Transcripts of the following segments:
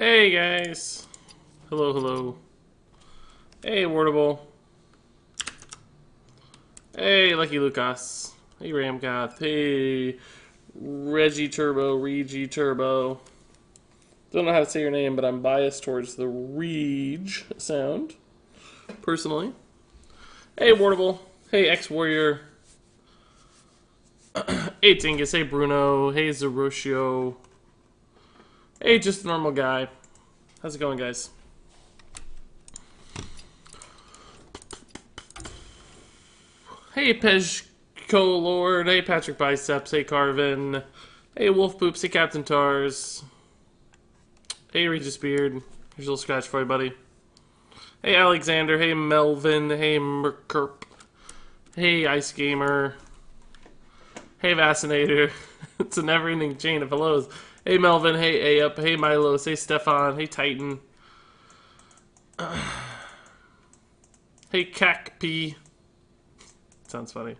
Hey guys. Hello, hello. Hey Wardable. Hey Lucky Lucas. Hey Ramgoth. Hey Reggie Turbo. Don't know how to say your name, but I'm biased towards the Reg sound, personally. Hey Wardable. Hey X-Warrior. Hey Tingus. Hey Bruno. Hey Zeroshio. Hey, just a normal guy. How's it going, guys? Hey, Pejko Lord. Hey, Patrick Biceps. Hey, Carvin. Hey, Wolf Poops. Hey, Captain Tars. Hey, Regis Beard. Here's a little scratch for you, buddy. Hey, Alexander. Hey, Melvin. Hey, Merkerp. Hey, Ice Gamer. Hey, Vaccinator. It's a never-ending chain of hellos. Hey, Melvin. Hey, A-Up. Hey, Milos. Hey, Stefan. Hey, Titan. Hey, Cac P. Sounds funny.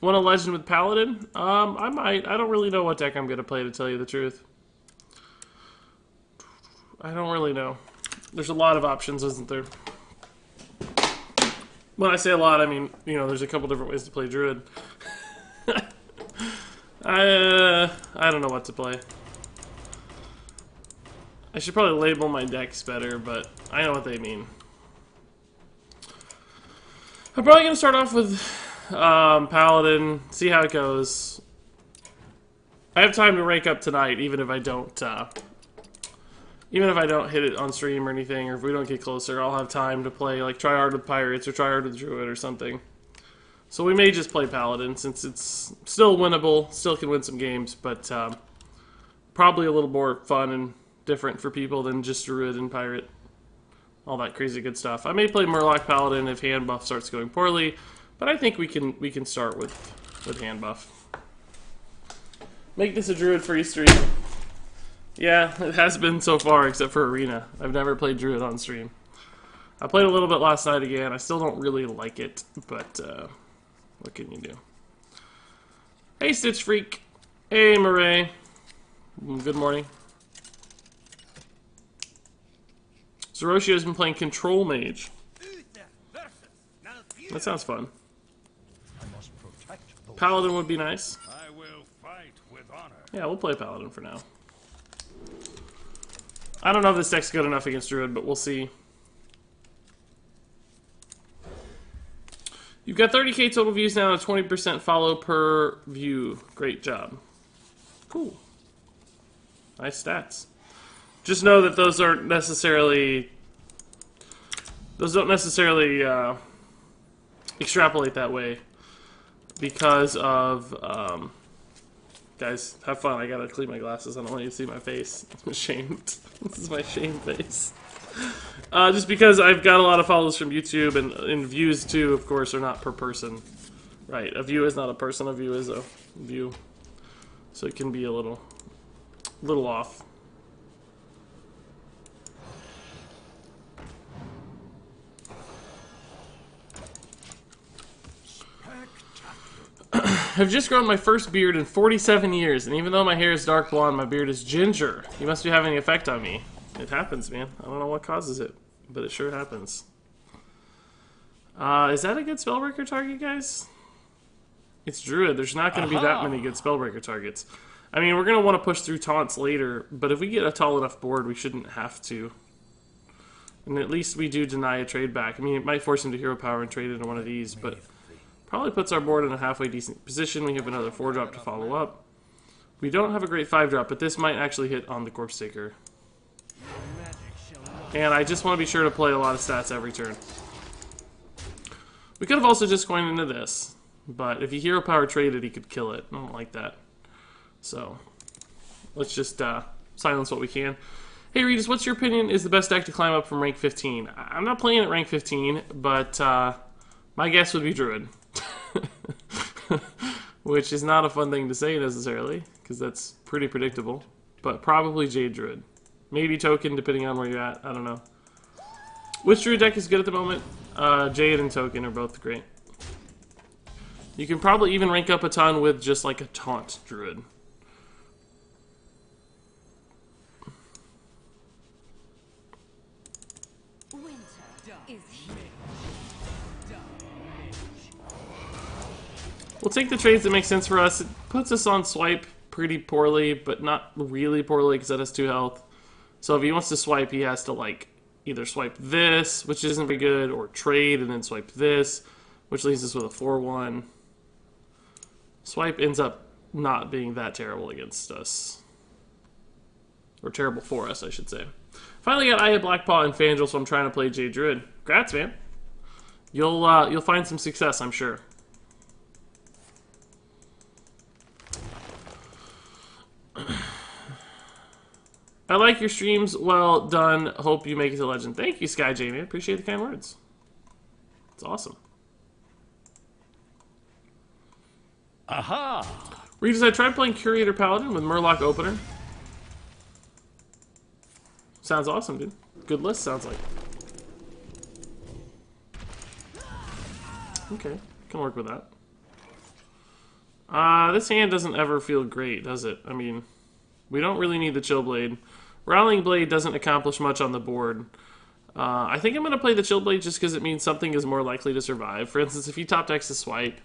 Want a legend with Paladin? I might. I don't really know what deck I'm going to play, to tell you the truth. I don't really know. There's a lot of options, isn't there? When I say a lot, I mean, you know, there's a couple different ways to play Druid. I don't know what to play. I should probably label my decks better, but I know what they mean. I'm probably going to start off with Paladin, see how it goes. I have time to rank up tonight, even if I don't hit it on stream or anything, or if we don't get closer, I'll have time to play, like, try hard with Pirates or try hard with Druid or something. So we may just play Paladin, since it's still winnable, still can win some games, but probably a little more fun and different for people than just Druid and Pirate. All that crazy good stuff. I may play Murloc Paladin if hand buff starts going poorly, but I think we can start with hand buff. Make this a Druid free stream. Yeah, it has been so far, except for Arena. I've never played Druid on stream. I played a little bit last night again. I still don't really like it, but what can you do? Hey, Stitch Freak. Hey, Murray. Good morning. Zeroshio has been playing Control Mage. That sounds fun. Paladin would be nice. I will fight with honor. Yeah, we'll play Paladin for now. I don't know if this deck's good enough against Druid, but we'll see. You've got 30k total views now and a 20% follow per view. Great job. Cool. Nice stats. Just know that those aren't necessarily... Those don't necessarily extrapolate that way because of... guys, have fun. I gotta clean my glasses. I don't want you to see my face. I'm ashamed. This is my shame face. Just because I've got a lot of follows from YouTube, and views, too, of course, are not per person. Right, a view is not a person. A view is a view. So it can be a little off. I've just grown my first beard in 47 years, and even though my hair is dark blonde, my beard is ginger. You must be having an effect on me. It happens, man. I don't know what causes it, but it sure happens. Is that a good Spellbreaker target, guys? It's Druid. There's not going to be that many good Spellbreaker targets. I mean, we're going to want to push through taunts later, but if we get a tall enough board, we shouldn't have to. And at least we do deny a trade back. I mean, it might force him to hero power and trade into one of these, but... Probably puts our board in a halfway decent position. We have another 4-drop to follow up. We don't have a great 5-drop, but this might actually hit on the Corpse Taker. And I just want to be sure to play a lot of stats every turn. We could have also just gone into this, but if he hero power traded, he could kill it. I don't like that. So, let's just silence what we can. Hey Regis, what's your opinion is the best deck to climb up from rank 15? I'm not playing at rank 15, but my guess would be Druid. Which is not a fun thing to say necessarily, because that's pretty predictable. But probably Jade Druid. Maybe Token, depending on where you're at. I don't know. Which Druid deck is good at the moment? Jade and Token are both great. You can probably even rank up a ton with just like a Taunt Druid. We'll take the trades that make sense for us. It puts us on swipe pretty poorly, but not really poorly because that has 2 health. So if he wants to swipe, he has to like either swipe this, which isn't very good, or trade and then swipe this, which leaves us with a 4-1. Swipe ends up not being that terrible against us. Or terrible for us, I should say. Finally got Aya Blackpaw and Fangel, so I'm trying to play Jade Druid. Congrats, man. You'll find some success, I'm sure. I like your streams. Well done. Hope you make it to legend. Thank you, Sky Jamie. I appreciate the kind words. It's awesome. Aha! Regis, I tried playing Curator Paladin with Murloc Opener. Sounds awesome, dude. Good list, sounds like. Okay, can work with that. This hand doesn't ever feel great, does it? I mean, we don't really need the Chill Blade. Rowling Blade doesn't accomplish much on the board. I think I'm going to play the Chill Blade just because it means something is more likely to survive. For instance, if he top decks a Swipe,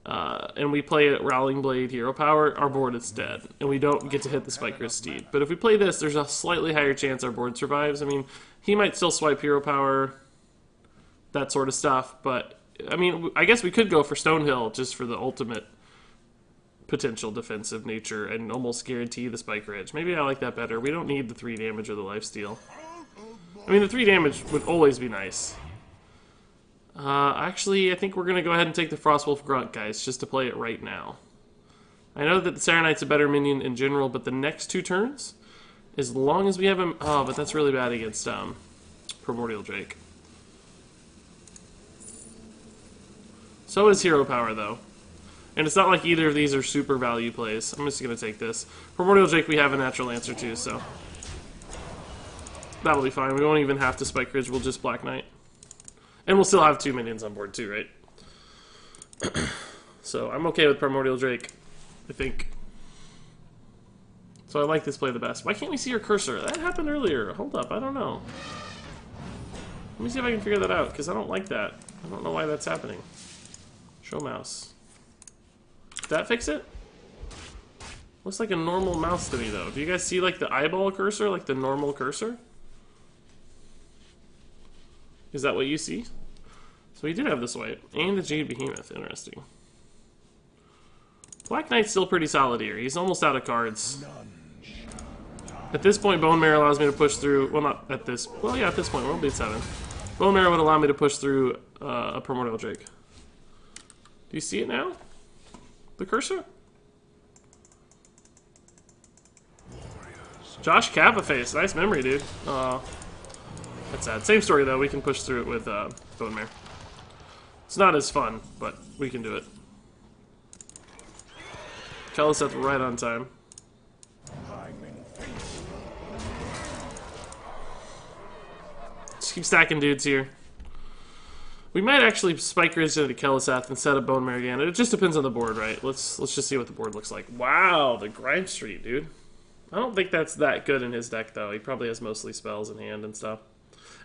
and we play a Rowling Blade Hero Power, our board is dead, and we don't get to hit the Spike Wrist Steed. But if we play this, there's a slightly higher chance our board survives. I mean, he might still swipe Hero Power, that sort of stuff, but, I mean, I guess we could go for Stonehill just for the ultimate potential defensive nature and almost guarantee the Spike Ridge. Maybe I like that better. We don't need the 3 damage or the lifesteal. I mean, the 3 damage would always be nice. Actually, I think we're going to go ahead and take the Frostwolf Grunt, guys, just to play it right now. I know that the Saronite's a better minion in general, but the next 2 turns, as long as we have him... Oh, but that's really bad against Primordial Drake. So is Hero Power, though. And it's not like either of these are super value plays. I'm just going to take this. Primordial Drake we have a natural answer to, so... That'll be fine. We won't even have to Spike Ridge, we'll just Black Knight. And we'll still have 2 minions on board too, right? So I'm okay with Primordial Drake, I think. So I like this play the best. Why can't we see your cursor? That happened earlier. Hold up, I don't know. Let me see if I can figure that out, because I don't like that. I don't know why that's happening. Show mouse. Did that fix it? Looks like a normal mouse to me, though. Do you guys see, like, the eyeball cursor? Like, the normal cursor? Is that what you see? So we did have the swipe. And the Jade Behemoth. Interesting. Black Knight's still pretty solid here. He's almost out of cards. At this point, Bone Marrow allows me to push through... Well, not at this... Well, yeah, at this point. We'll be at 7. Bone Marrow would allow me to push through a Primordial Drake. Do you see it now? The cursor? Josh Kappaface. Nice memory, dude. That's sad. Same story, though. We can push through it with Bone Mare. It's not as fun, but we can do it. Kel'Theth right on time. Just keep stacking dudes here. We might actually Spike Ridge into Kel'Theth instead of Bone Mare again. It just depends on the board, right? Let's just see what the board looks like. Wow, the Grime Street, dude. I don't think that's that good in his deck, though. He probably has mostly spells in hand and stuff.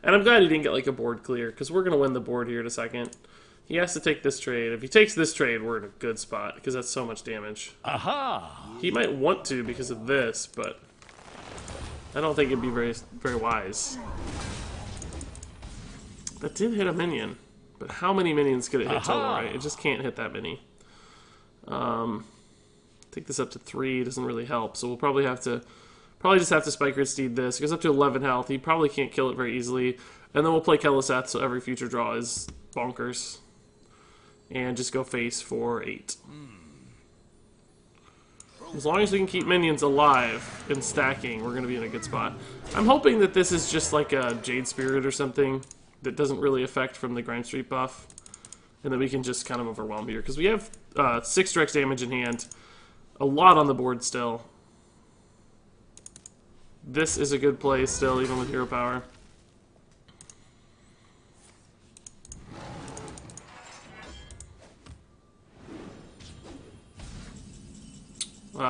And I'm glad he didn't get, like, a board clear, because we're going to win the board here in a second. He has to take this trade. If he takes this trade, we're in a good spot, because that's so much damage. Aha! He might want to because of this, but I don't think it'd be very, very wise. That did hit a minion. But how many minions could it hit total, right? It just can't hit that many. Take this up to 3, doesn't really help. So we'll probably just have to Spike Ridge Steed this. It goes up to 11 health. He probably can't kill it very easily. And then we'll play Kel'Theth, so every future draw is bonkers. And just go face for 8. As long as we can keep minions alive and stacking, we're going to be in a good spot. I'm hoping that this is just like a Jade Spirit or something that doesn't really affect from the Grime Street buff, and that we can just kind of overwhelm here, because we have 6 direct damage in hand, a lot on the board still. This is a good play still, even with Hero Power.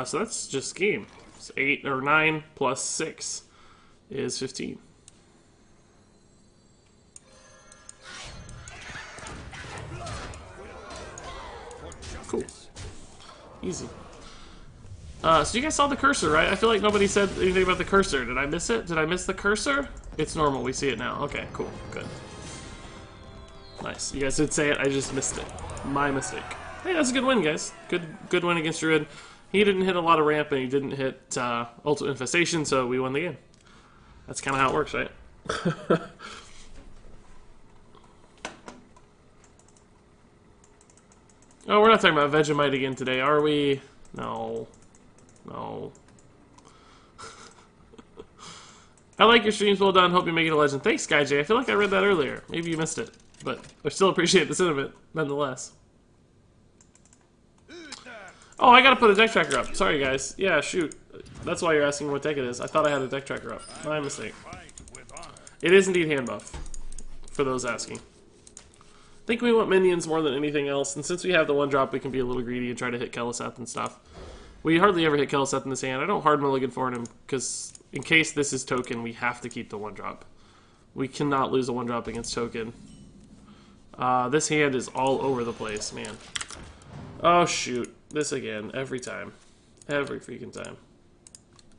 So that's just game. It's 8 or 9 plus 6 is 15. Easy. So you guys saw the cursor, right? I feel like nobody said anything about the cursor. Did I miss it? Did I miss the cursor? It's normal. We see it now. Okay, cool. Good. Nice. You guys did say it. I just missed it. My mistake. Hey, that's a good win, guys. Good win against Druid. He didn't hit a lot of ramp, and he didn't hit Ultimate Infestation, so we won the game. That's kind of how it works, right? Oh, we're not talking about Vegemite again today, are we? No. No. I like your streams, well done. Hope you make it a legend. Thanks, Sky J. I feel like I read that earlier. Maybe you missed it. But I still appreciate the sentiment, nonetheless. Oh, I gotta put a deck tracker up. Sorry, guys. Yeah, shoot. That's why you're asking what deck it is. I thought I had a deck tracker up. My mistake. It is indeed hand buff, for those asking. I think we want minions more than anything else, and since we have the one drop, we can be a little greedy and try to hit Keleseth and stuff. We hardly ever hit Keleseth in this hand. I don't hard mulligan for him, because in case this is token, we have to keep the one drop. We cannot lose a one drop against token. This hand is all over the place, man. Oh, shoot. This again, every time. Every freaking time.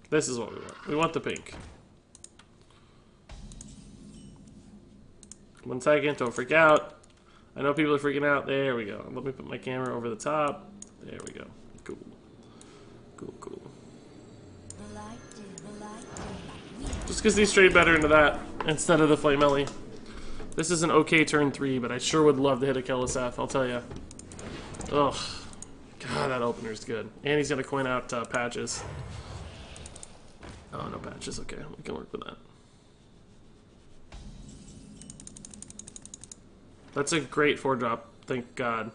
This is what we want. We want the pink. 1 second, don't freak out. I know people are freaking out. There we go. Let me put my camera over the top. There we go. Cool. Cool, cool. Just because these trade better into that instead of the Flamelli. This is an okay turn 3, but I sure would love to hit a Keleseth, I'll tell you. Ugh. God, that opener's good. And he's going to coin out patches. Oh, no patches. Okay, we can work with that. That's a great 4-drop. Thank God.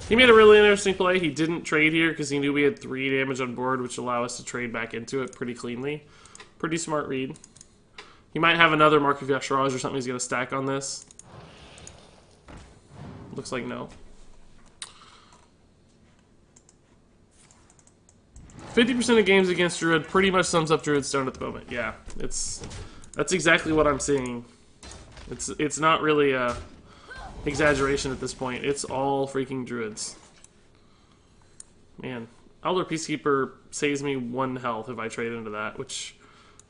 He made a really interesting play. He didn't trade here because he knew we had 3 damage on board, which allow us to trade back into it pretty cleanly. Pretty smart read. He might have another Mark of Yasharaj or something he's going to stack on this. Looks like no. 50% of games against Druid pretty much sums up Druid Stone at the moment. Yeah, that's exactly what I'm seeing. It's not really a exaggeration at this point. It's all freaking Druids. Man, Elder Peacekeeper saves me 1 health if I trade into that, which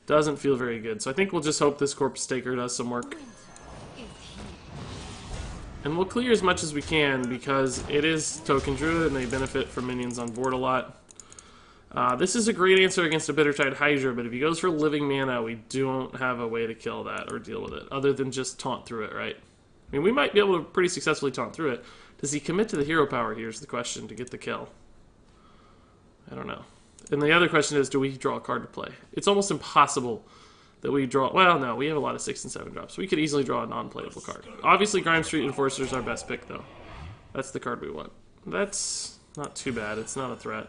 doesn't feel very good. So I think we'll just hope this Corpse Staker does some work. And we'll clear as much as we can because it is Token Druid and they benefit from minions on board a lot. This is a great answer against a Bittertide Hydra, but if he goes for Living Mana, we don't have a way to kill that or deal with it, other than just taunt through it, right? I mean, we might be able to pretty successfully taunt through it. Does he commit to the hero power? Here's the question to get the kill. I don't know. And the other question is, do we draw a card to play? It's almost impossible that we draw... Well, no, we have a lot of 6 and 7 drops. We could easily draw a non-playable card. Obviously, Grime Street Enforcer is our best pick, though. That's the card we want. That's not too bad. It's not a threat.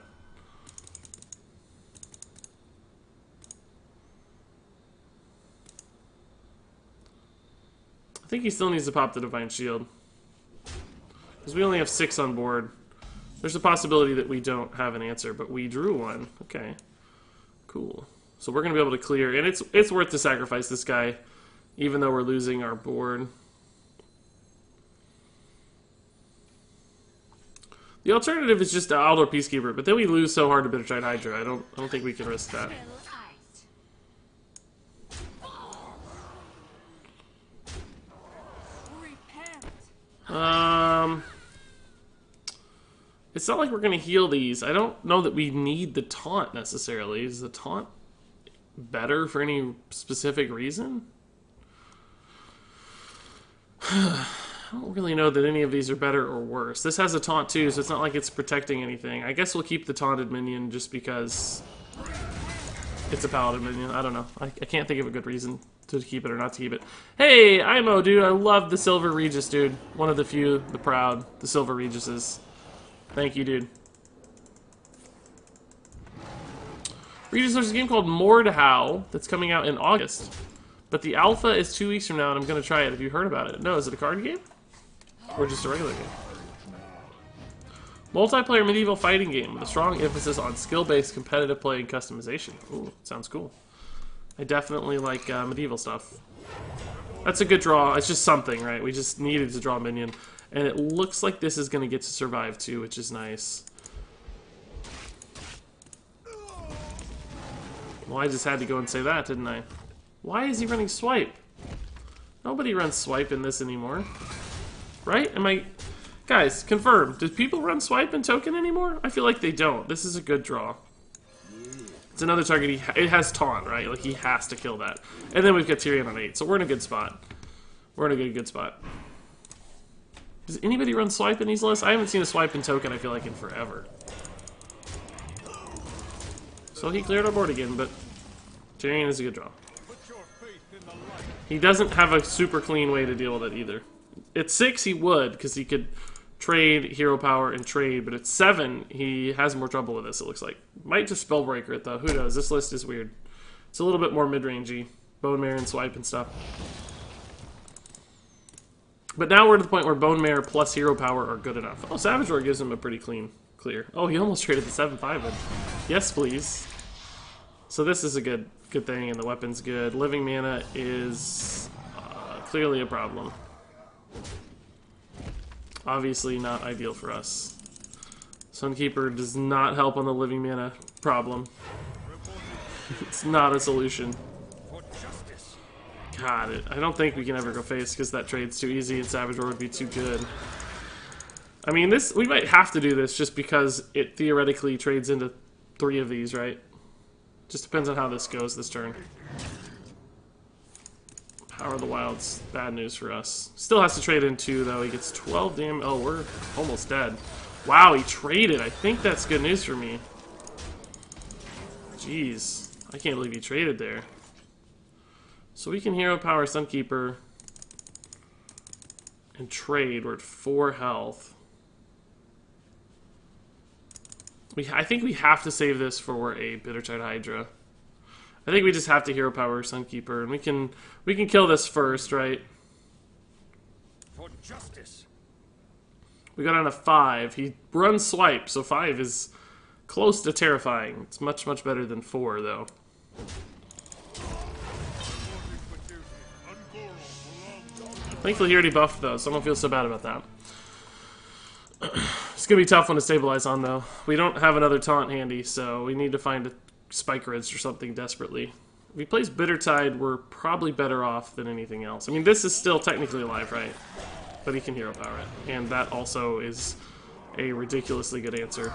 I think he still needs to pop the Divine Shield. Because we only have 6 on board. There's a possibility that we don't have an answer, but we drew one. Okay. Cool. So we're going to be able to clear. And it's worth to sacrifice this guy, even though we're losing our board. The alternative is just Aldor Peacekeeper, but then we lose so hard to Bittertide Hydra. I don't think we can risk that. It's not like we're going to heal these. I don't know that we need the taunt necessarily. Is the taunt better for any specific reason? I don't really know that any of these are better or worse. This has a taunt too, so it's not like it's protecting anything. I guess we'll keep the taunted minion just because it's a paladin minion. I don't know. I can't think of a good reason to keep it or not to keep it. Hey, Imo, dude. I love the Silver Regis, dude. One of the few, the proud, the Silver Regises. Thank you, dude. Regis, there's a game called Mordhau that's coming out in August. But the alpha is 2 weeks from now, and I'm going to try it. Have you heard about it? No, is it a card game? Or just a regular game? Multiplayer medieval fighting game with a strong emphasis on skill-based competitive play and customization. Ooh, sounds cool. I definitely like medieval stuff. That's a good draw. It's just something, right? We just needed to draw a minion. And it looks like this is going to get to survive too, which is nice. Well, I just had to go and say that, didn't I? Why is he running swipe? Nobody runs swipe in this anymore. Right? Am I... Guys, confirm. Do people run swipe in token anymore? I feel like they don't. This is a good draw. It's another target. It has taunt, right? Like, he has to kill that. And then we've got Tyrion on 8, so we're in a good spot. We're in a good spot. Does anybody run swipe in these lists? I haven't seen a swipe in token, I feel like, in forever. So he cleared our board again, but Tyrion is a good draw. He doesn't have a super clean way to deal with it either. At 6, he would, because he could trade hero power and trade, but at 7, he has more trouble with this, it looks like. Might just Spellbreaker it, though. Who knows? This list is weird. It's a little bit more mid-rangey. Bone Mare and Swipe and stuff. But now we're to the point where Bone Mare plus hero power are good enough. Oh, Savage Roar gives him a pretty clean clear. Oh, he almost traded the 7-5 in. Yes, please. So this is a good thing, and the weapon's good. Living Mana is clearly a problem. Obviously not ideal for us. Sunkeeper does not help on the living mana problem. It's not a solution. God, I don't think we can ever go face because that trade's too easy and Savage Roar would be too good. I mean, we might have to do this just because it theoretically trades into 3 of these, right? Just depends on how this goes this turn. Power of the Wild's bad news for us. Still has to trade in 2, though. He gets 12 damage. Oh, we're almost dead. Wow, he traded. I think that's good news for me. Jeez. I can't believe he traded there. So we can hero power Sunkeeper and trade. We're at 4 health. I think we have to save this for a Bittertide Hydra. I think we just have to hero power Sunkeeper, and we can kill this first, right? For justice. We got on a 5. He runs swipe, so 5 is close to terrifying. It's much better than 4, though. Thankfully, he already buffed, though, so I don't feel so bad about that. It's going to be a tough one to stabilize on, though. We don't have another taunt handy, so we need to find a Spike Ridge or something desperately. If he plays Bittertide, we're probably better off than anything else. I mean, this is still technically alive, right? But he can hero power it. And that also is a ridiculously good answer.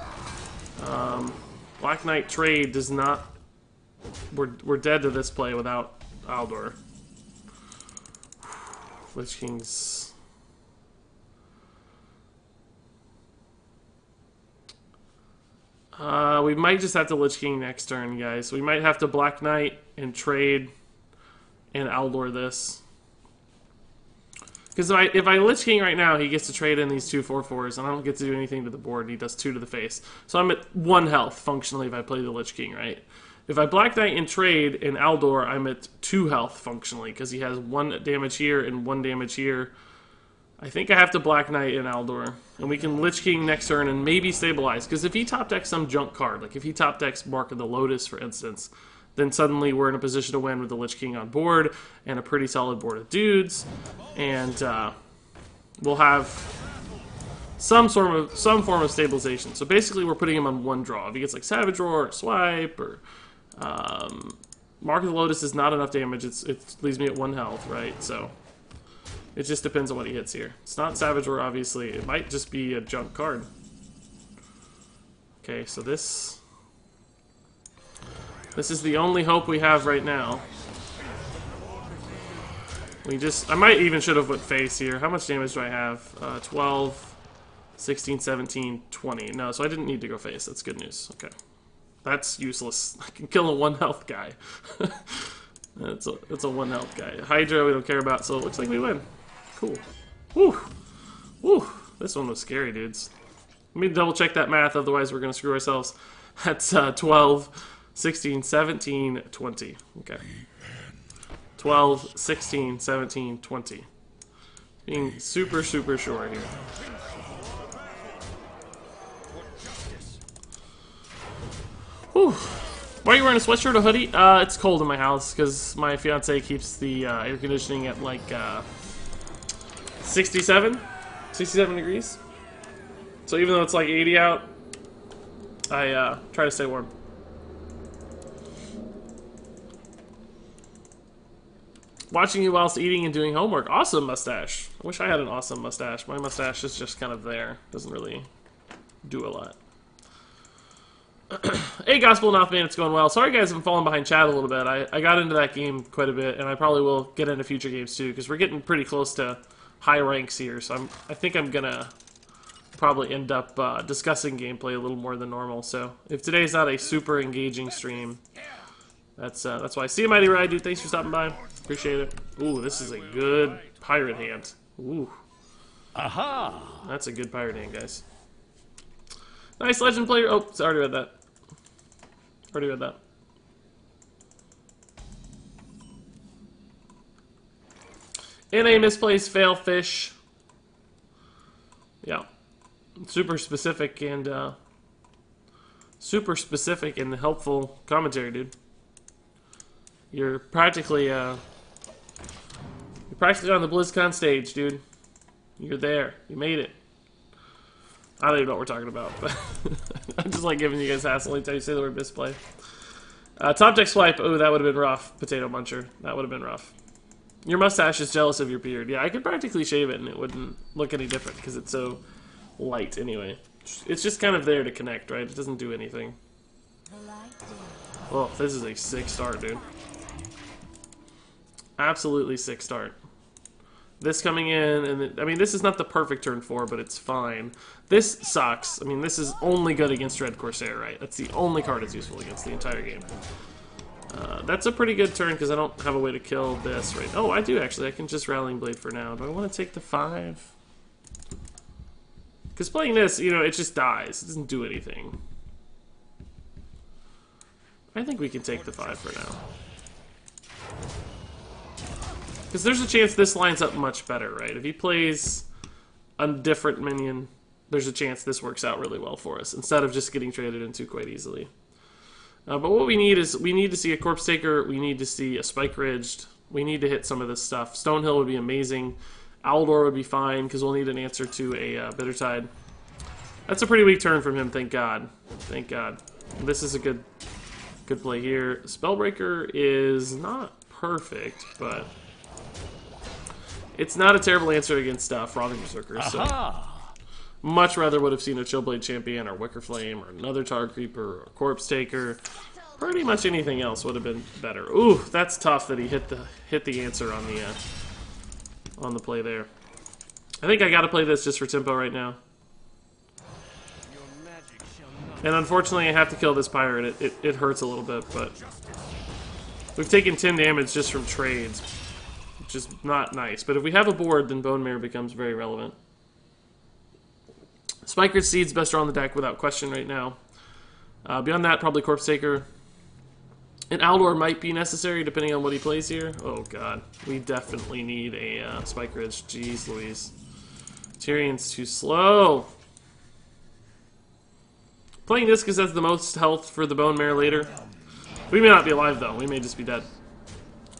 Black Knight trade does not... We're dead to this play without Aldor. Lich King's... we might just have to Lich King next turn, guys. We might have to Black Knight and trade and Aldor this. Because if I Lich King right now, he gets to trade in these 2 4/4s, and I don't get to do anything to the board. He does 2 to the face. So I'm at 1 health, functionally, if I play the Lich King, right? If I Black Knight and trade in Aldor, I'm at 2 health, functionally, because he has 1 damage here and 1 damage here. I think I have to Black Knight in Aldor, and we can Lich King next turn and maybe stabilize, because if he top decks some junk card, like if he top decks Mark of the Lotus, for instance, then suddenly we're in a position to win with the Lich King on board, and a pretty solid board of dudes, and we'll have some form of stabilization. So basically we're putting him on 1 draw. If he gets like Savage Roar, or Swipe, or Mark of the Lotus is not enough damage, it leaves me at 1 health, right? So... it just depends on what he hits here. It's not Savage Roar, obviously. It might just be a junk card. Okay, so this is the only hope we have right now. I might even should have put face here. How much damage do I have? 12, 16, 17, 20. No, so I didn't need to go face. That's good news. Okay. That's useless. I can kill a 1 health guy. That's a 1 health guy. Hydra we don't care about, so it looks like we win. Cool. Woo! Woo! This one was scary, dudes. Let me double check that math, otherwise we're going to screw ourselves. That's 12, 16, 17, 20. Okay. 12, 16, 17, 20. Being super sure here. Whew. Why are you wearing a sweatshirt or hoodie? It's cold in my house because my fiance keeps the air conditioning at like 67 degrees. So even though it's like 80 out, I try to stay warm. Watching you whilst eating and doing homework. Awesome mustache. I wish I had an awesome mustache. My mustache is just kind of there. Doesn't really do a lot. Hey, Gospel Enough, man, it's going well. Sorry, guys, I'm falling behind chat a little bit. I got into that game quite a bit, and I probably will get into future games too, because we're getting pretty close to high ranks here. So I think I'm gonna probably end up discussing gameplay a little more than normal. So if today's not a super engaging stream, that's why. See you, Mighty Ride, dude. Thanks for stopping by. Appreciate it. Ooh, this is a good pirate hand. Ooh, Aha! that's a good pirate hand, guys. Nice legend player. Oh, sorry about that. Already read that. In a misplaced fail fish. Yeah. Super specific and helpful commentary, dude. You're practically on the BlizzCon stage, dude. You're there. You made it. I don't even know what we're talking about, but I'm just like giving you guys hassle anytime you say the word misplay. Top deck swipe. Oh, that would have been rough. Potato muncher. That would have been rough. Your mustache is jealous of your beard. Yeah, I could practically shave it and it wouldn't look any different because it's so light anyway. It's just kind of there to connect, right? It doesn't do anything. Oh, this is a sick start, dude. Absolutely sick start. This coming in, and I mean, this is not the perfect turn 4, but it's fine. This sucks. I mean, this is only good against Red Corsair, right? That's the only card it's useful against the entire game. That's a pretty good turn because I don't have a way to kill this, right? Oh, I do actually. I can just Rallying Blade for now. Do I want to take the 5? Because playing this, you know, it just dies. It doesn't do anything. I think we can take the 5 for now. Because there's a chance this lines up much better, right? If he plays a different minion, there's a chance this works out really well for us, instead of just getting traded into quite easily. But what we need is, we need to see a Corpse Taker, we need to see a Spike Ridged, we need to hit some of this stuff. Stonehill would be amazing, Aldor would be fine, because we'll need an answer to a Bittertide. That's a pretty weak turn from him, thank God. Thank God. This is a good play here. Spellbreaker is not perfect, but it's not a terrible answer against Frothing Berserker, so much rather would have seen a Chillblade Champion or Wicker Flame or another Tar Creeper or Corpse Taker. Pretty much anything else would have been better. Ooh, that's tough that he hit the answer on the play there. I think I gotta play this just for tempo right now. And unfortunately I have to kill this pirate. It hurts a little bit, but we've taken 10 damage just from trades, which is not nice. But if we have a board, then Bone Mare becomes very relevant. Spikered Seed's best draw on the deck without question right now. Beyond that, probably Corpse Taker. And Aldor might be necessary depending on what he plays here. Oh god, we definitely need a Spike Ridge. Jeez Louise. Tyrion's too slow. Playing this because that's the most health for the Bone Mare later. We may not be alive though, we may just be dead.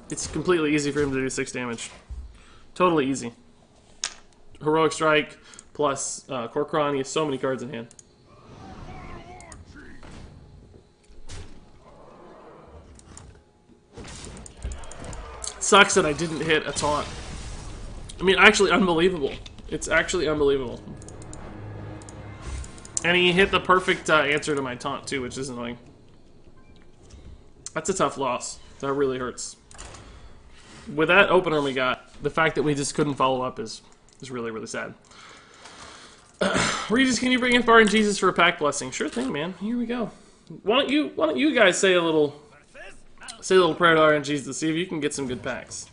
It's completely easy for him to do 6 damage. Totally easy. Heroic Strike plus Kor'kron. He has so many cards in hand. Sucks that I didn't hit a taunt. I mean, actually unbelievable. It's actually unbelievable. And he hit the perfect answer to my taunt too, which is annoying. That's a tough loss. That really hurts. With that opener we got, the fact that we just couldn't follow up is really, really sad. Regis, can you bring in Bar and Jesus for a pack blessing? Sure thing, man. Here we go. Why don't you guys say a little prayer to RNGs to see if you can get some good packs.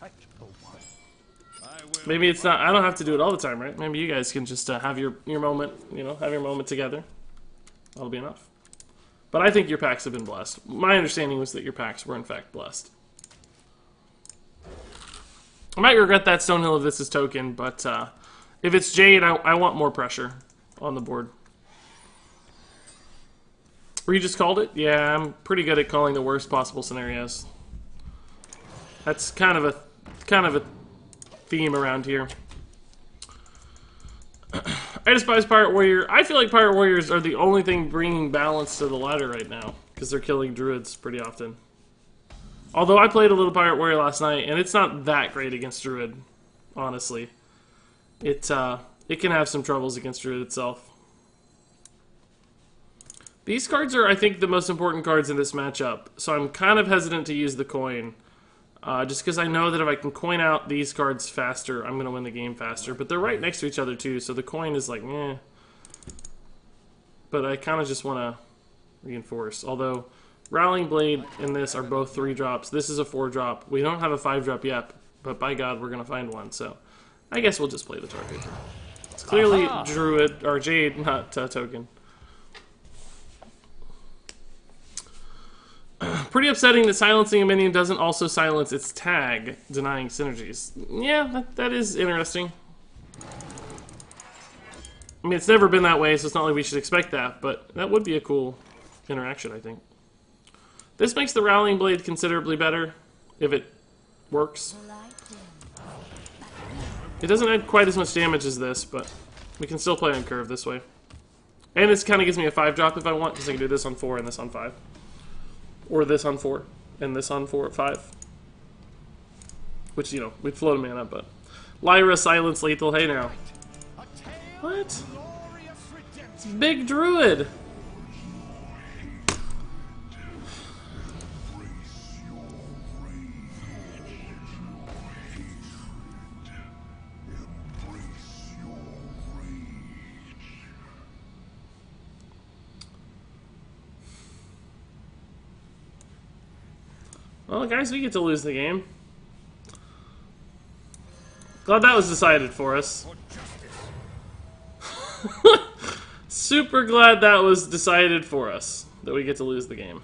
Maybe it's not. I don't have to do it all the time, right? Maybe you guys can just have your moment. You know, have your moment together. That'll be enough. But I think your packs have been blessed. My understanding was that your packs were in fact blessed. I might regret that Stonehill if this is token, but if it's Jade, I want more pressure on the board. Regis called it? Yeah, I'm pretty good at calling the worst possible scenarios. That's kind of a theme around here. I despise Pirate Warrior. I feel like Pirate Warriors are the only thing bringing balance to the ladder right now, because they're killing druids pretty often. Although I played a little Pirate Warrior last night, and it's not that great against druid, honestly. It can have some troubles against druid itself. These cards are, I think, the most important cards in this matchup, so I'm kind of hesitant to use the coin. Just because I know that if I can coin out these cards faster, I'm going to win the game faster. But they're right next to each other, too, so the coin is like, eh. But I kind of just want to reinforce. Although, Rallying Blade and this are both 3-drops. This is a 4-drop. We don't have a 5-drop yet, but by God, we're going to find one. So, I guess we'll just play the target. It's clearly Druid, or Jade, not Token. Pretty upsetting that silencing a minion doesn't also silence its tag, denying synergies. Yeah, that is interesting. I mean, it's never been that way, so it's not like we should expect that, but that would be a cool interaction, I think. This makes the Rallying Blade considerably better, if it works. It doesn't add quite as much damage as this, but we can still play on curve this way. And this kind of gives me a 5-drop if I want, because I can do this on 4 and this on 5. Or this on 4, and this on 4 at 5. Which, you know, we'd float a mana, but... Lyra, Silence, Lethal, hey now. What? It's Big Druid! Well, guys, we get to lose the game. Glad that was decided for us. Super glad that was decided for us, that we get to lose the game.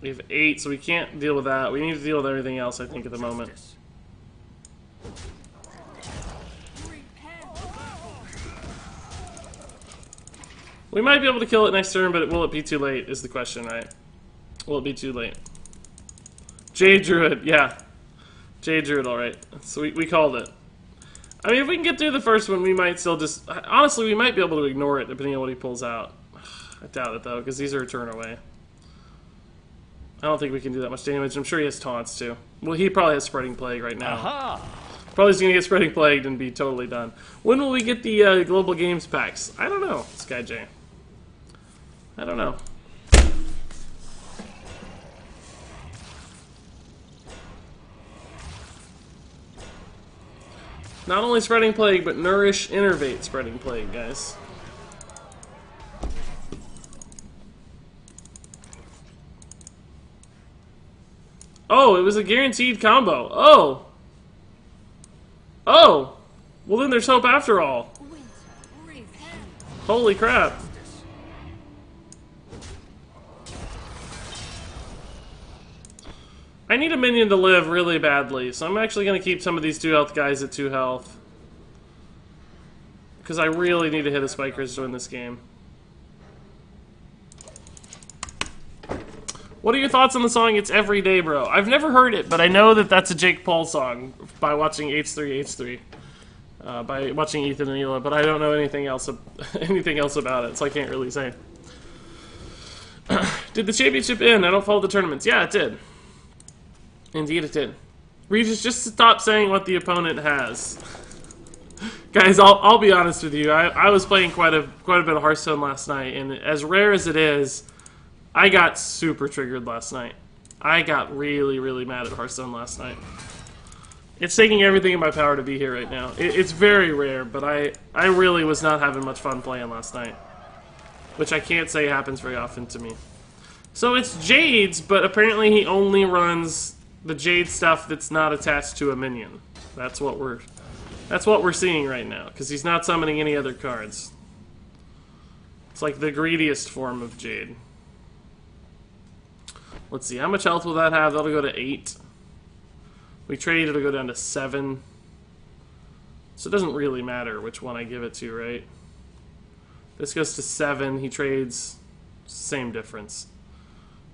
We have 8, so we can't deal with that. We need to deal with everything else, I think, at the moment. We might be able to kill it next turn, but will it be too late is the question, right? Will it be too late? Jade Druid, yeah. Jade Druid, alright. So we called it. I mean, if we can get through the first one, we might still just... Honestly, we might be able to ignore it, depending on what he pulls out. I doubt it, though, because these are a turn away. I don't think we can do that much damage. I'm sure he has taunts, too. Well, he probably has Spreading Plague right now. Aha! Probably just going to get Spreading Plague and be totally done. When will we get the Global Games packs? I don't know, Sky J. I don't know. Not only Spreading Plague, but Nourish, Innervate Spreading Plague, guys. Oh, it was a guaranteed combo. Oh! Oh! Well, then there's hope after all. Holy crap. I need a minion to live really badly, so I'm actually going to keep some of these 2 health guys at 2 health. Because I really need to hit a Spikers to win this game. What are your thoughts on the song It's Everyday Bro? I've never heard it, but I know that that's a Jake Paul song by watching H3H3. By watching Ethan and Hila, but I don't know anything else about it, so I can't really say. Did the championship end? I don't follow the tournaments. Yeah, it did. Indeed it did. Regis, just stop saying what the opponent has. Guys, I'll be honest with you. I was playing quite a bit of Hearthstone last night, and as rare as it is, I got super triggered last night. I got really, really mad at Hearthstone last night. It's taking everything in my power to be here right now. It's very rare, but I really was not having much fun playing last night. Which I can't say happens very often to me. So it's Jade's, but apparently he only runs the Jade stuff that's not attached to a minion. That's what we're seeing right now, because he's not summoning any other cards. It's like the greediest form of Jade. Let's see, how much health will that have? That'll go to 8. We trade, it'll go down to 7. So it doesn't really matter which one I give it to, right? This goes to 7. He trades, same difference.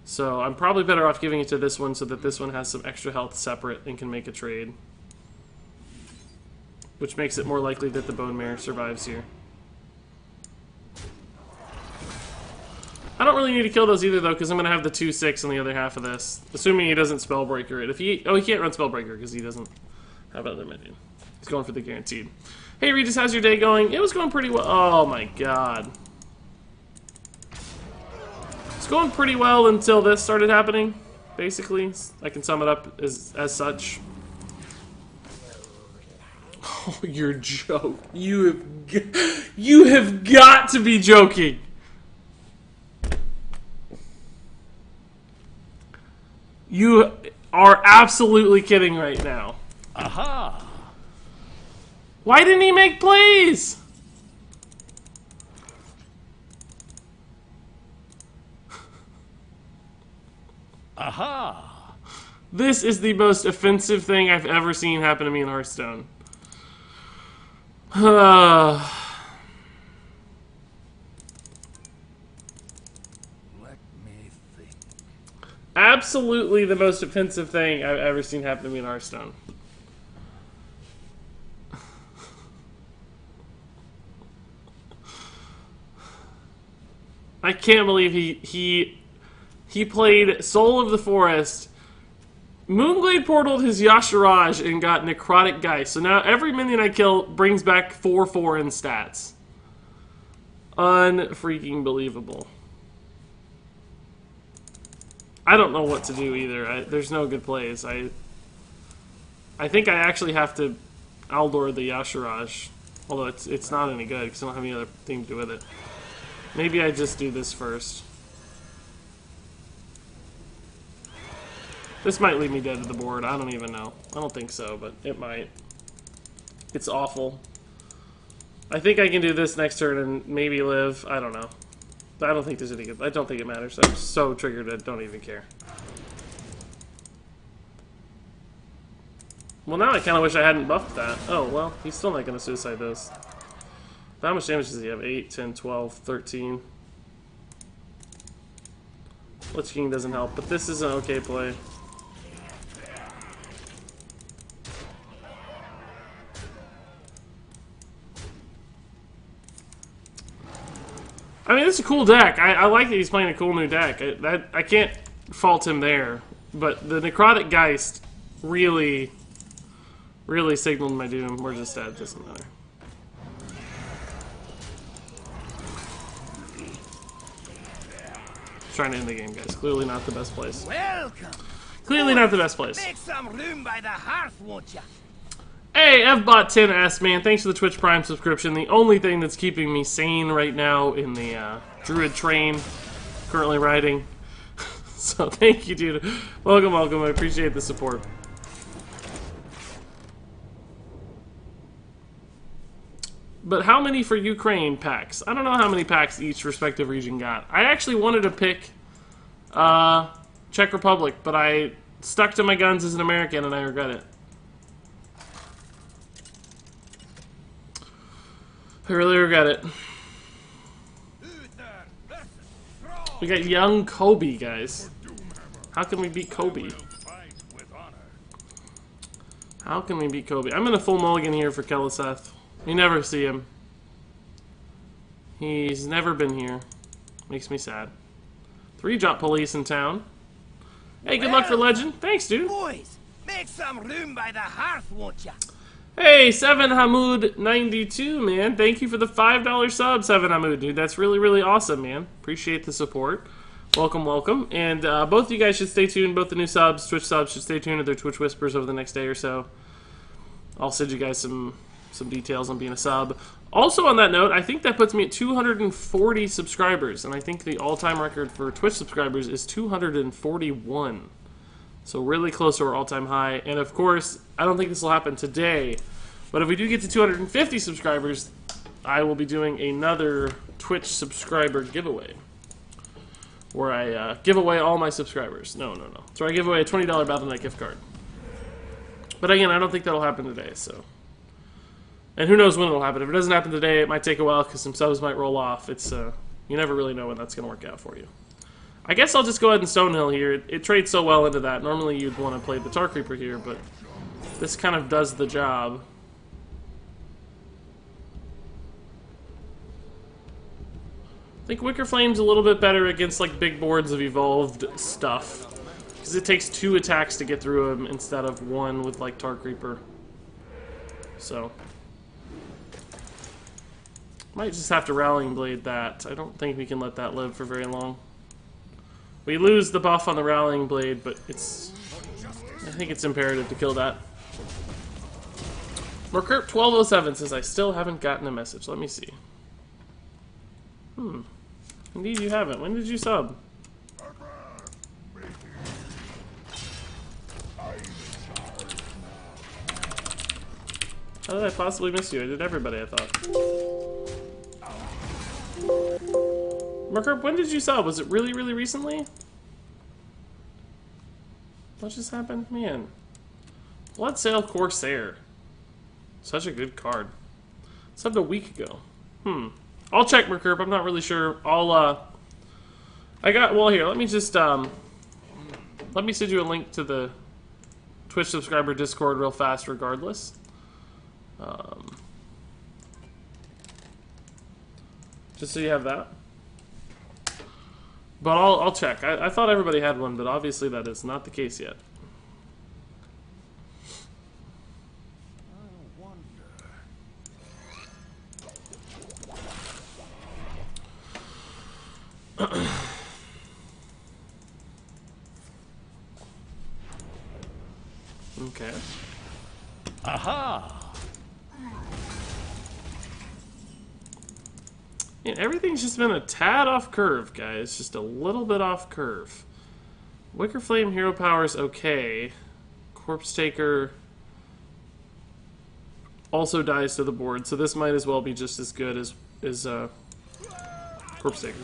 So I'm probably better off giving it to this one so that this one has some extra health separate and can make a trade. Which makes it more likely that the Bone Mare survives here. I don't really need to kill those either, though, because I'm going to have the 2/6 on the other half of this. Assuming he doesn't Spellbreaker it. If he... Oh, he can't run Spellbreaker because he doesn't have other minion. He's going for the guaranteed. Hey, Regis, how's your day going? It was going pretty well. Oh, my God. It's going pretty well until this started happening, basically. I can sum it up as such. Oh, you're joking. You have got to be joking. You are absolutely kidding right now. Aha! Why didn't he make plays? Aha! This is the most offensive thing I've ever seen happen to me in Hearthstone. Absolutely the most offensive thing I've ever seen happen to me in Hearthstone. I can't believe he played Soul of the Forest, Moonglade portaled his Yashiraj, and got Necrotic Geist. So now every minion I kill brings back 4/4 in stats. Unfreaking believable. I don't know what to do either. There's no good plays. I think I actually have to Aldor the Yashiraj. Although it's not any good because I don't have any other thing to do with it. Maybe I just do this first. This might leave me dead to the board. I don't even know. I don't think so, but it might. It's awful. I think I can do this next turn and maybe live. I don't know. I don't think there's any good. I don't think it matters. I'm so triggered I don't even care. Well, now I kind of wish I hadn't buffed that. Oh, well, he's still not going to suicide those. How much damage does he have? 8, 10, 12, 13. Lich King doesn't help, but this is an okay play. I mean, it's a cool deck. I like that he's playing a cool new deck. I can't fault him there. But the Necrotic Geist really signaled my doom. We're just dead. Doesn't matter. Trying to end the game, guys. Clearly not the best place. Welcome. Clearly not the best place. Make some room by the hearth, won't ya? Hey, FBot10S, man, thanks for the Twitch Prime subscription. The only thing that's keeping me sane right now in the Druid train, currently riding. So thank you, dude. Welcome, welcome. I appreciate the support. But how many for Ukraine packs? I don't know how many packs each respective region got. I actually wanted to pick Czech Republic, but I stuck to my guns as an American and I regret it. I really regret it. We got young Kobe, guys. How can we beat Kobe? How can we beat Kobe? I'm in a full mulligan here for Keleseth. You never see him. He's never been here. Makes me sad. 3-drop police in town. Hey, good luck for Legend. Thanks, dude. Boys, make some room by the hearth, won't ya? Hey, 7Hamoud92, man. Thank you for the $5 sub, 7Hamoud, dude. That's really, really awesome, man. Appreciate the support. Welcome, welcome. And both of you guys should stay tuned. Both the new subs, Twitch subs, should stay tuned to their Twitch Whispers over the next day or so. I'll send you guys some details on being a sub. Also, on that note, I think that puts me at 240 subscribers. And I think the all-time record for Twitch subscribers is 241. So really close to our all-time high. And of course, I don't think this will happen today. But if we do get to 250 subscribers, I will be doing another Twitch subscriber giveaway. Where I give away all my subscribers. No. So I give away a $20 Battle.net gift card. But again, I don't think that'll happen today, so And who knows when it'll happen. If it doesn't happen today, it might take a while because some subs might roll off. It's you never really know when that's going to work out for you. I guess I'll just go ahead and Stonehill here. It trades so well into that. Normally you'd want to play the Tar Creeper here, but this kind of does the job. I think Wicker Flame's a little bit better against like big boards of evolved stuff. Because it takes 2 attacks to get through them instead of 1 with like Tar Creeper. So might just have to Rallying Blade that. I don't think we can let that live for very long. We lose the buff on the Rallying Blade, but I think it's imperative to kill that. Merkurt1207 says, I still haven't gotten a message. Let me see. Indeed you haven't. When did you sub? How did I possibly miss you? I did everybody, I thought. Merkurt, when did you sub? Was it really, really recently? What just happened? Man. Bloodsail Corsair. Such a good card. Subbed a week ago. I'll check, Merkurt. I'm not really sure. Here, let me just, let me send you a link to the Twitch subscriber Discord real fast regardless. Just so you have that. But I'll check. I thought everybody had one, but obviously that is not the case yet. Okay. Aha! Yeah, everything's just been a tad off curve, guys. Just a little bit off curve. Wicker Flame Hero Power's okay. Corpse Taker also dies to the board, so this might as well be just as good as Corpse Taker.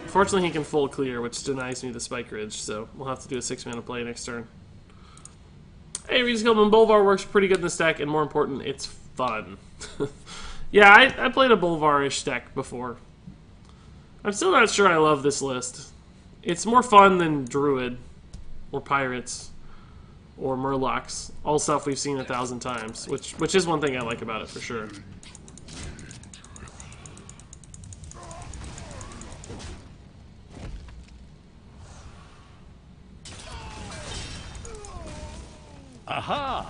Fortunately, he can full clear, which denies me the Spike Ridge, so we'll have to do a 6-mana play next turn. Hey, Regis Gilman, Bolvar works pretty good in this deck, and more important, it's fun. Yeah, I played a Bolvar-ish deck before. I'm still not sure I love this list. It's more fun than Druid, or Pirates, or Murlocs. All stuff we've seen 1,000 times, which is one thing I like about it for sure. Aha!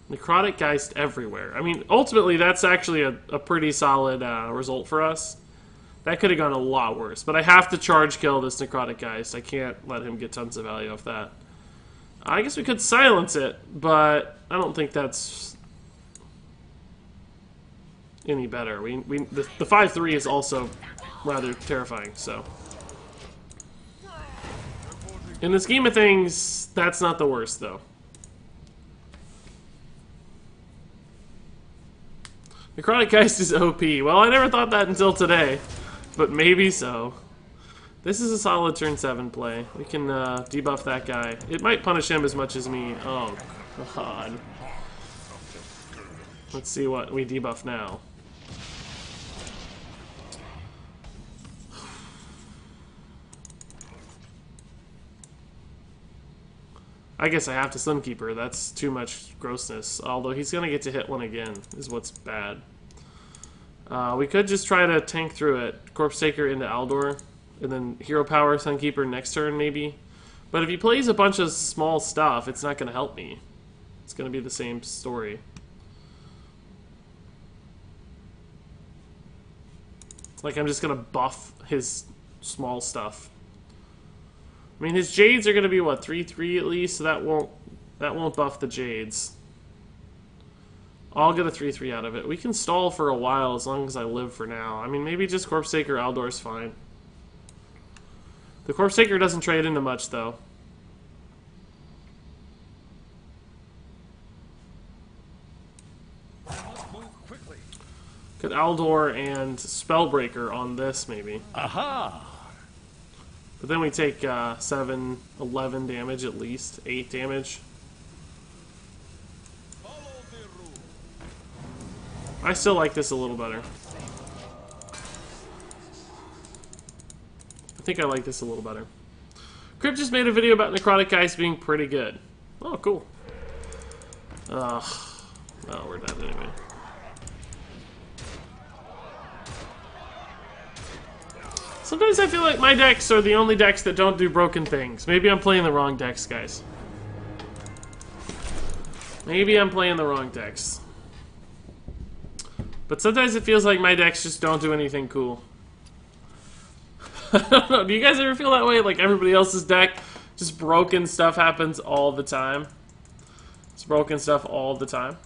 Necrotic Geist everywhere. I mean, ultimately, that's actually a pretty solid result for us. That could have gone a lot worse, but I have to charge kill this Necrotic Geist. I can't let him get tons of value off that. I guess we could silence it, but I don't think that's any better. The 5/3 is also rather terrifying, so. In the scheme of things, that's not the worst, though. Necrotic Geist is OP. Well, I never thought that until today, but maybe so. This is a solid turn 7 play. We can debuff that guy. It might punish him as much as me. Oh, God. Let's see what we debuff now. I guess I have to Sunkeeper. That's too much grossness. Although he's going to get to hit one again, is what's bad. We could just try to tank through it. Corpse Taker into Aldor, and then Hero Power, Sunkeeper next turn, maybe. But if he plays a bunch of small stuff, it's not going to help me. It's going to be the same story. It's like I'm just going to buff his small stuff. I mean, his Jades are going to be, what, 3/3 at least? So that won't buff the Jades. I'll get a 3/3 out of it. We can stall for a while as long as I live for now. I mean, maybe just Corpse Taker Aldor's fine. The Corpse Taker doesn't trade into much, though. Could Aldor and Spellbreaker on this, maybe. Aha! But then we take 7, 11 damage at least, 8 damage. I still like this a little better. I think I like this a little better. Crypt just made a video about Necrotic Ice being pretty good. Oh, cool. Ugh. Oh, we're dead anyway. Sometimes I feel like my decks are the only decks that don't do broken things. Maybe I'm playing the wrong decks, guys. Maybe I'm playing the wrong decks. But sometimes it feels like my decks just don't do anything cool. I don't know. Do you guys ever feel that way? Like everybody else's deck, just broken stuff happens all the time. It's broken stuff all the time.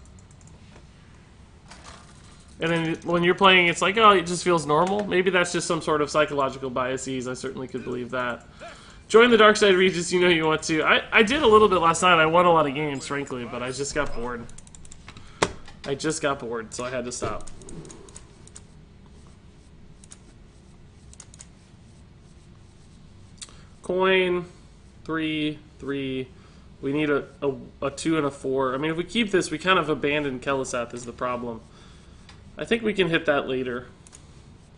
And then when you're playing, it's like, oh, it just feels normal. Maybe that's just some sort of psychological biases. I certainly could believe that. Join the Dark Side Regis, you know you want to. I did a little bit last night. I won a lot of games, frankly, but I just got bored. I just got bored, so I had to stop. Coin, 3, 3. We need a 2 and a 4. I mean, if we keep this, we kind of abandon Kel'Thuzad is the problem. I think we can hit that later.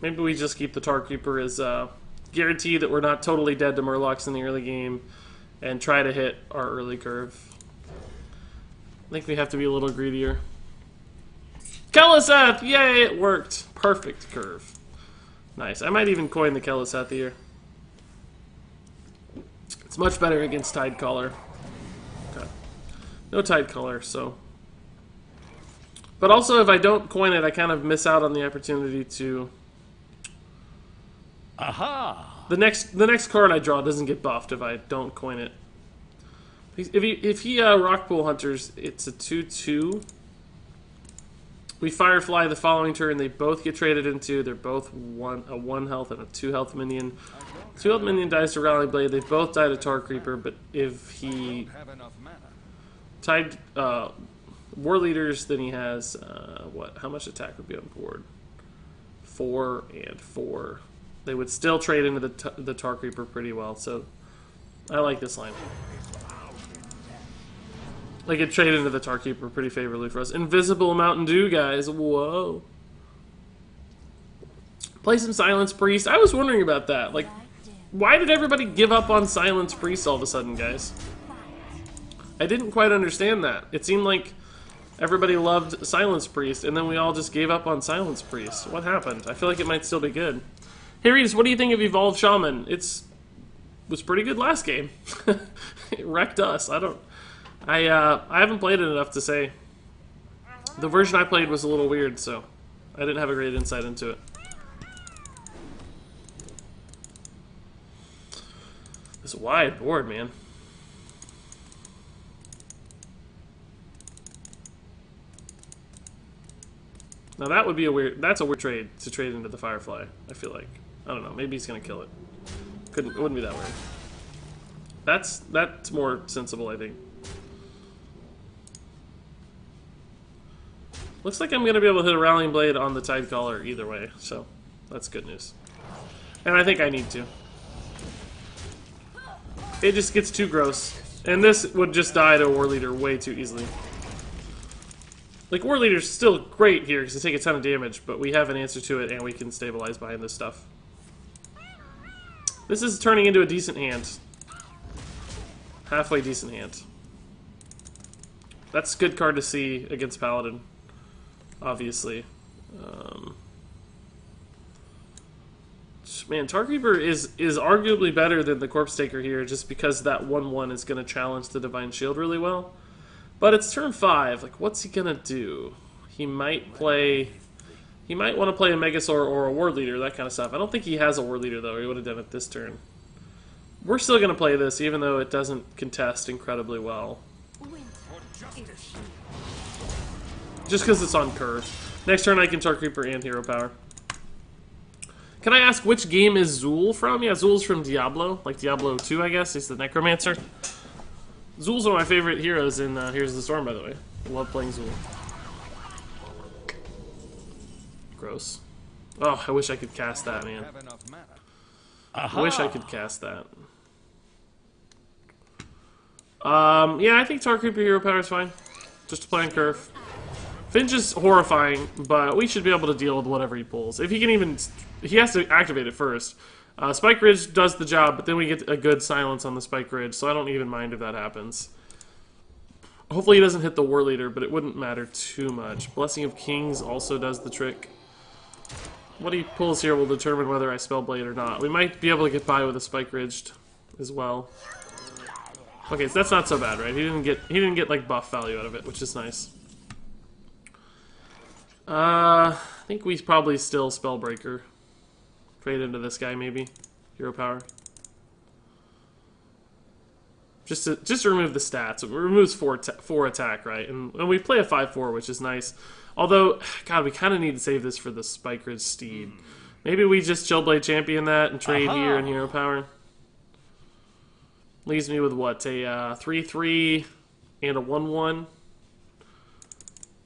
Maybe we just keep the Tar Creeper as guarantee that we're not totally dead to Murlocs in the early game and try to hit our early curve. I think we have to be a little greedier. Kel'Thuzad! Yay, it worked. Perfect curve. Nice. I might even coin the Kel'Thuzad here. It's much better against Tidecaller. Okay. No Tidecaller, so... But also, if I don't coin it, I kind of miss out on the opportunity to... Aha! The next card I draw doesn't get buffed if I don't coin it. If he Rockpool Hunters, it's a 2/2. We Firefly the following turn. They both get traded into. They're both a 1 health and a 2 health minion. 2 health minion dies to Rally Blade. They both die to Tar Creeper. But if he tied War Leaders, then he has what? How much attack would be on board? 4 and 4. They would still trade into the Tar Creeper pretty well. So I like this line. Like it traded into the Tar Creeper pretty favorably for us. Invisible Mountain Dew, guys. Whoa. Play some Silence Priest. I was wondering about that. Like, why did everybody give up on Silence Priest all of a sudden, guys? I didn't quite understand that. It seemed like everybody loved Silence Priest, and then we all just gave up on Silence Priest. What happened? I feel like it might still be good. Hey, Reedus, what do you think of Evolved Shaman? It was pretty good last game. It wrecked us. I haven't played it enough to say. The version I played was a little weird, so I didn't have a great insight into it. This wide board, man. Now that would be that's a weird trade to trade into the Firefly, I feel like. I don't know, maybe he's gonna kill it. It wouldn't be that weird. That's more sensible, I think. Looks like I'm going to be able to hit a Rallying Blade on the Tidecaller either way, so that's good news. And I think I need to. It just gets too gross. And this would just die to a War Leader way too easily. Like, War Leader's still great here because they take a ton of damage, but we have an answer to it and we can stabilize behind this stuff. This is turning into a decent hand. Halfway decent hand. That's a good card to see against Paladin. Obviously. Man, Tar Creeper is arguably better than the Corpse Taker here just because that 1/1 is going to challenge the Divine Shield really well. But it's turn 5. Like, what's he going to do? He might want to play a Megasaur or a War Leader, that kind of stuff. I don't think he has a War Leader, though. He would have done it this turn. We're still going to play this, even though it doesn't contest incredibly well. Just because it's on curve. Next turn I can Tar Creeper and Hero Power. Can I ask which game is Zool from? Yeah, Zool's from Diablo. Like Diablo 2, I guess. He's the Necromancer. Zool's one of my favorite heroes in Heroes of the Storm, by the way. I love playing Zool. Gross. Oh, I wish I could cast that, man. Aha. Wish I could cast that. Yeah, I think Tar Creeper Hero Power is fine. Just to play on Curve. Finch is horrifying, but we should be able to deal with whatever he pulls. If he can even... He has to activate it first. Spike Ridge does the job, but then we get a good silence on the Spike Ridge, so I don't even mind if that happens. Hopefully he doesn't hit the War Leader, but it wouldn't matter too much. Blessing of Kings also does the trick. What he pulls here will determine whether I Spellblade or not. We might be able to get by with a Spike Ridged as well. Okay, so that's not so bad, right? He didn't get like buff value out of it, which is nice. I think we probably still Spellbreaker. Trade into this guy, maybe. Hero Power. Just to remove the stats. It removes 4 attack, right? And we play a 5/4, which is nice. Although, God, we kind of need to save this for the Spike Ridge Steed. Maybe we just Chillblade Champion that and trade here and Hero Power. Leaves me with what? A 3/3 and a 1/1.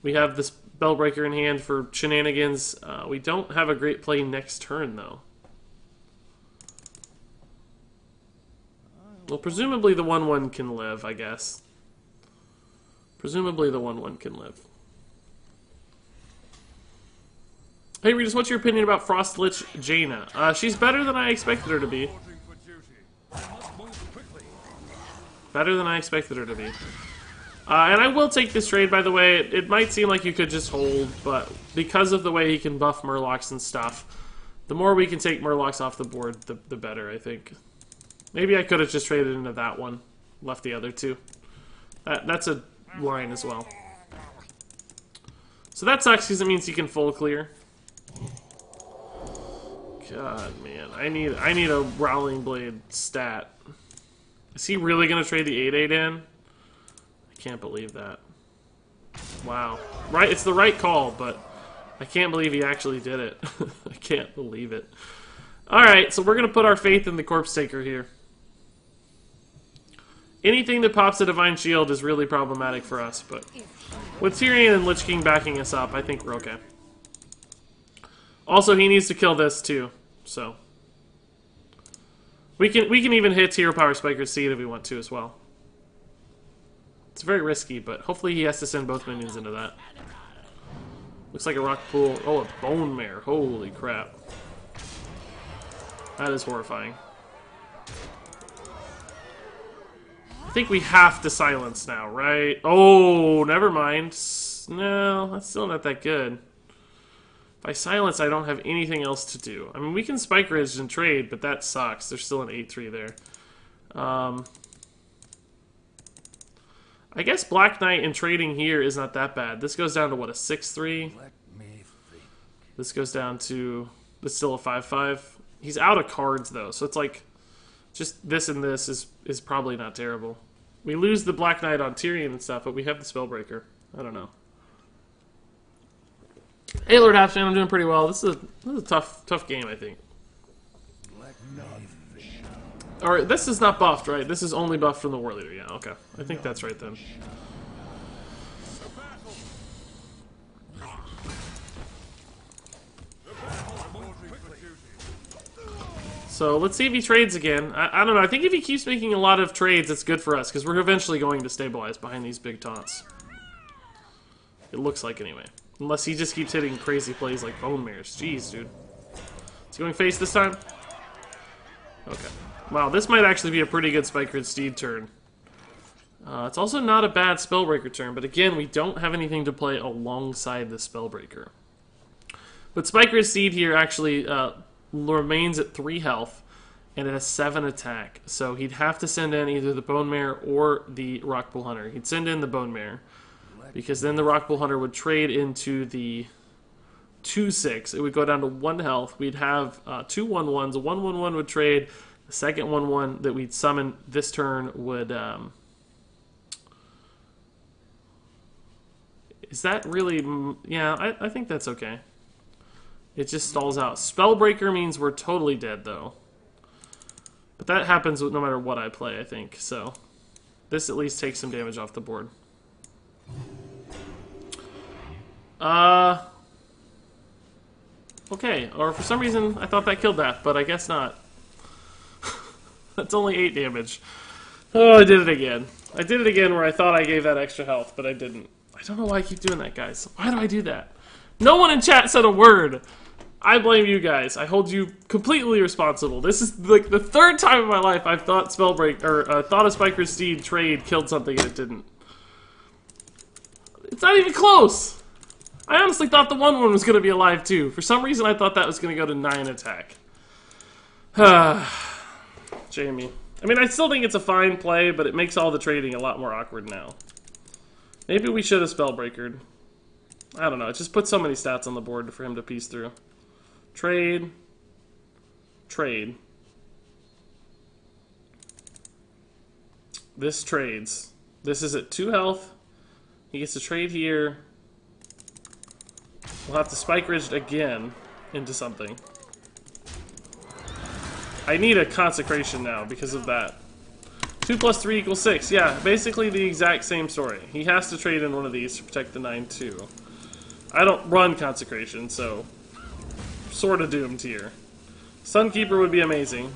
We have this Spellbreaker in hand for shenanigans. We don't have a great play next turn, though. Well, presumably the 1/1 can live, I guess. Presumably the 1/1 can live. Hey, Regis, what's your opinion about Frostlich Jaina? She's better than I expected her to be. Better than I expected her to be. And I will take this trade, by the way. It might seem like you could just hold, but because of the way he can buff Murlocs and stuff, the more we can take Murlocs off the board, the better, I think. Maybe I could have just traded into that one. Left the other two. That's a line as well. So that sucks because it means he can full clear. God, man. I need a Rowling Blade stat. Is he really going to trade the 8/8 in? I can't believe that. Wow. Right, it's the right call, but I can't believe he actually did it. I can't believe it. Alright, so we're going to put our faith in the Corpse Taker here. Anything that pops a Divine Shield is really problematic for us, but with Tyrion and Lich King backing us up, I think we're okay. Also, he needs to kill this too, so we can even hit Hero Power Spiker's Seed if we want to as well. It's very risky, but hopefully he has to send both minions into that. Looks like a rock pool. Oh, a Bone Mare. Holy crap. That is horrifying. I think we have to silence now, right? Oh, never mind. No, that's still not that good. If I silence, I don't have anything else to do. I mean, we can Spike Ridge and trade, but that sucks. There's still an 8/3 there. I guess Black Knight and trading here is not that bad. This goes down to, what, a 6/3? This goes down to... This is still a 5/5. He's out of cards, though, so it's like... Just this and this is probably not terrible. We lose the Black Knight on Tyrion and stuff, but we have the Spellbreaker. I don't know. Hey, Lord Halfshan, I'm doing pretty well. This is a tough game, I think. Or this is not buffed, right? This is only buffed from the War Leader. Yeah, okay. I think that's right then. So let's see if he trades again. I don't know. I think if he keeps making a lot of trades, it's good for us because we're eventually going to stabilize behind these big taunts. It looks like anyway. Unless he just keeps hitting crazy plays like Bone Mares. Jeez, dude. Is he going face this time? Okay. Wow, this might actually be a pretty good Spike Ridge Steed turn. It's also not a bad Spellbreaker turn, but again, we don't have anything to play alongside the Spellbreaker. But Spike Ridge Steed here actually remains at 3 health, and it has 7 attack. So he'd have to send in either the Bone Mare or the Rockpool Hunter. He'd send in the Bone Mare, because then the Rockpool Hunter would trade into the 2/6. It would go down to 1 health. We'd have 2 1/1s. A 1/1/1 would trade. The second 1/1 that we'd summon this turn would... Is that really... Yeah, I think that's okay. It just stalls out. Spellbreaker means we're totally dead, though. But that happens no matter what I play, I think. So this at least takes some damage off the board. Okay. Or for some reason, I thought that killed that, but I guess not. That's only 8 damage. Oh, I did it again. I did it again where I thought I gave that extra health, but I didn't. I don't know why I keep doing that, guys. Why do I do that? No one in chat said a word. I blame you guys. I hold you completely responsible. This is like the 3rd time in my life I've thought Spellbreak or thought a Spiker's Steed trade killed something and it didn't. It's not even close. I honestly thought the 1/1 was going to be alive too. For some reason, I thought that was going to go to 9 attack. Jamie. I mean, I still think it's a fine play, but it makes all the trading a lot more awkward now. Maybe we should have Spellbreakered. I don't know. It just puts so many stats on the board for him to piece through. Trade. Trade. This trades. This is at 2 health. He gets to trade here. We'll have to Spike Ridge again into something. I need a Consecration now because of that. 2 + 3 = 6. Yeah, basically the exact same story. He has to trade in one of these to protect the 9/2. I don't run Consecration, so sort of doomed here. Sunkeeper would be amazing.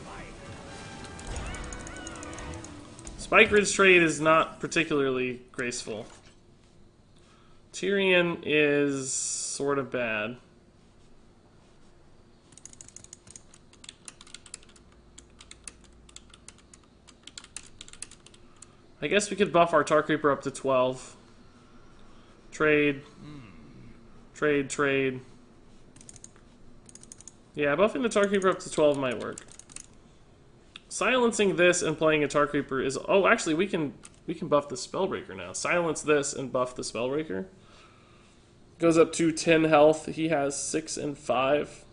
Spike Ridge trade is not particularly graceful. Tyrion is sort of bad. I guess we could buff our Tar Creeper up to 12. Trade. Trade, trade. Yeah, buffing the Tar Creeper up to 12 might work. Silencing this and playing a Tar Creeper is... Oh, actually, we can buff the Spellbreaker now. Silence this and buff the Spellbreaker. Goes up to 10 health. He has 6 and 5.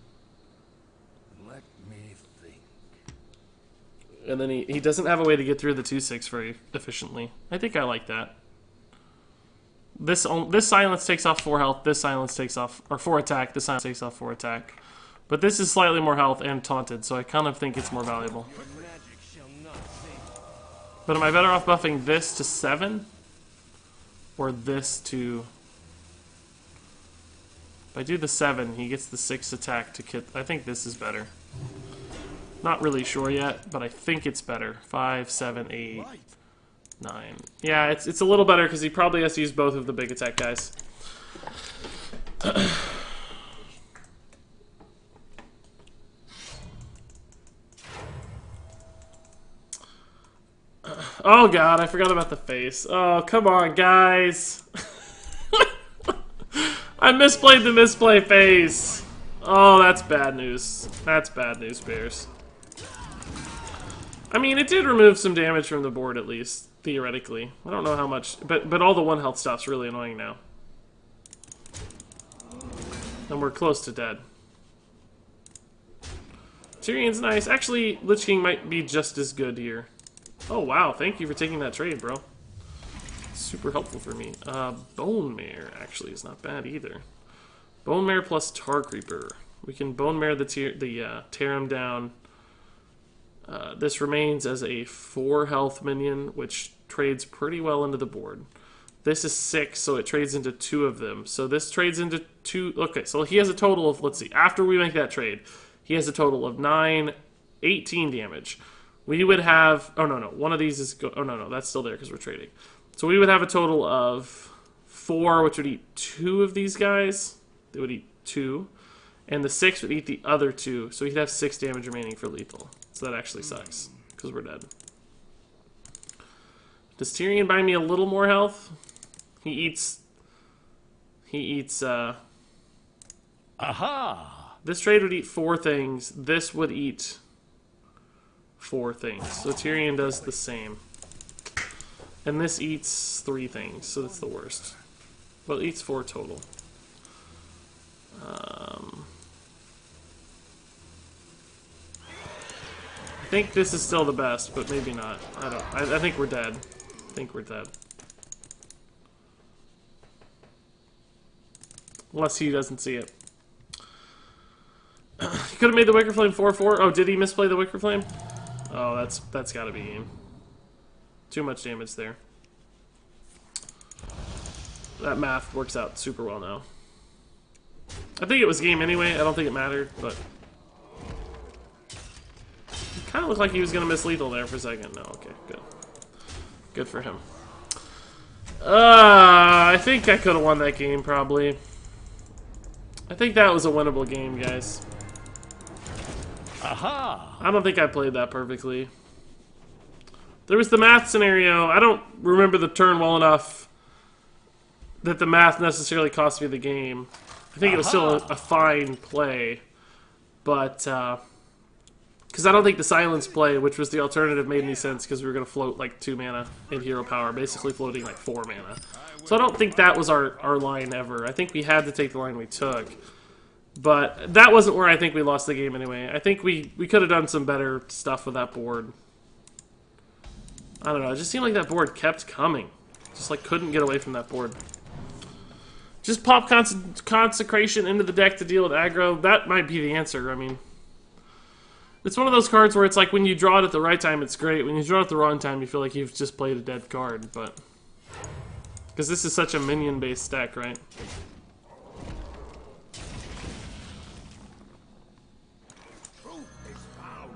Let me think. And then he doesn't have a way to get through the 2/6 very efficiently. I think I like that. This silence takes off 4 health. This silence takes off... Or 4 attack. This silence takes off 4 attack. But this is slightly more health and taunted, so I kind of think it's more valuable. But am I better off buffing this to 7? Or this to... If I do the 7, he gets the 6 attack to kit. I think this is better. Not really sure yet, but I think it's better. 5, 7, 8, 9. Yeah, it's a little better because he probably has to use both of the big attack guys. Oh god, I forgot about the face. Oh, come on, guys. I misplayed the misplay phase. Oh, that's bad news. That's bad news, Bears. I mean, it did remove some damage from the board, at least, theoretically. I don't know how much, but all the 1 health stuff's really annoying now. And we're close to dead. Tyrion's nice. Actually, Lich King might be just as good here. Oh, wow. Thank you for taking that trade, bro. Super helpful for me. Bone Mare actually is not bad either. Bone Mare plus Tar Creeper. We can Bone Mare tear him down. This remains as a 4 health minion, which trades pretty well into the board. This is 6, so it trades into 2 of them. So this trades into 2. Okay, so he has a total of, let's see, after we make that trade, he has a total of 9, 18 damage. We would have, oh no, one of these is, oh no, that's still there because we're trading. So we would have a total of 4, which would eat 2 of these guys. They would eat 2. And the 6 would eat the other 2. So he'd have 6 damage remaining for lethal. So that actually sucks, because we're dead. Does Tyrion buy me a little more health? He eats, Aha! This trade would eat 4 things. This would eat 4 things. So Tyrion does the same. And this eats 3 things, so that's the worst. Well, it eats 4 total. I think this is still the best, but maybe not. I think we're dead. I think we're dead. Unless he doesn't see it. He could have made the Wicker Flame 4/4. Oh, did he misplay the Wicker Flame? Oh, that's gotta be game. Too much damage there. That math works out super well now. I think it was game anyway. I don't think it mattered, but... He Kind of looked like he was going to miss lethal there for a second. No, okay, good. Good for him. I think I could have won that game, probably. I think that was a winnable game, guys. Aha! I don't think I played that perfectly. There was the math scenario. I don't remember the turn well enough that the math necessarily cost me the game. I think it was still a fine play. But, because I don't think the silence play, which was the alternative, made any sense because we were going to float like 2 mana in hero power, basically floating like 4 mana. So I don't think that was our line ever. I think we had to take the line we took. But that wasn't where I think we lost the game anyway. I think we could have done some better stuff with that board. I don't know, it just seemed like that board kept coming. Just like couldn't get away from that board. Just pop Consecration into the deck to deal with aggro. That might be the answer. I mean, it's one of those cards where it's like when you draw it at the right time, it's great. When you draw it at the wrong time, you feel like you've just played a dead card. But because this is such a minion-based deck, right?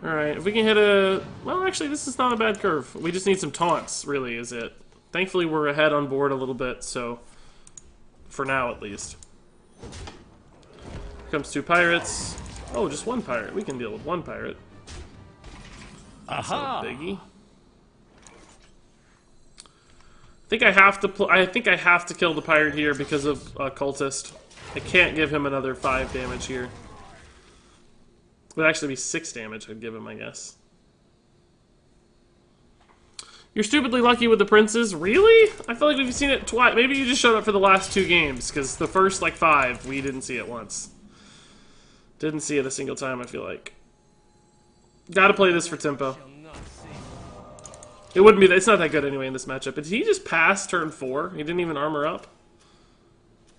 Alright, if we can hit a... Well, actually, this is not a bad curve. We just need some taunts, really, is it. Thankfully, we're ahead on board a little bit, so... For now, at least. Here comes 2 pirates. Oh, just 1 pirate. We can deal with 1 pirate. Aha! Biggie. I think I have to I think I have to kill the pirate here because of cultist. I can't give him another 5 damage here. It would actually be 6 damage I'd give him, I guess. You're stupidly lucky with the princes? Really? I feel like we've seen it twice. Maybe you just showed up for the last 2 games, because the first, like, 5, we didn't see it once. Didn't see it a single time, I feel like. Gotta play this for tempo. It wouldn't be... It's not that good anyway in this matchup. Did he just pass turn 4? He didn't even armor up?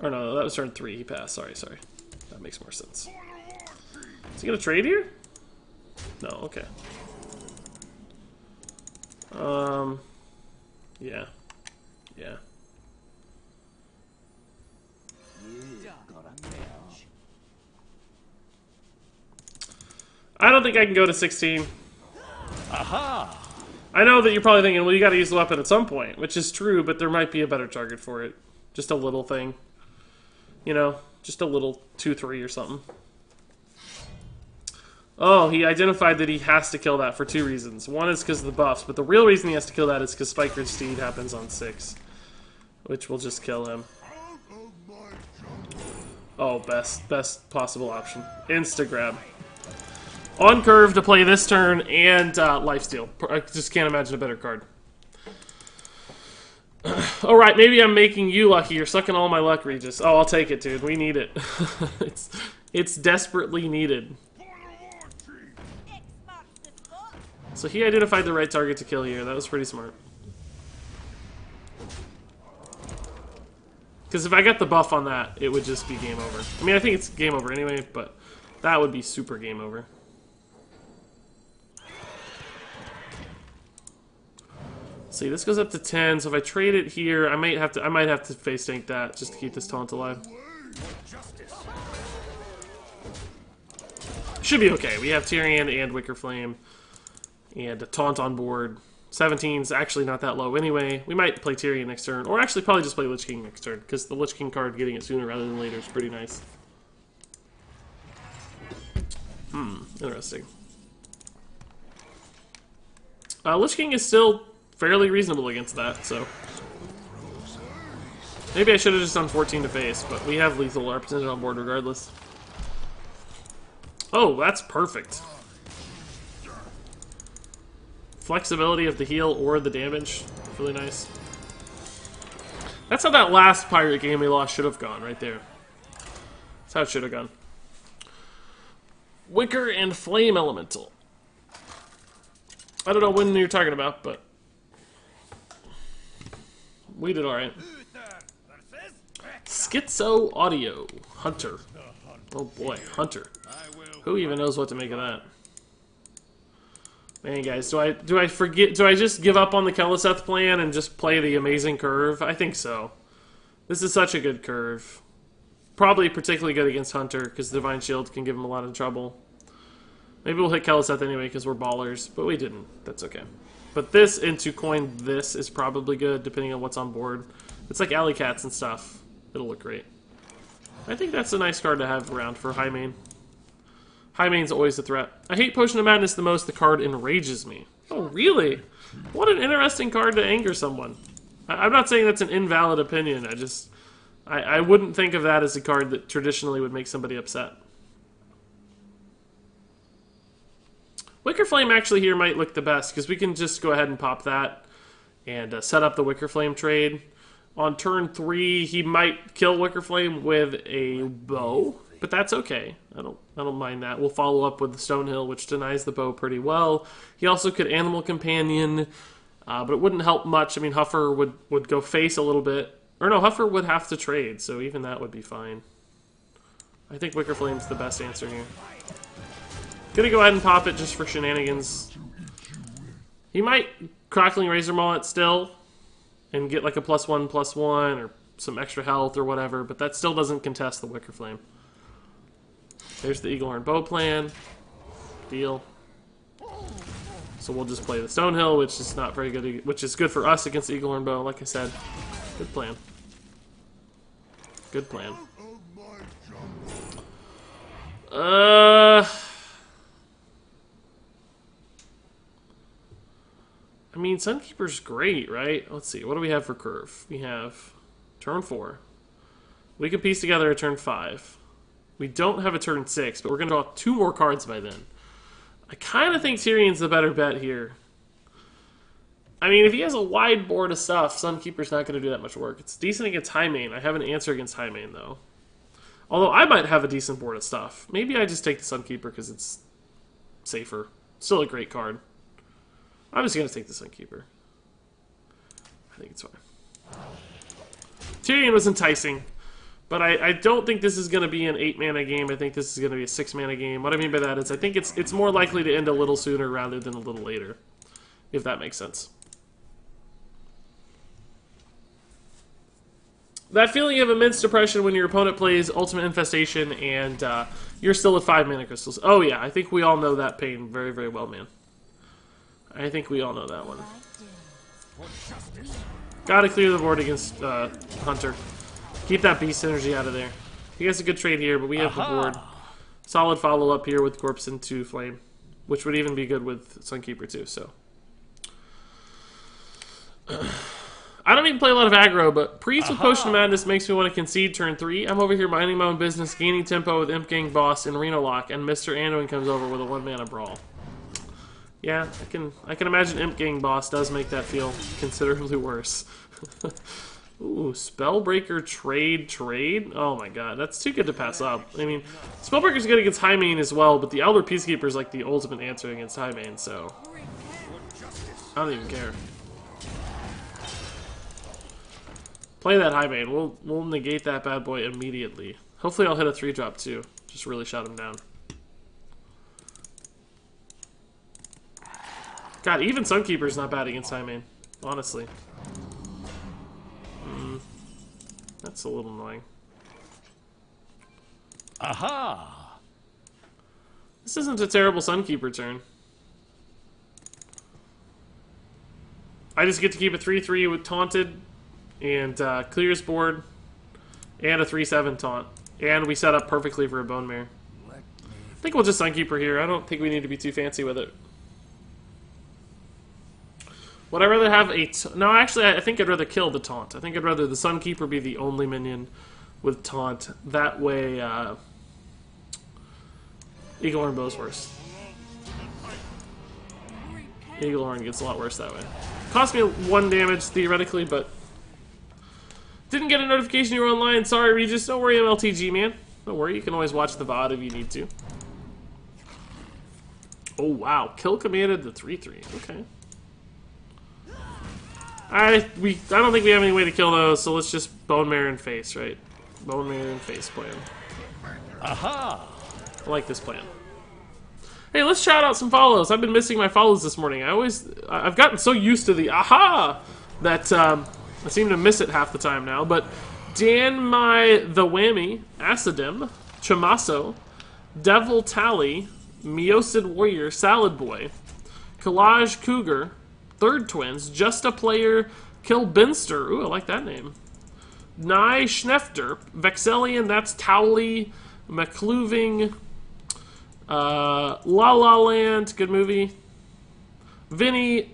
Or no, that was turn 3. He passed. Sorry. That makes more sense. Is he gonna trade here? No, okay. Yeah. Yeah. I don't think I can go to 16. Aha! I know that you're probably thinking, well, you gotta use the weapon at some point, which is true, but there might be a better target for it. Just a little thing. You know, just a little 2-3 or something. Oh, he identified that he has to kill that for 2 reasons. One is because of the buffs, but the real reason he has to kill that is because Spiker's Steed happens on 6. Which will just kill him. Oh, best possible option. Insta-grab. On curve to play this turn and lifesteal. I just can't imagine a better card. Alright, maybe I'm making you lucky. You're sucking all my luck, Regis. Oh, I'll take it, dude. We need it. It's desperately needed. So he identified the right target to kill here. That was pretty smart. Because if I got the buff on that, it would just be game over. I mean, I think it's game over anyway, but that would be super game over. See, this goes up to 10, so if I trade it here, I might have to face tank that just to keep this taunt alive. Should be okay. We have Tyrion and Wicker Flame. And a taunt on board. 17's actually not that low anyway. We might play Tyrion next turn. Or actually probably just play Lich King next turn. Because the Lich King card getting it sooner rather than later is pretty nice. Interesting. Lich King is still fairly reasonable against that, so... Maybe I should have just done 14 to face, but we have lethal represented on board regardless. Oh, that's perfect. Flexibility of the heal or the damage. Really nice. That's how that last pirate game we lost should have gone, right there. That's how it should have gone. Wicker and Flame Elemental. I don't know when you're talking about, but... we did alright. Schizo Audio. Hunter. Oh boy, Hunter. Who even knows what to make of that? Man, guys, do I forget? Do I just give up on the Keleseth plan and just play the amazing curve? I think so. This is such a good curve. Probably particularly good against Hunter because Divine Shield can give him a lot of trouble. Maybe we'll hit Keleseth anyway because we're ballers, but we didn't. That's okay. But this into coin this is probably good, depending on what's on board. It's like alley cats and stuff. It'll look great. I think that's a nice card to have around for high main. High main's always a threat. I hate Potion of Madness the most. The card enrages me. Oh, really? What an interesting card to anger someone. I'm not saying that's an invalid opinion. I wouldn't think of that as a card that traditionally would make somebody upset. Wicker Flame actually here might look the best, because we can just go ahead and pop that and set up the Wicker Flame trade. On turn 3, he might kill Wicker Flame with a bow, but that's okay. I don't mind that. We'll follow up with the Stonehill, which denies the bow pretty well. He also could Animal Companion, but it wouldn't help much. I mean, Huffer would go face a little bit. Or no, Huffer would have to trade, so even that would be fine. I think Wicker Flame's the best answer here. Gonna go ahead and pop it just for shenanigans. He might Crackling Razor Maul it still and get like a +1/+1 or some extra health or whatever, but that still doesn't contest the Wicker Flame. There's the Eaglehorn Bow plan. Deal. So we'll just play the Stonehill, which is not very good, which is good for us against the Eaglehorn Bow, like I said. Good plan. Good plan. I mean, Sunkeeper's great, right? Let's see. What do we have for curve? We have turn 4. We can piece together a turn 5. We don't have a turn 6, but we're going to draw 2 more cards by then. I kind of think Tyrion's the better bet here. I mean, if he has a wide board of stuff, Sunkeeper's not going to do that much work. It's decent against high main. I have an answer against high main, though. Although I might have a decent board of stuff. Maybe I just take the Sunkeeper because it's safer. Still a great card. I'm just going to take the Sunkeeper. I think it's fine. Tyrion was enticing, but I don't think this is going to be an 8-mana game. I think this is going to be a 6-mana game. What I mean by that is I think it's more likely to end a little sooner rather than a little later, if that makes sense. That feeling of immense depression when your opponent plays Ultimate Infestation and you're still at 5 mana crystals. Oh yeah, I think we all know that pain very, very well, man. I think we all know that one. Gotta clear the board against Hunter. Keep that beast energy out of there. He has a good trade here, but we have the board. Solid follow-up here with Corpse into Flame, which would even be good with Sunkeeper too, so. I don't even play a lot of aggro, but Priest with Potion of Madness makes me want to concede turn 3. I'm over here minding my own business, gaining tempo with Imp Gang Boss and Reno Lock, and Mr. Anduin comes over with a 1-mana Brawl. Yeah, I can imagine Imp Gang Boss does make that feel considerably worse. Ooh, Spellbreaker trade? Oh my god, that's too good to pass up. I mean, Spellbreaker's good against high main as well, but the Elder Peacekeeper is like the ultimate answer against high main, so I don't even care. Play that high main. We'll negate that bad boy immediately. Hopefully I'll hit a 3-drop too. Just really shut him down. God, even Sunkeeper's not bad against high main, honestly. That's a little annoying. Aha! This isn't a terrible Sunkeeper turn. I just get to keep a 3/3 with Taunted, and clears board, and a 3/7 taunt. And we set up perfectly for a Bone Mare. I think we'll just Sunkeeper here. I don't think we need to be too fancy with it. Would I rather have a... No, actually, I think I'd rather kill the Taunt. I think I'd rather the Sunkeeper be the only minion with Taunt. That way, Eaglehorn Bow's worse. Eaglehorn gets a lot worse that way. Cost me 1 damage, theoretically, but... Didn't get a notification you were online. Sorry, Regis. Don't worry, MLTG, man. Don't worry, you can always watch the VOD if you need to. Oh, wow. Kill commanded the 3/3. Okay. I don't think we have any way to kill those, so let's just Bone Mare and face, right? Bone Mare and face plan. Aha! I like this plan. Hey, let's shout out some follows. I've been missing my follows this morning. I've gotten so used to the aha that I seem to miss it half the time now. But Dan the Whammy, Acidim, Chamaso, Devil Tally, Meosid Warrior, Salad Boy, Collage Cougar, Third Twins, Just a Player, Kilbinster, ooh, I like that name, Nye Schnefter, Vexelian, that's Towley, McCluving, La La Land, good movie, Vinny,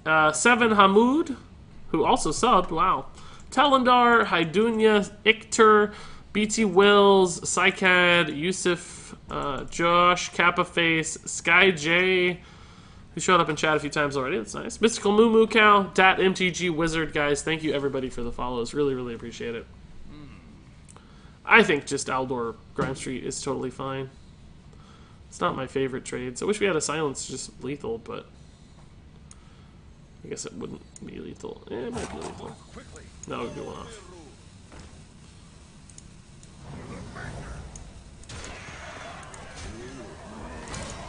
Seven Hamoud, who also subbed, wow, Telendar, Haidunya, Ikter, BT Wills, Psycad, Yusuf, Josh, Kappaface, Sky J, who showed up in chat a few times already. That's nice. Mystical Moo Moo Cow, Dat MTG Wizard, guys. Thank you everybody for the follows. Really, really appreciate it. I think just Aldor Grime Street is totally fine. It's not my favorite trades. I wish we had a silence just lethal, but I guess it wouldn't be lethal. It might be lethal. No, it would be one off.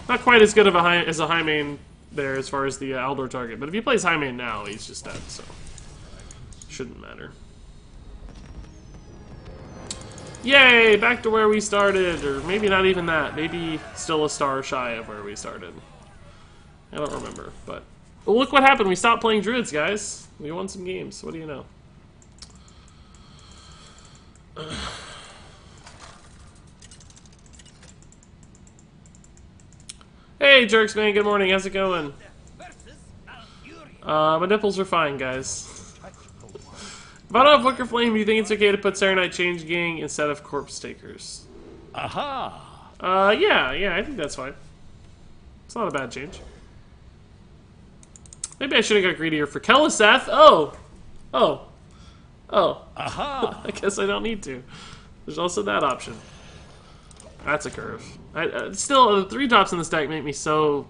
Not quite as good of as a high main there as far as the Aldor target, but if he plays high main now, he's just dead, so shouldn't matter. Yay! Back to where we started, or maybe not even that. Maybe still a star shy of where we started. I don't remember, but well, look what happened. We stopped playing druids, guys. We won some games. What do you know? Hey, Jerks, man. Good morning. How's it going? My nipples are fine, guys. If I don't have Flicker Flame, do you think it's okay to put Serenite Change Gang instead of Corpse Takers? Aha! Yeah, I think that's fine. It's not a bad change. Maybe I should have got greedier for Keleseth. Oh! Aha! I guess I don't need to. There's also that option. That's a curve. Still, the 3-drops in this deck make me so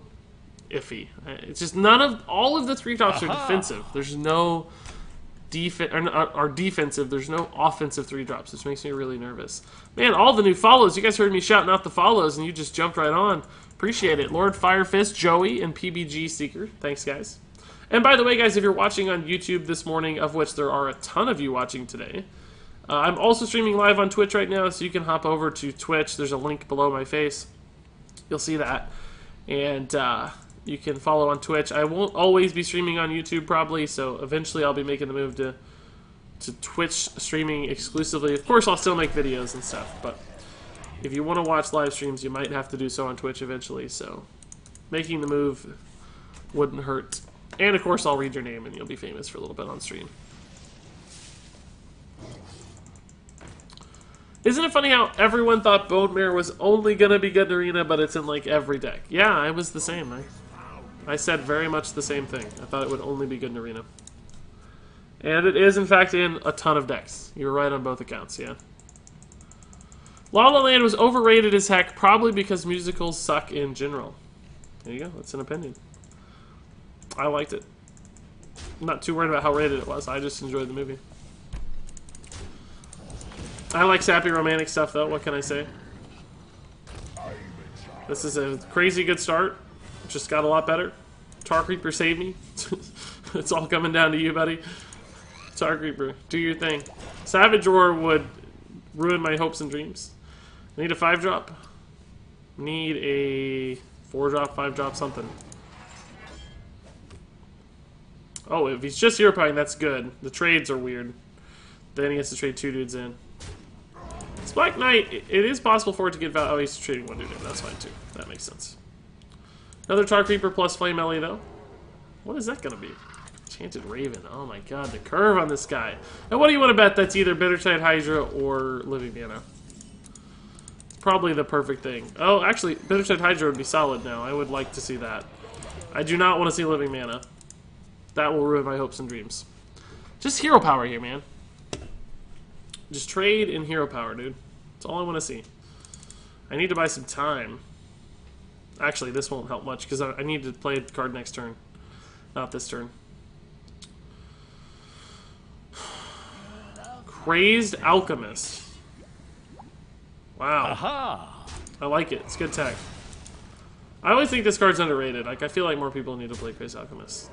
iffy. It's just all of the 3-drops are defensive. There's no are defensive. There's no offensive 3-drops, which makes me really nervous. Man, all the new follows. You guys heard me shouting out the follows, and you just jumped right on. Appreciate it. Lord Firefist, Joey, and PBG Seeker. Thanks, guys. And by the way, guys, if you're watching on YouTube this morning, of which there are a ton of you watching today, I'm also streaming live on Twitch right now, so you can hop over to Twitch. There's a link below my face. You'll see that. And you can follow on Twitch. I won't always be streaming on YouTube, probably, so eventually I'll be making the move to Twitch streaming exclusively. Of course, I'll still make videos and stuff, but if you want to watch live streams, you might have to do so on Twitch eventually, so making the move wouldn't hurt. And, of course, I'll read your name, and you'll be famous for a little bit on stream. Isn't it funny how everyone thought Bone Mare was only going to be good in Arena, but it's in, like, every deck? Yeah, I was the same. I said very much the same thing. I thought it would only be good in Arena. And it is, in fact, in a ton of decks. You were right on both accounts, yeah. La La Land was overrated as heck, probably because musicals suck in general. There you go. That's an opinion. I liked it. I'm not too worried about how rated it was. I just enjoyed the movie. I like sappy romantic stuff, though. What can I say? This is a crazy good start. Just got a lot better. Tar Creeper saved me. It's all coming down to you, buddy. Tar Creeper, do your thing. Savage Roar would ruin my hopes and dreams. I need a 5-drop. Need a 4-drop, 5-drop, something. Oh, if he's just hero powering, that's good. The trades are weird. Then he has to trade 2 dudes in. It's Black Knight. It is possible for it to get value. Oh, he's trading 1 dude in. That's fine, too. That makes sense. Another Tar Creeper plus Flame Ellie, though. What is that going to be? Enchanted Raven. Oh my god, the curve on this guy. Now, what do you want to bet? That's either Bittertide Hydra or Living Mana. It's probably the perfect thing. Oh, actually, Bittertide Hydra would be solid now. I would like to see that. I do not want to see Living Mana. That will ruin my hopes and dreams. Just hero power here, man. Just trade in hero power, dude. That's all I want to see. I need to buy some time. Actually, this won't help much because I need to play the card next turn. Not this turn. Crazed Alchemist. Wow. Aha! I like it. It's good tech. I always think this card's underrated. Like, I feel like more people need to play Crazed Alchemist.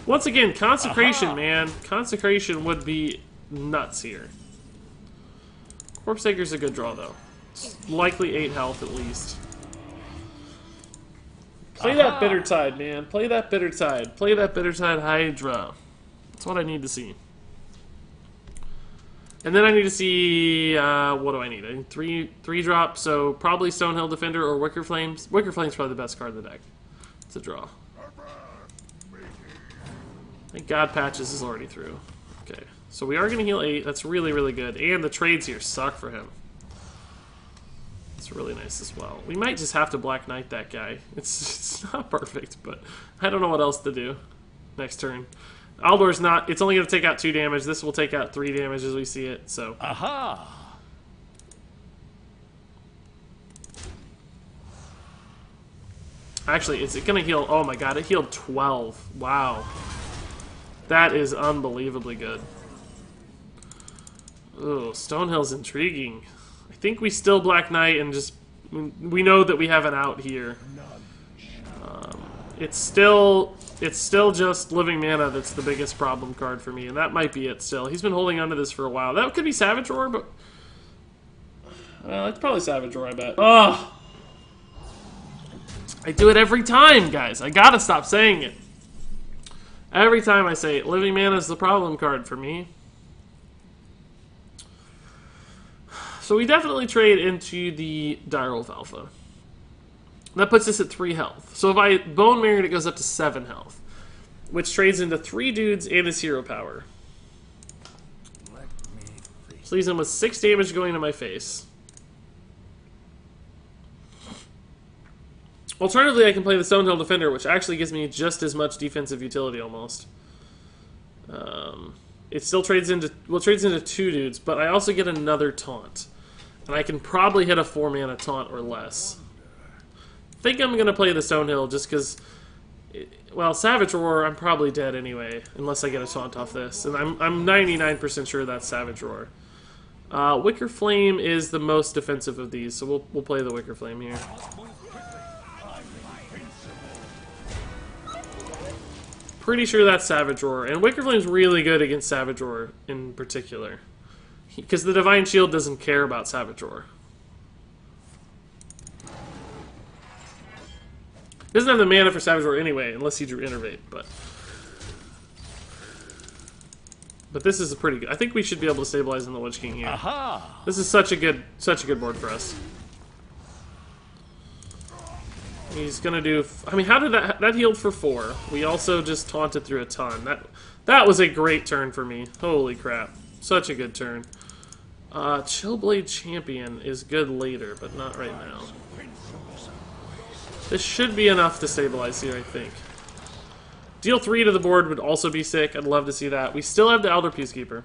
Once again, Consecration, man. Consecration would be nuts here. Corpse Taker's a good draw, though. likely 8 health at least. Play that Bitter Tide, man. Play that Bitter Tide. Play that Bitter Tide Hydra. That's what I need to see. And then I need to see, what do I need? I need 3 drop, so probably Stonehill Defender or Wicker Flames. Wicker Flames is probably the best card in the deck. It's a draw. Thank God Patches is already through. Okay, so we are going to heal 8. That's really, really good. And the trades here suck for him. It's really nice as well. We might just have to Black Knight that guy. It's not perfect, but I don't know what else to do next turn. Aldor's not... It's only going to take out 2 damage. This will take out 3 damage as we see it, so... Aha! Actually, is it going to heal... Oh my god, it healed 12. Wow. That is unbelievably good. Ooh, Stonehill's intriguing. I think we still Black Knight and just... We know that we have an out here. It's still just Living Mana that's the biggest problem card for me, and that might be it still. He's been holding on to this for a while. That could be Savage Roar, but... Well, it's probably Savage Roar, I bet. Ugh! I do it every time, guys. I gotta stop saying it. Every time I say it, Living Mana is the problem card for me. So we definitely trade into the Direwolf Alpha. That puts us at 3 health. So if I Bone Married, it goes up to 7 health. Which trades into 3 dudes and his hero power. So leaves him with 6 damage going to my face. Alternatively, I can play the Stonehill Defender, which actually gives me just as much defensive utility almost. It still trades into... Well, it trades into 2 dudes, but I also get another taunt. And I can probably hit a 4-mana taunt or less. I think I'm going to play the Stonehill just because... Well, Savage Roar, I'm probably dead anyway, unless I get a taunt off this. And I'm 99% sure that's Savage Roar. Wicker Flame is the most defensive of these, so we'll play the Wicker Flame here. Pretty sure that's Savage Roar, and Wicker Flame's really good against Savage Roar in particular. Because the Divine Shield doesn't care about Savage Roar. Doesn't have the mana for Savage Roar anyway, unless he drew Innervate, but this is a pretty good. I think we should be able to stabilize in the Lich King here. Aha! This is such a good board for us. He's gonna do... I mean, how did that healed for 4? We also just taunted through a ton. That was a great turn for me. Holy crap. Such a good turn. Chillblade Champion is good later, but not right now. This should be enough to stabilize here, I think. Deal 3 to the board would also be sick. I'd love to see that. We still have the Elder Peacekeeper.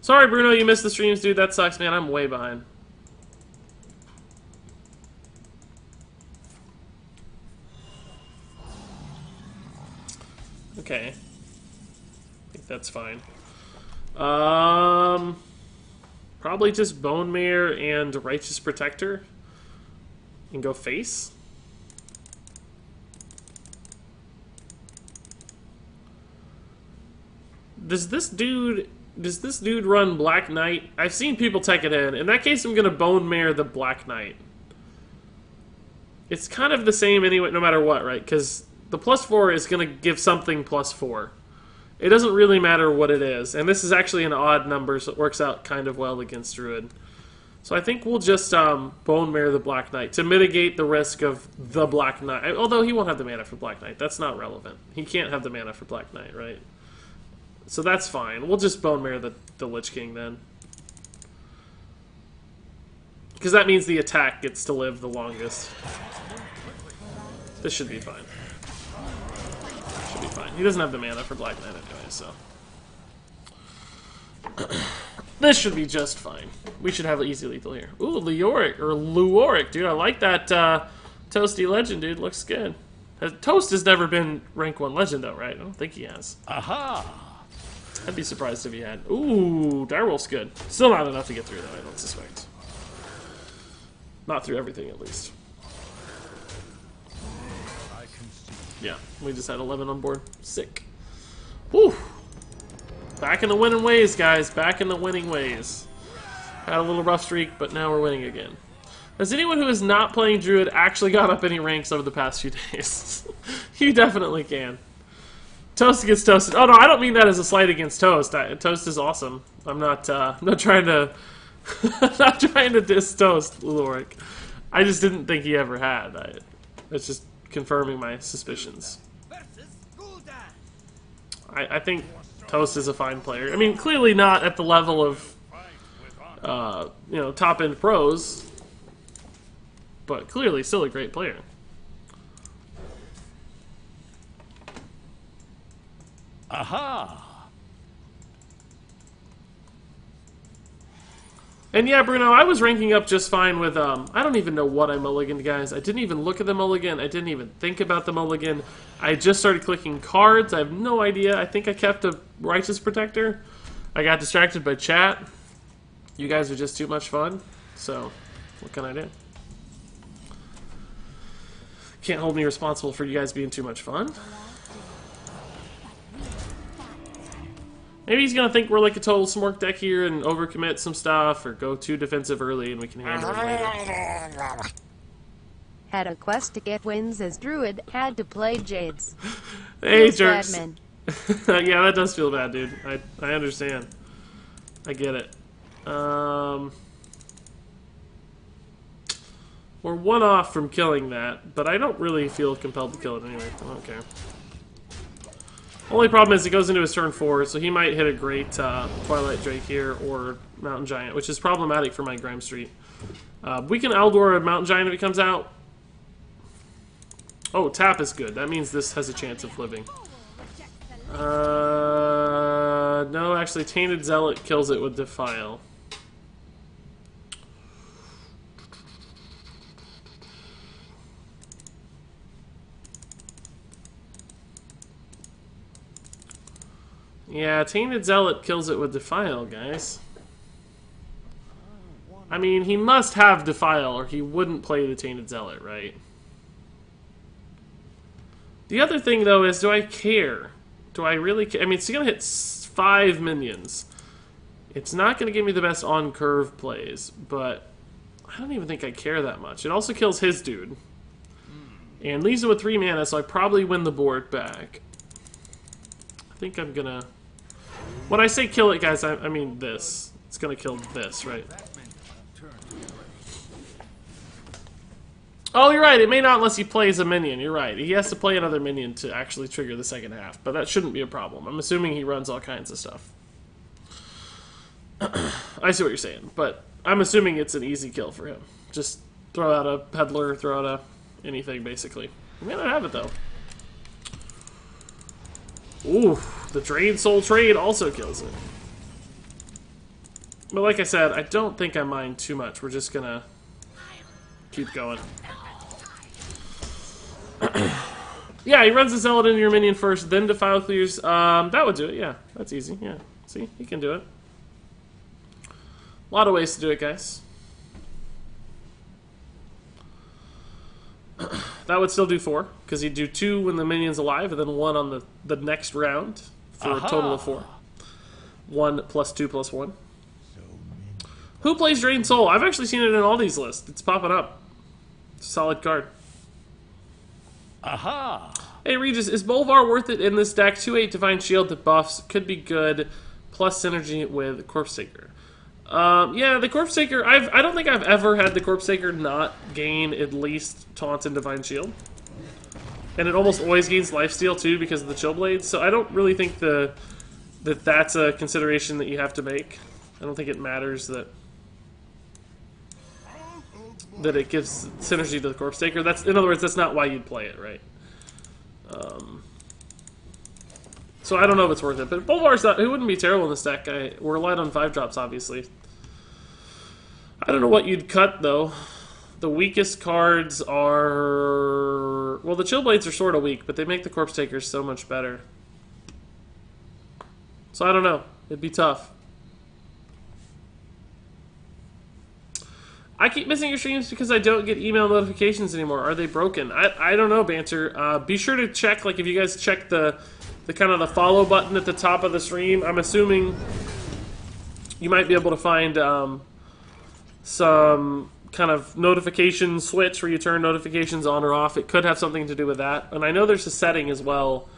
Sorry, Bruno, you missed the streams, dude. That sucks, man. I'm way behind. Okay. I think that's fine. Probably just Bone Mare and Righteous Protector. And go face. Does this dude run Black Knight? I've seen people tech it in. In that case, I'm gonna Bone Mare the Black Knight. It's kind of the same anyway, no matter what, right? Because the +4 is gonna give something +4. It doesn't really matter what it is, and this is actually an odd number, so it works out kind of well against Druid. So I think we'll just Bone Mare the Black Knight to mitigate the risk of the Black Knight. Although he won't have the mana for Black Knight. That's not relevant. He can't have the mana for Black Knight, right? So that's fine. We'll just Bone Mare the Lich King then. Because that means the attack gets to live the longest. This should be fine. Should be fine. He doesn't have the mana for Black Knight anyway, so... This should be just fine. We should have easy lethal here. Ooh, Leoric, dude. I like that Toasty Legend, dude. Looks good. Toast has never been rank 1 Legend, though, right? I don't think he has. Aha! I'd be surprised if he had. Ooh, Direwolf's good. Still not enough to get through, though, I don't suspect. Not through everything, at least. Yeah, we just had 11 on board. Sick. Whew. Back in the winning ways, guys. Back in the winning ways. Had a little rough streak, but now we're winning again. Has anyone who is not playing Druid actually got up any ranks over the past few days? You definitely can. Toast gets toasted. Oh no, I don't mean that as a slight against Toast. Toast is awesome. I'm not trying to not trying to diss Toast, Lorik. I just didn't think he ever had. It's just confirming my suspicions. I think Toast is a fine player. I mean, clearly not at the level of you know, top end pros, but clearly still a great player. Aha! And yeah, Bruno, I was ranking up just fine with, I don't even know what I mulliganed, guys. I didn't even look at the mulligan. I didn't even think about the mulligan. I just started clicking cards. I have no idea. I think I kept a Righteous Protector. I got distracted by chat. You guys are just too much fun. So, what can I do? Can't hold me responsible for you guys being too much fun. Maybe he's going to think we're like a total smork deck here and overcommit some stuff, or go too defensive early and we can handle it later. Had a quest to get wins as Druid, had to play Jades. Hey, Feels bad, jerks. man. Yeah, that does feel bad, dude. I understand. I get it. We're one off from killing that, but I don't really feel compelled to kill it anyway. I don't care. Only problem is it goes into his turn 4, so he might hit a great Twilight Drake here or Mountain Giant, which is problematic for my Grime Street. We can Eldor a Mountain Giant if he comes out. Oh, tap is good. That means this has a chance of living. No, actually, Tainted Zealot kills it with Defile. Yeah, Tainted Zealot kills it with Defile, guys. I mean, he must have Defile or he wouldn't play the Tainted Zealot, right? The other thing, though, is do I care? Do I really care? I mean, it's going to hit 5 minions. It's not going to give me the best on-curve plays, but I don't even think I care that much. It also kills his dude. And leaves him with 3 mana, so I probably win the board back. I think I'm going to... When I say kill it, guys, I mean this. It's going to kill this, right? Oh, you're right. It may not unless he plays a minion. You're right. He has to play another minion to actually trigger the second half. But that shouldn't be a problem. I'm assuming he runs all kinds of stuff. I see what you're saying. But I'm assuming it's an easy kill for him. Just throw out a Peddler, throw out a anything, basically. We may not have it, though. Ooh, the Drain Soul Trade also kills it. But like I said, I don't think I mind too much. We're just gonna keep going. Yeah, he runs the Zealot into your minion first, then Defile clears. That would do it, yeah. That's easy, yeah. See, he can do it. A lot of ways to do it, guys. That would still do 4, because he'd do 2 when the minion's alive, and then 1 on the next round, for a total of 4. 1 plus 2 plus 1. Who plays Drain Soul? I've actually seen it in all these lists. It's popping up. It's a solid card. Aha! Hey Regis, is Bolvar worth it in this deck? 2/8 Divine Shield that buffs could be good, plus synergy with Corpse Taker. Yeah, the Corpse Taker, I don't think I've ever had the Corpse Taker not gain at least Taunt and Divine Shield. And it almost always gains Lifesteal too because of the Chill Blades, so I don't really think that's a consideration that you have to make. I don't think it matters that it gives synergy to the Corpse Taker. In other words, that's not why you'd play it, right? So I don't know if it's worth it, but Bolvar's not. It wouldn't be terrible in this deck. We're relied on 5-drops, obviously. I don't know what you'd cut though. The weakest cards are, well, the Chill Blades are sort of weak, but they make the Corpse Takers so much better. So I don't know. It'd be tough. I keep missing your streams because I don't get email notifications anymore. Are they broken? I don't know, Banter. Be sure to check, like, if you guys check the the kind of the follow button at the top of the stream. I'm assuming you might be able to find some kind of notification switch where you turn notifications on or off. It could have something to do with that. And I know there's a setting as well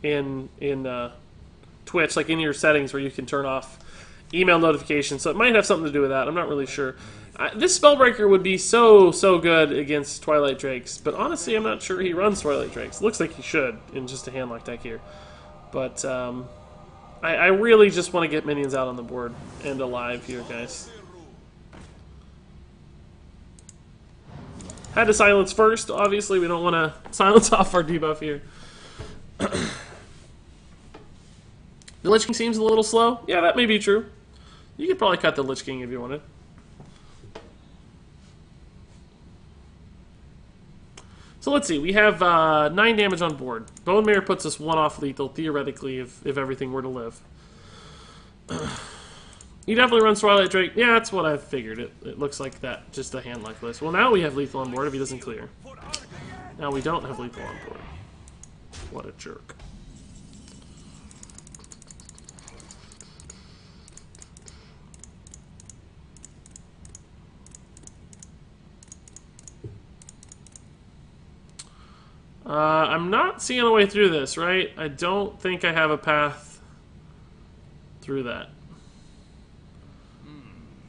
in Twitch, like in your settings, where you can turn off email notifications. So it might have something to do with that. I'm not really sure. This Spellbreaker would be so good against Twilight Drakes, but honestly, I'm not sure he runs Twilight Drakes. Looks like he should in just a handlock deck here. But I really just want to get minions out on the board and alive here, guys. Had to silence first. Obviously, we don't want to silence off our debuff here. The Lich King seems a little slow. Yeah, that may be true. You could probably cut the Lich King if you wanted. So let's see. We have 9 damage on board. Bone Mare puts us 1 off lethal, theoretically, if everything were to live. He definitely runs Twilight Drake. Yeah, that's what I figured. It looks like that. Just a handlock list. Well, now we have lethal on board if he doesn't clear. Now we don't have lethal on board. What a jerk. I'm not seeing a way through this, right? I don't think I have a path through that.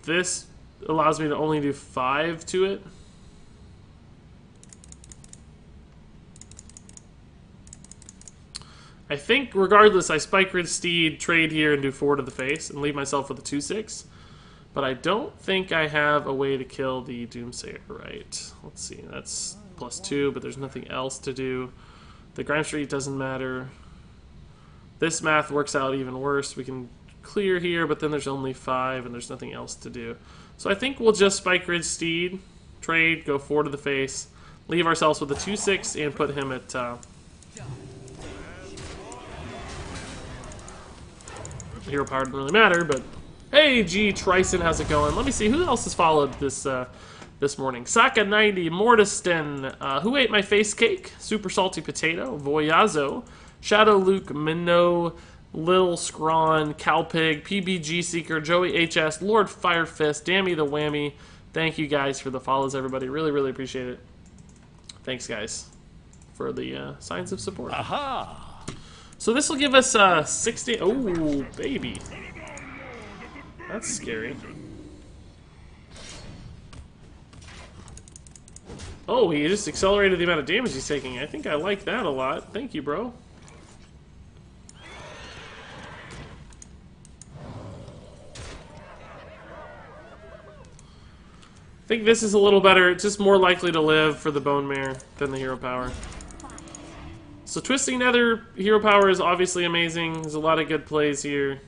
This allows me to only do 5 to it. I think, regardless, I Spike Rid Steed, trade here, and do 4 to the face, and leave myself with a 2/6. But I don't think I have a way to kill the Doomsayer, right? Let's see, that's +2, but there's nothing else to do. The Grime Street doesn't matter. This math works out even worse. We can clear here, but then there's only 5, and there's nothing else to do. So I think we'll just Spike Rid Steed, trade, go 4 to the face, leave ourselves with a 2/6, and put him at... Hero power didn't really matter, but... Hey, G. Trison, how's it going? Let me see, who else has followed this this morning? Saka90, Mortiston, Who Ate My Face Cake? Super Salty Potato, Voyazo, Shadow Luke, Minnow, Lil Scrawn, Cowpig, PBG Seeker, Joey HS, Lord Firefist, Dammy the Whammy. Thank you guys for the follows, everybody. Really, really appreciate it. Thanks, guys, for the signs of support. Aha! So this will give us 60... Oh, baby. That's scary. Oh, he just accelerated the amount of damage he's taking. I think I like that a lot. Thank you, bro. I think this is a little better. It's just more likely to live for the Bone Mare than the Hero Power. So Twisting Nether Hero Power is obviously amazing. There's a lot of good plays here.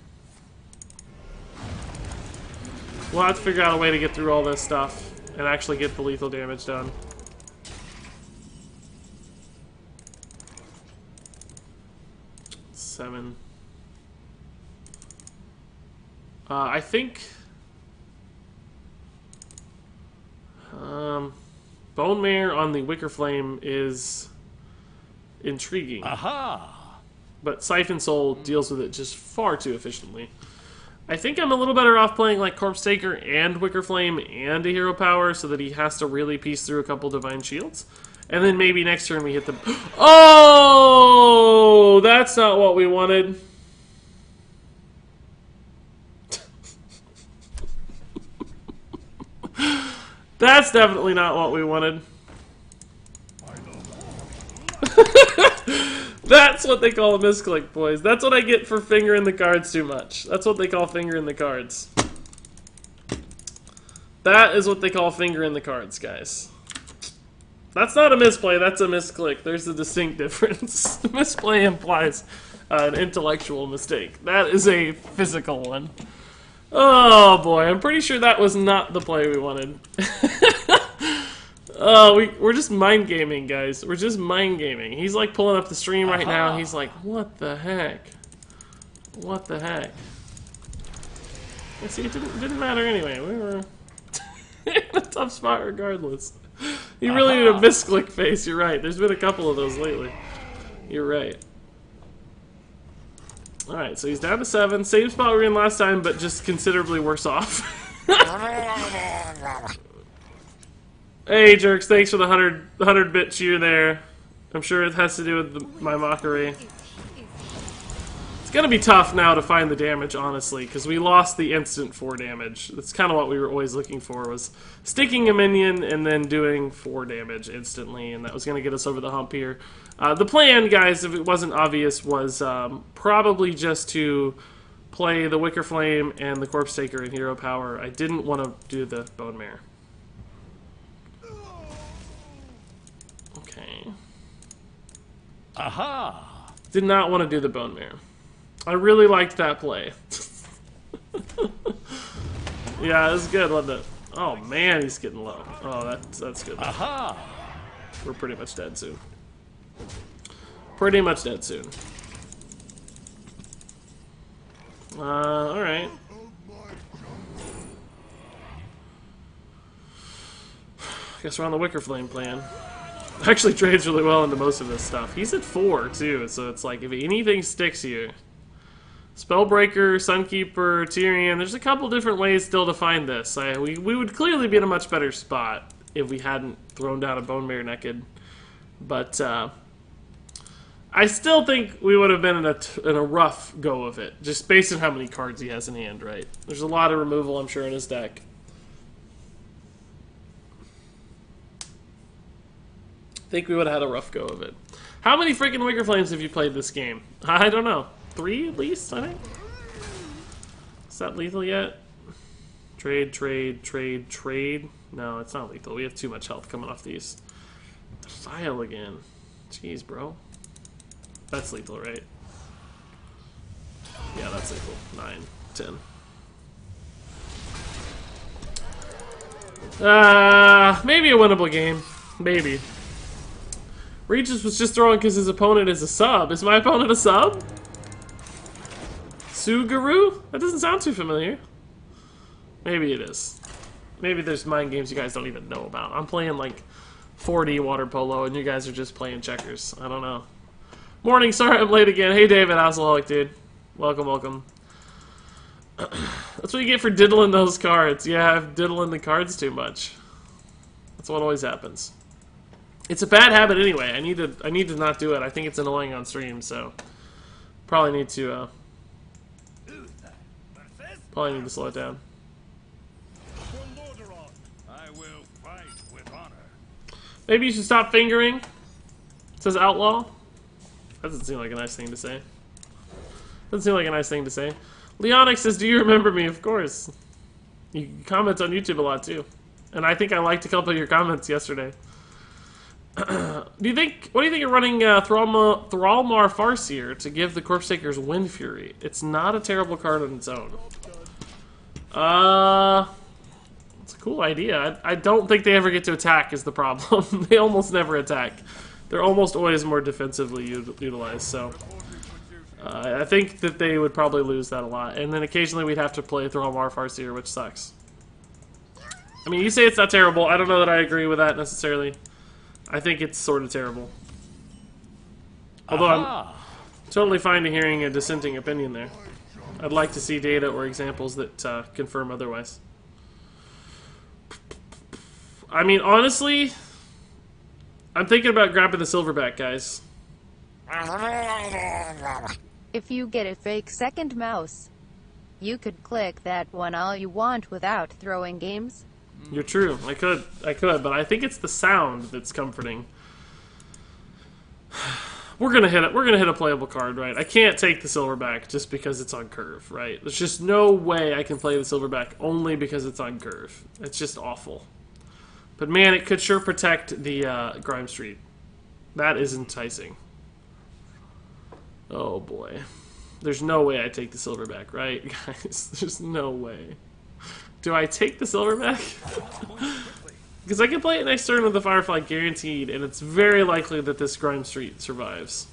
We'll have to figure out a way to get through all this stuff and actually get the lethal damage done. Seven. I think... Bone Mare on the Wicker Flame is intriguing. Aha! But Siphon Soul deals with it just far too efficiently. I think I'm a little better off playing like Corpse Taker and Wicker Flame and a Hero Power so that he has to really piece through a couple Divine Shields. And then maybe next turn we hit the... Oh! That's not what we wanted. That's definitely not what we wanted. That's what they call a misclick, boys. That's what I get for fingering the cards too much. That's what they call fingering the cards. That is what they call fingering the cards, guys. That's not a misplay, that's a misclick. There's a distinct difference. Misplay implies an intellectual mistake. That is a physical one. Oh boy, I'm pretty sure that was not the play we wanted. Oh, we're just mind gaming, guys. We're just mind gaming. He's like pulling up the stream right now. He's like, what the heck? What the heck? Yeah, see, it didn't matter anyway. We were in a tough spot regardless. You really need a misclick face, you're right. There's been a couple of those lately. You're right. Alright, so he's down to 7. Same spot we were in last time, but just considerably worse off. Hey, Jerks, thanks for the 100-bit cheer there. I'm sure it has to do with my mockery. It's gonna be tough now to find the damage, honestly, because we lost the instant 4 damage. That's kind of what we were always looking for, was sticking a minion and then doing 4 damage instantly, and that was gonna get us over the hump here. The plan, guys, if it wasn't obvious, was probably just to play the Wicker Flame and the Corpse Taker in Hero Power. I didn't want to do the Bone Mare. Okay. Aha! Did not want to do the Bone Mare. I really liked that play. Yeah, it was good, wasn't it? Oh man, he's getting low. Oh, that's good. Aha! We're pretty much dead soon. Pretty much dead soon. Alright. Guess we're on the Wicker Flame plan. Actually trades really well into most of this stuff. He's at 4 too, so it's like if anything sticks here. Spellbreaker, Sunkeeper, Tyrion, there's a couple different ways still to find this. We would clearly be in a much better spot if we hadn't thrown down a Bone Mare Naked. But I still think we would have been in a rough go of it, just based on how many cards he has in hand, right? There's a lot of removal, I'm sure, in his deck. I think we would have had a rough go of it. How many freaking Wicker Flames have you played this game? I don't know. 3 at least, I think? Is that lethal yet? Trade, trade, trade, trade. No, it's not lethal. We have too much health coming off these. Defile again. Jeez, bro. That's lethal, right? Yeah, that's lethal. 9, 10. Maybe a winnable game. Maybe. Regis was just throwing because his opponent is a sub. Is my opponent a sub? Suguru? That doesn't sound too familiar. Maybe it is. Maybe there's mind games you guys don't even know about. I'm playing like 4D water polo and you guys are just playing checkers. I don't know. Morning, sorry I'm late again. Hey David, Alcoholic dude. Welcome, welcome. That's what you get for diddling those cards. Yeah, I'm diddling the cards too much. That's what always happens. It's a bad habit anyway. I need to not do it. I think it's annoying on stream, so probably need to slow it down. I will fight with honor. Maybe you should stop fingering. It says outlaw. That doesn't seem like a nice thing to say. Doesn't seem like a nice thing to say. Leonic says, do you remember me? Of course. You comment on YouTube a lot too. And I think I liked a couple of your comments yesterday. What do you think of running Thrallmar Farseer to give the Corpse Takers Wind Fury? It's not a terrible card on its own. It's a cool idea. I don't think they ever get to attack is the problem. They almost never attack. They're almost always more defensively utilized, so I think that they would probably lose that a lot. And then occasionally we'd have to play Thrallmar Farseer, which sucks. I mean, you say it's not terrible. I don't know that I agree with that necessarily. I think it's sort of terrible. Although I'm totally fine to hearing a dissenting opinion there. I'd like to see data or examples that confirm otherwise. I mean, honestly, I'm thinking about grabbing the Silverback, guys. If you get a fake second mouse, you could click that one all you want without throwing games. You're true. I could, but I think it's the sound that's comforting. We're gonna hit it. We're gonna hit a playable card, right? I can't take the Silverback just because it's on curve, right? There's just no way I can play the Silverback only because it's on curve. It's just awful. But man, it could sure protect the Grime Street. That is enticing. Oh boy. There's no way I take the Silverback, right, guys? There's no way. Do I take the Silverback? Because I can play it next turn with the Firefly guaranteed, and it's very likely that this Grime Street survives.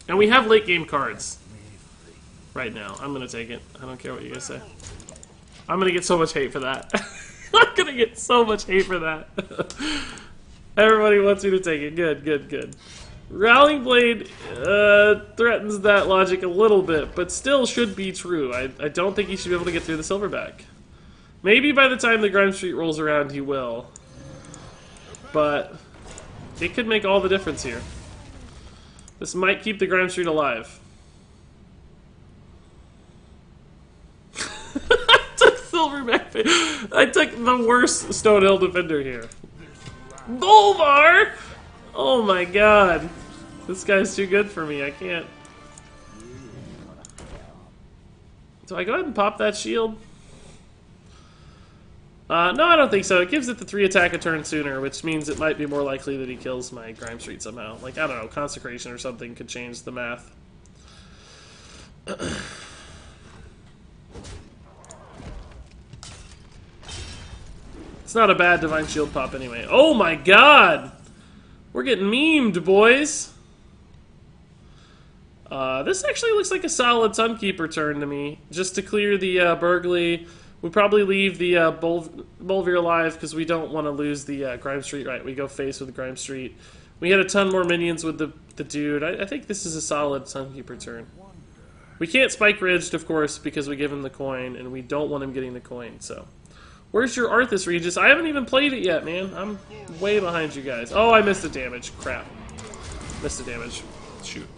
And we have late game cards right now. I'm going to take it. I don't care what you guys say. I'm going to get so much hate for that. I'm gonna get so much hate for that. Everybody wants me to take it. Good, good, good. Rallying Blade threatens that logic a little bit, but still should be true. I don't think he should be able to get through the Silverback. Maybe by the time the Grime Street rolls around, he will. But it could make all the difference here. This might keep the Grime Street alive. I took Silverback. I took the worst Stonehill defender here. Bolvar! Oh my god. This guy's too good for me. I can't. Do I go ahead and pop that shield? No, I don't think so. It gives it the 3 attack a turn sooner, which means it might be more likely that he kills my Grime Street somehow. Like, I don't know, Consecration or something could change the math. It's not a bad Divine Shield pop anyway. Oh my god! We're getting memed, boys! This actually looks like a solid Sunkeeper turn to me. Just to clear the Burgley. We probably leave the Bolvar alive because we don't want to lose the Grime Street. Right, we go face with Grime Street. We had a ton more minions with the dude. I think this is a solid Sunkeeper turn. We can't Spike Ridged, of course, because we give him the coin, and we don't want him getting the coin, so... Where's your Arthas, Regis? I haven't even played it yet, man. I'm way behind you guys. Oh, I missed the damage. Crap. Missed the damage. Shoot.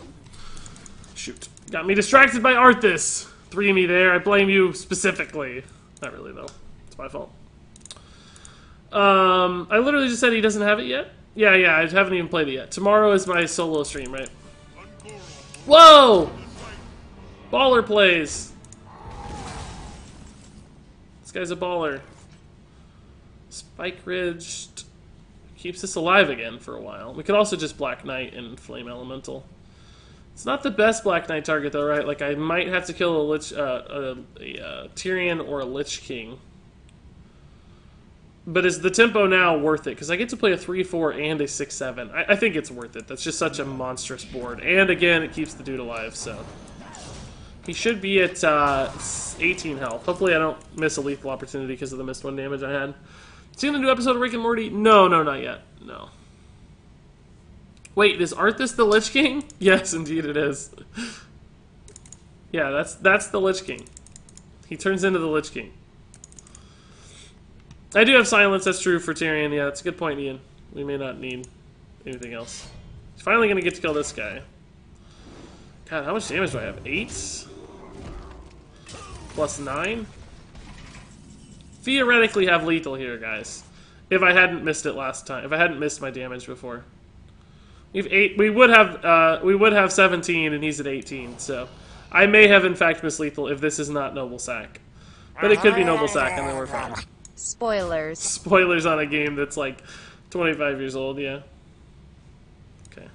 Shoot. Got me distracted by Arthas. 3 me there. I blame you specifically. Not really, though. It's my fault. I literally just said he doesn't have it yet? Yeah, I haven't even played it yet. Tomorrow is my solo stream, right? Whoa! Baller plays. This guy's a baller. Spike Ridged keeps us alive again for a while. We could also just Black Knight and Flame Elemental. It's not the best Black Knight target though, right? Like I might have to kill a Tyrion or a Lich King. But is the tempo now worth it? Because I get to play a 3-4 and a 6-7. I think it's worth it. That's just such a monstrous board. And again, it keeps the dude alive, so... He should be at 18 health. Hopefully I don't miss a lethal opportunity because of the missed 1 damage I had. Seen the new episode of Rick and Morty? No, not yet. No. Wait, is Arthas the Lich King? Yes, indeed it is. Yeah, that's the Lich King. He turns into the Lich King. I do have silence, that's true for Tyrion. Yeah, that's a good point, Ian. We may not need anything else. He's finally going to get to kill this guy. God, how much damage do I have? 8? Plus 9? Theoretically have lethal here, guys. If I hadn't missed it last time. If I hadn't missed my damage before. We have 8. We would have 17 and he's at 18, so I may have in fact missed lethal if this is not Noble Sack. But it could be Noble Sack and then we're fine. Spoilers. Spoilers on a game that's like 25 years old, yeah. Okay.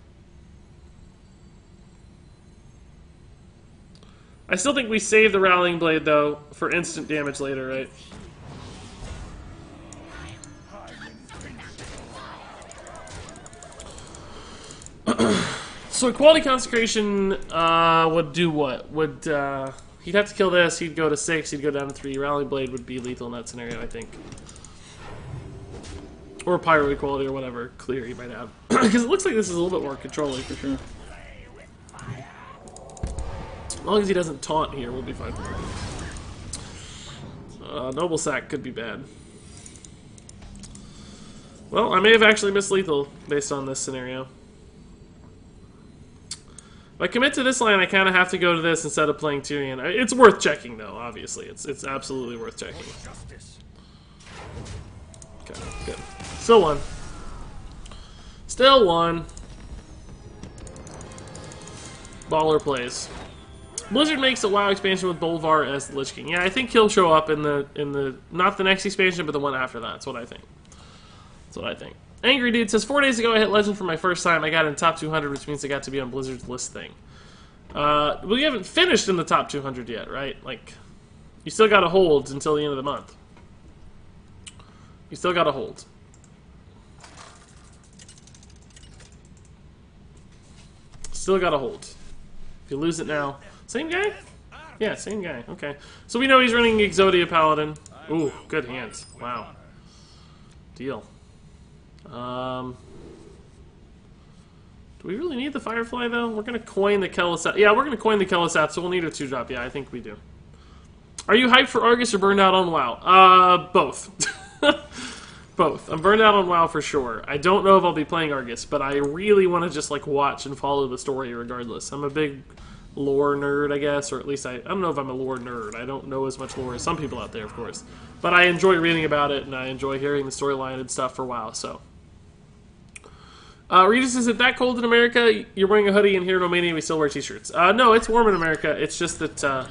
I still think we save the Rallying Blade, though, for instant damage later, right? So Quality Consecration would do what? Would he'd have to kill this, he'd go to 6, he'd go down to 3. Rallying Blade would be lethal in that scenario, I think. Or Pyro Equality or whatever clear he might have. Because it looks like this is a little bit more controlling for sure. As long as he doesn't taunt here, we'll be fine. Noble Sack could be bad. Well, I may have actually missed lethal based on this scenario. If I commit to this line, I kind of have to go to this instead of playing Tyrion. It's worth checking, though, obviously. It's absolutely worth checking. Okay, good. Still one. Still one. Baller plays. Blizzard makes a WoW expansion with Bolvar as the Lich King. Yeah, I think he'll show up in the not the next expansion, but the one after that. That's what I think. That's what I think. Angry Dude says, 4 days ago I hit Legend for my first time. I got in top 200, which means I got to be on Blizzard's list thing. Well, you haven't finished in the top 200 yet, right? Like, you still got to hold until the end of the month. You still got to hold. Still got to hold. If you lose it now... Same guy? Yeah, same guy. Okay. So we know he's running Exodia Paladin. Ooh, good hands. Wow. Deal. Do we really need the Firefly, though? We're going to coin the Kel'Thuzad. Yeah, we're going to coin the Kel'Thuzad, so we'll need a 2-drop. Yeah, I think we do. Are you hyped for Argus or burned out on WoW? Both. Both. I'm burned out on WoW for sure. I don't know if I'll be playing Argus, but I really want to just, like, watch and follow the story regardless. I'm a big lore nerd, I guess, or at least I don't know if I'm a lore nerd. I don't know as much lore as some people out there, of course. But I enjoy reading about it, and I enjoy hearing the storyline and stuff for WoW, so... Regis, is it that cold in America? You're wearing a hoodie, and here in Romania we still wear t-shirts. No, it's warm in America. It's just that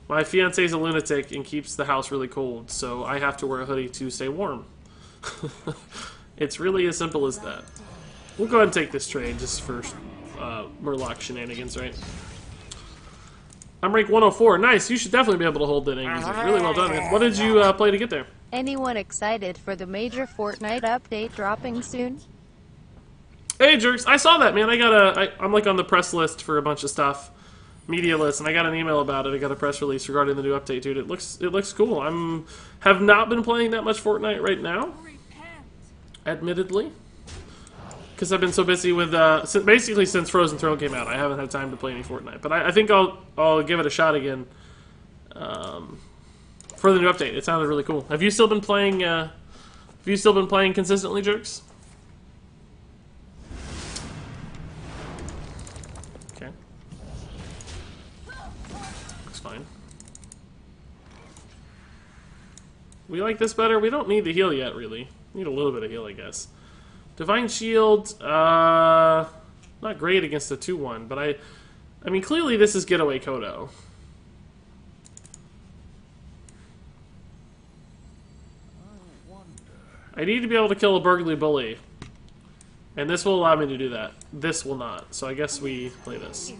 my fiance's a lunatic and keeps the house really cold, so I have to wear a hoodie to stay warm. It's really as simple as that. We'll go ahead and take this trade just for Murloc shenanigans, right? I'm rank 104. Nice. You should definitely be able to hold that music. Really well done, man. What did you play to get there? Anyone excited for the major Fortnite update dropping soon? Hey, Jerks, I saw that, man. I'm like on the press list for a bunch of stuff, media list, and I got an email about it. I got a press release regarding the new update, dude. It looks cool. Have not been playing that much Fortnite right now, admittedly, because I've been so busy with basically since Frozen Throne came out. I haven't had time to play any Fortnite, but I think I'll give it a shot again for the new update. It sounded really cool. Have you still been playing? Have you still been playing consistently, Jerks? We like this better. We don't need the heal yet, really. Need a little bit of heal, I guess. Divine Shield, not great against a 2-1, but I mean, clearly this is Getaway Kodo. I need to be able to kill a Burgly Bully. And this will allow me to do that. This will not. So I guess we play this.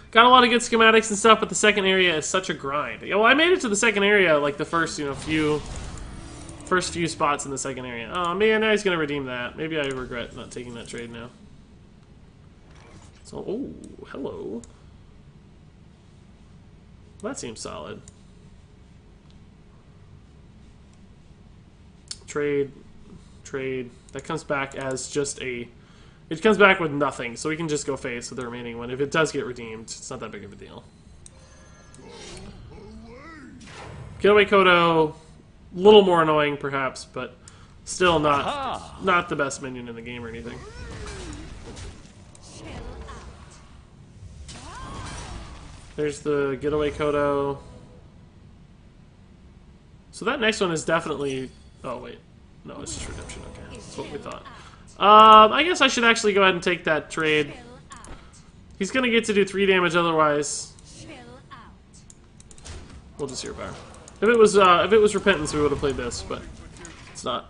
Got a lot of good schematics and stuff, but the second area is such a grind. Yeah, well, I made it to the second area, like the first, first few spots in the second area. Oh man, now he's gonna redeem that. Maybe I regret not taking that trade now. So, oh, hello. That seems solid. Trade. That comes back as just a... It comes back with nothing, so we can just go face with the remaining one. If it does get redeemed, it's not that big of a deal. Getaway Kodo, a little more annoying perhaps, but still not the best minion in the game or anything. There's the Getaway Kodo. So that next one is definitely... Oh, wait. No, it's just Redemption. Okay, that's what we thought. I guess I should actually go ahead and take that trade. He's gonna get to do 3 damage otherwise. We'll just Hero Power. If it was Repentance, we would have played this, but it's not.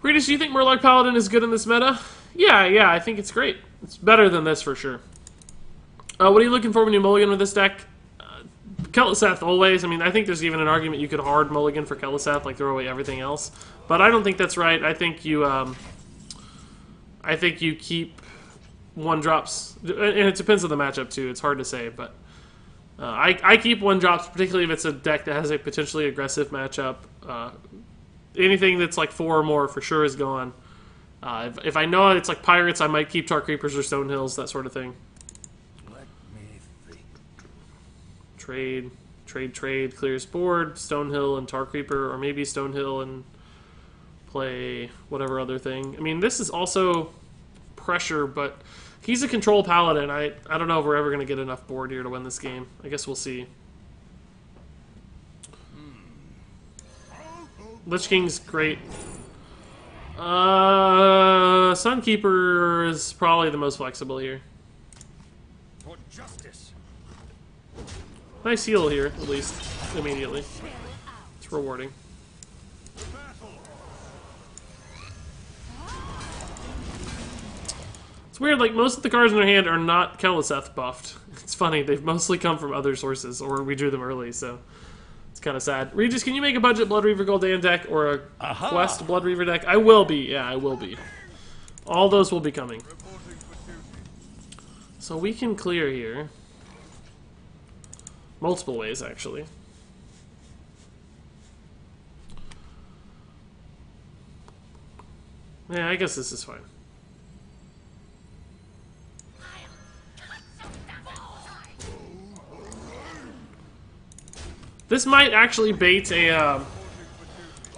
Regis, do you think Murloc Paladin is good in this meta? Yeah, I think it's great. It's better than this for sure. What are you looking for when you mulligan with this deck? Kel'Thuzad always. I mean, I think there's even an argument you could hard mulligan for Kel'Thuzad, like throw away everything else. But I don't think that's right. I think you keep 1-drops, and it depends on the matchup too. It's hard to say, but I keep 1-drops, particularly if it's a deck that has a potentially aggressive matchup. Anything that's like 4 or more for sure is gone. If I know it's like Pirates, I might keep Tar Creepers or Stonehills, that sort of thing. Trade, clears board, Stonehill and Tar Creeper, or maybe Stonehill and play whatever other thing. I mean, this is also pressure, but he's a control paladin. I don't know if we're ever going to get enough board here to win this game. I guess we'll see. Lich King's great. Sunkeeper is probably the most flexible here. For justice. Nice heal here, at least, immediately. It's rewarding. It's weird, like, most of the cards in their hand are not Kel'Thuzad buffed. It's funny, they've mostly come from other sources, or we drew them early, so it's kind of sad. Regis, can you make a budget Blood Reaver Gul'dan deck, or a Quest Blood Reaver deck? I will be, yeah, I will be. All those will be coming. So we can clear here. Multiple ways, actually. Yeah, I guess this is fine. This might actually bait a,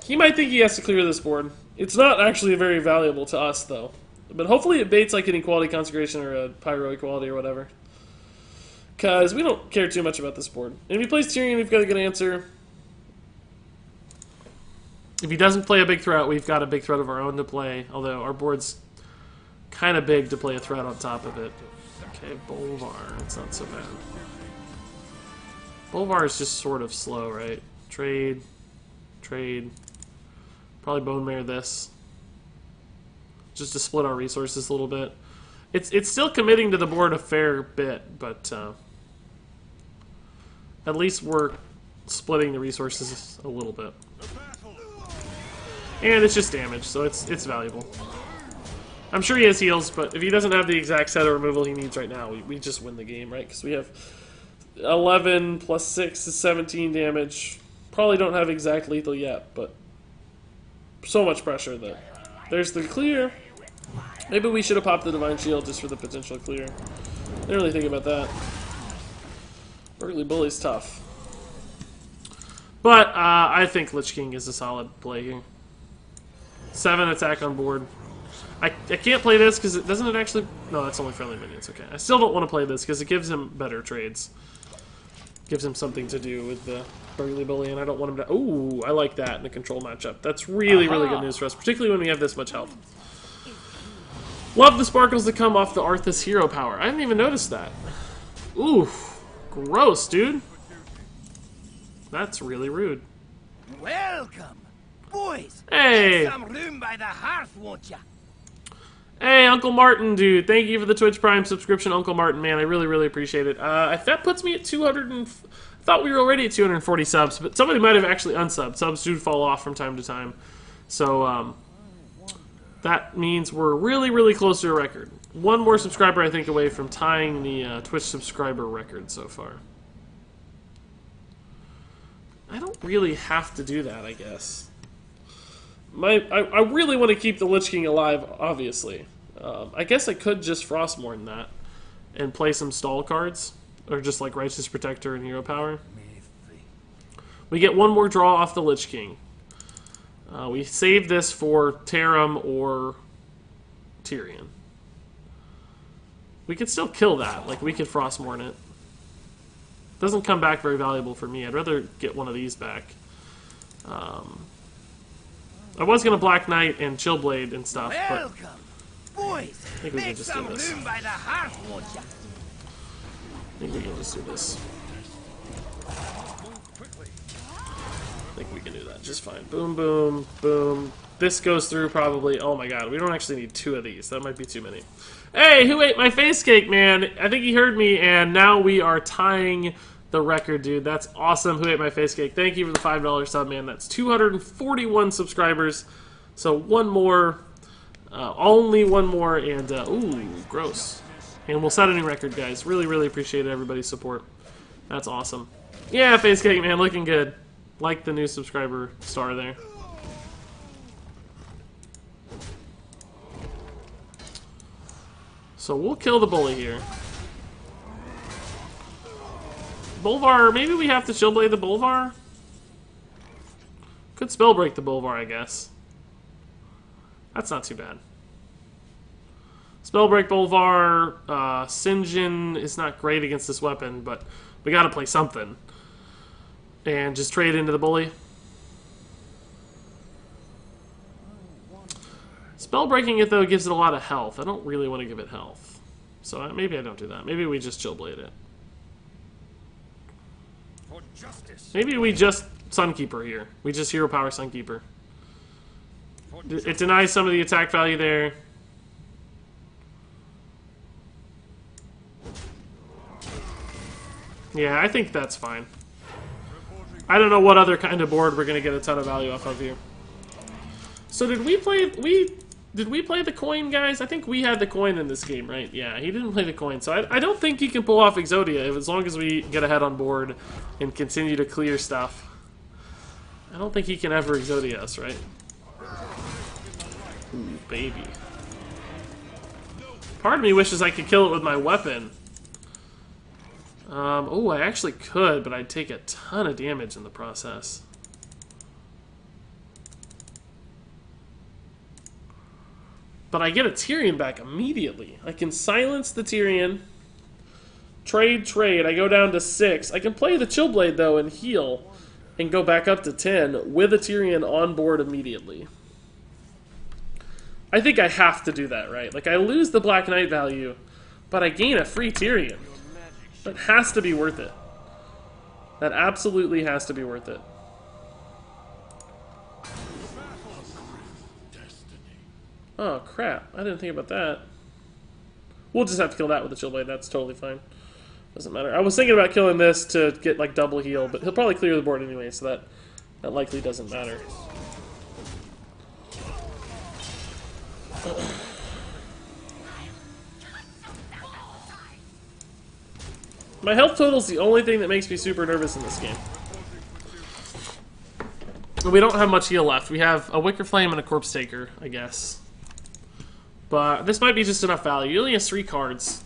he might think he has to clear this board. It's not actually very valuable to us, though. But hopefully it baits like an Equality Consecration or a Pyro Equality or whatever. Because we don't care too much about this board. And if he plays Tyrion, we've got a good answer. If he doesn't play a big threat, we've got a big threat of our own to play. Although our board's kind of big to play a threat on top of it. Okay, Bolvar. It's not so bad. Bolvar is just sort of slow, right? Trade. Trade. Probably Bone Mare this. Just to split our resources a little bit. It's still committing to the board a fair bit, but at least we're splitting the resources a little bit. And it's just damage, so it's valuable. I'm sure he has heals, but if he doesn't have the exact set of removal he needs right now, we just win the game, right? Because we have 11 plus 6 is 17 damage. Probably don't have exact lethal yet, but so much pressure that there's the clear. Maybe we should have popped the Divine Shield just for the potential clear. Didn't really think about that. Burly Bully's tough. But I think Lich King is a solid play here. 7 attack on board. I can't play this because it doesn't it actually... No, that's only friendly minions. Okay. I still don't want to play this because it gives him better trades. Gives him something to do with the Burly Bully, and I don't want him to... Ooh, I like that in the control matchup. That's really, really good news for us, particularly when we have this much health. Love the sparkles that come off the Arthas hero power. I didn't even notice that. Ooh, gross, dude. That's really rude. Welcome, boys. Hey. Make some room by the hearth, won't ya? Hey, Uncle Martin, dude. Thank you for the Twitch Prime subscription, Uncle Martin. Man, I really, really appreciate it. That puts me at 200 and... I thought we were already at 240 subs, but somebody might have actually unsubbed. Subs do fall off from time to time. So, that means we're really, really close to a record. One more subscriber, I think, away from tying the Twitch subscriber record so far. I don't really have to do that, I guess. I really want to keep the Lich King alive, obviously. I guess I could just Frostmourne that and play some stall cards. Or just like Righteous Protector and Hero Power. We get one more draw off the Lich King. We save this for Tarim or Tyrion. We could still kill that. Like, we could Frostmourne it. Doesn't come back very valuable for me. I'd rather get one of these back. I was going to Black Knight and Chillblade and stuff, but boys, I think we can just do this. room by the hearth, won't ya? I think we can just do this. I think we can do that just fine. Boom, boom, boom. This goes through probably... Oh my god, we don't actually need 2 of these. That might be too many. Hey, who ate my face cake, man? I think he heard me, and now we are tying the record, dude. That's awesome. Who ate my face cake? Thank you for the $5 sub, man. That's 241 subscribers. So one more. Only one more, and... ooh, gross. And we'll set a new record, guys. Really, really appreciate everybody's support. That's awesome. Yeah, face cake, man. Looking good. Like the new subscriber star there. So we'll kill the bully here. Bolvar, maybe we have to Chillblade the Bolvar? Could Spellbreak the Bolvar, I guess. That's not too bad. Spellbreak Bolvar, Sinjin is not great against this weapon, but we gotta play something. And just trade into the bully. Spellbreaking it, though, gives it a lot of health. I don't really want to give it health. So maybe I don't do that. Maybe we just Chillblade it. For justice. Maybe we just Sunkeeper here. We just Hero Power Sunkeeper. It denies some of the attack value there. Yeah, I think that's fine. I don't know what other kind of board we're going to get a ton of value off of here. So did we play... Did we play the coin, guys? I think we had the coin in this game, right? Yeah, he didn't play the coin, so I don't think he can pull off Exodia as long as we get ahead on board and continue to clear stuff. I don't think he can ever Exodia us, right? Ooh, baby. Part of me wishes I could kill it with my weapon. Oh, I actually could, but I'd take a ton of damage in the process. But I get a Tyrion back immediately. I can silence the Tyrion. Trade. I go down to 6. I can play the Chillblade, though, and heal. And go back up to 10 with a Tyrion on board immediately. I think I have to do that, right? Like, I lose the Black Knight value, but I gain a free Tyrion. That has to be worth it. That absolutely has to be worth it. Oh, crap. I didn't think about that. We'll just have to kill that with the Chillblade. That's totally fine. Doesn't matter. I was thinking about killing this to get, like, double heal, but he'll probably clear the board anyway, so that likely doesn't matter. My health total is the only thing that makes me super nervous in this game. We don't have much heal left. We have a Wicker Flame and a Corpse Taker, I guess. But this might be just enough value. He only has 3 cards.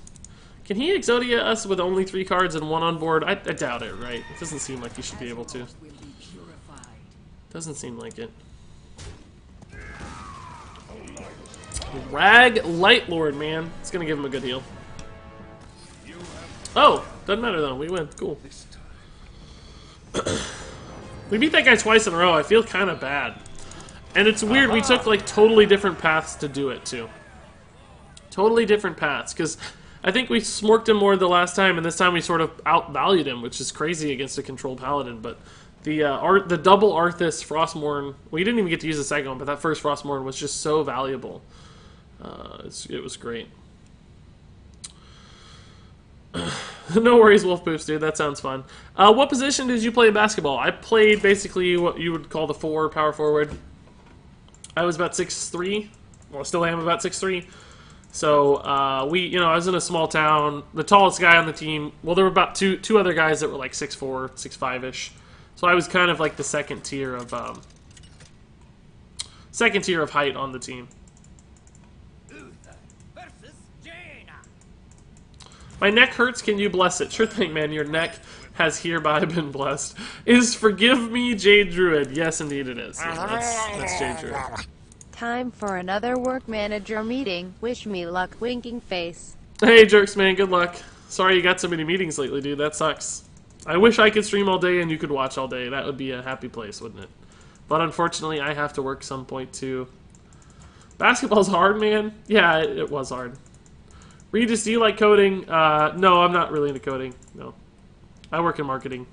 Can he Exodia us with only 3 cards and 1 on board? I doubt it, right? It doesn't seem like he should be able to. Doesn't seem like it. Rag Lightlord, man. It's gonna give him a good heal. Oh! Doesn't matter though. We win. Cool. We beat that guy twice in a row. I feel kind of bad. And it's weird. We took like totally different paths to do it too. Totally different paths. Because I think we smorked him more the last time, and this time we sort of outvalued him, which is crazy against a controlled paladin. But the double Arthas Frostmourne, we didn't even get to use the second one, but that first Frostmourne was just so valuable. It was great. No worries, Wolf Poops, dude. That sounds fun. What position did you play in basketball? I played basically what you would call the power forward. I was about 6'3". Well, I still am about 6'3". So, I was in a small town. The tallest guy on the team, well, there were about two other guys that were like 6'4", 6'5"-ish. So I was kind of like the second tier of height on the team. My neck hurts, can you bless it? Sure thing, man, your neck has hereby been blessed. Is Forgive Me Jade Druid? Yes, indeed it is. Yeah, that's Jade Druid. Time for another work manager meeting. Wish me luck, winking face. Hey, Jerks, man, good luck. Sorry you got so many meetings lately, dude. That sucks. I wish I could stream all day and you could watch all day. That would be a happy place, wouldn't it? But unfortunately, I have to work some point, too. Basketball's hard, man. Yeah, it was hard. Regis, do you like coding? No, I'm not really into coding. No. I work in marketing.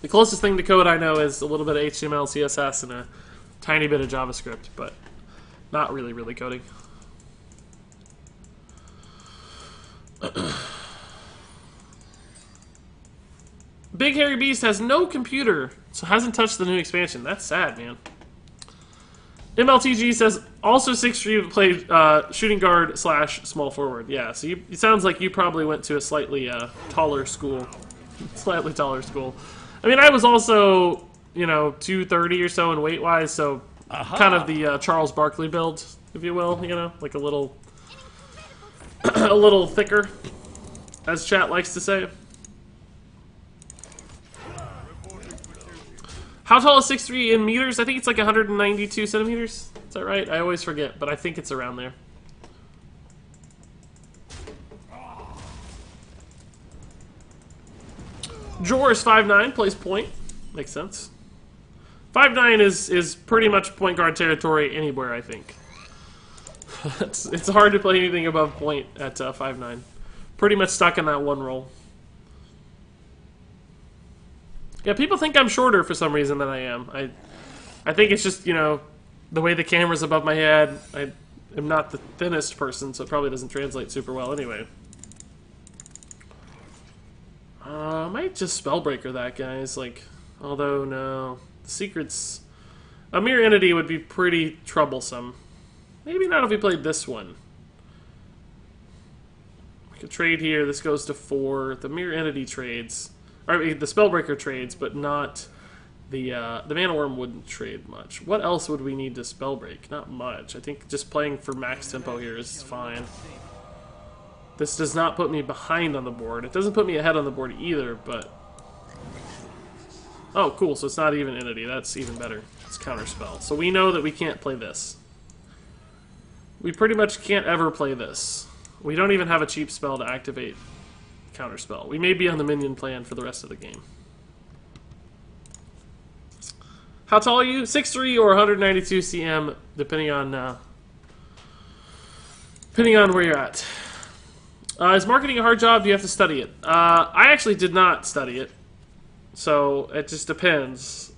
The closest thing to code I know is a little bit of HTML, CSS, and a tiny bit of JavaScript, but not really coding. Big Hairy Beast has no computer, so hasn't touched the new expansion. That's sad, man. MLTG says, also 6'3", played shooting guard / small forward. Yeah, so it sounds like you probably went to a slightly taller school. Slightly taller school. I mean, I was also, 230 or so in weight-wise, so kind of the Charles Barkley build, if you will, like a little, a little thicker, as chat likes to say. How tall is 6'3" in meters? I think it's like 192 centimeters. Is that right? I always forget, but I think it's around there. Jor's 5'9", plays point. Makes sense. 5'9" is pretty much point guard territory anywhere, I think. It's hard to play anything above point at 5'9". Pretty much stuck in that one role. Yeah, people think I'm shorter for some reason than I am. I think it's just, the way the camera's above my head. I am not the thinnest person, so it probably doesn't translate super well anyway. I might just Spellbreaker that, guys. Although, no. The secrets... A Mirror Entity would be pretty troublesome. Maybe not if we played this one. We could trade here. This goes to 4. The Mirror Entity trades. Or I mean, the Spellbreaker trades, but not... The Mana Worm wouldn't trade much. What else would we need to Spellbreak? Not much. I think just playing for max tempo here is fine. This does not put me behind on the board. It doesn't put me ahead on the board either, but... Oh, cool, so it's not even Entity. That's even better. It's Counterspell. So we know that we can't play this. We pretty much can't ever play this. We don't even have a cheap spell to activate Counterspell. We may be on the minion plan for the rest of the game. How tall are you? 6'3" or 192 cm, depending on where you're at. Is marketing a hard job? Do you have to study it? I actually did not study it, so it just depends.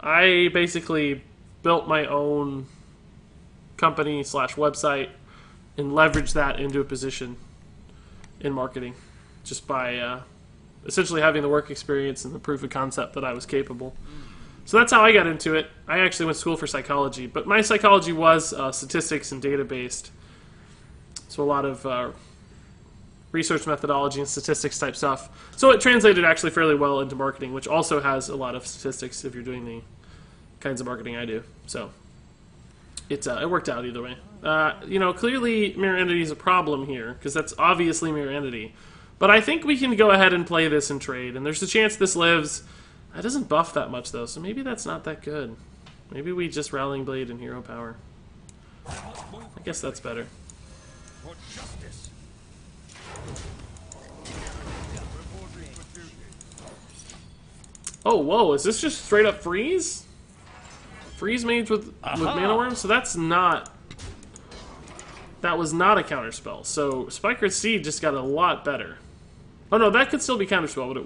I basically built my own company / website and leveraged that into a position in marketing, just by essentially having the work experience and the proof of concept that I was capable. So that's how I got into it. I actually went to school for psychology, but my psychology was statistics and data-based. So a lot of research methodology and statistics type stuff. So it translated actually fairly well into marketing, which also has a lot of statistics if you're doing the kinds of marketing I do. So it worked out either way. You know, clearly Mirror Entity is a problem here, because that's obviously Mirror Entity. But I think we can go ahead and play this and trade, and there's a chance this lives. That doesn't buff that much, though, so maybe that's not that good. Maybe we just Rallying Blade and Hero Power. I guess that's better. For justice. Oh, whoa, is this just straight up freeze? Freeze mage with Mana Worm? So that's not... That was not a counterspell. So Spikered Seed just got a lot better. Oh no, that could still be counterspell, but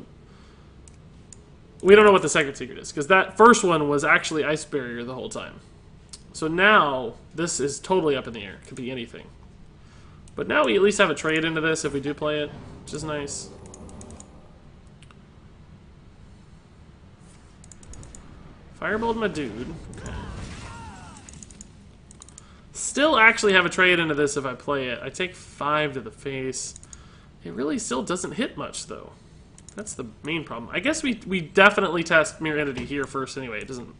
we don't know what the second secret is, because that first one was actually Ice Barrier the whole time. So now, this is totally up in the air. It could be anything. But now we at least have a trade into this if we do play it, which is nice. Firebolt my dude. Okay. Still actually have a trade into this if I play it. I take 5 to the face. It really still doesn't hit much, though. That's the main problem. I guess we definitely test Mirror Entity here first anyway. It doesn't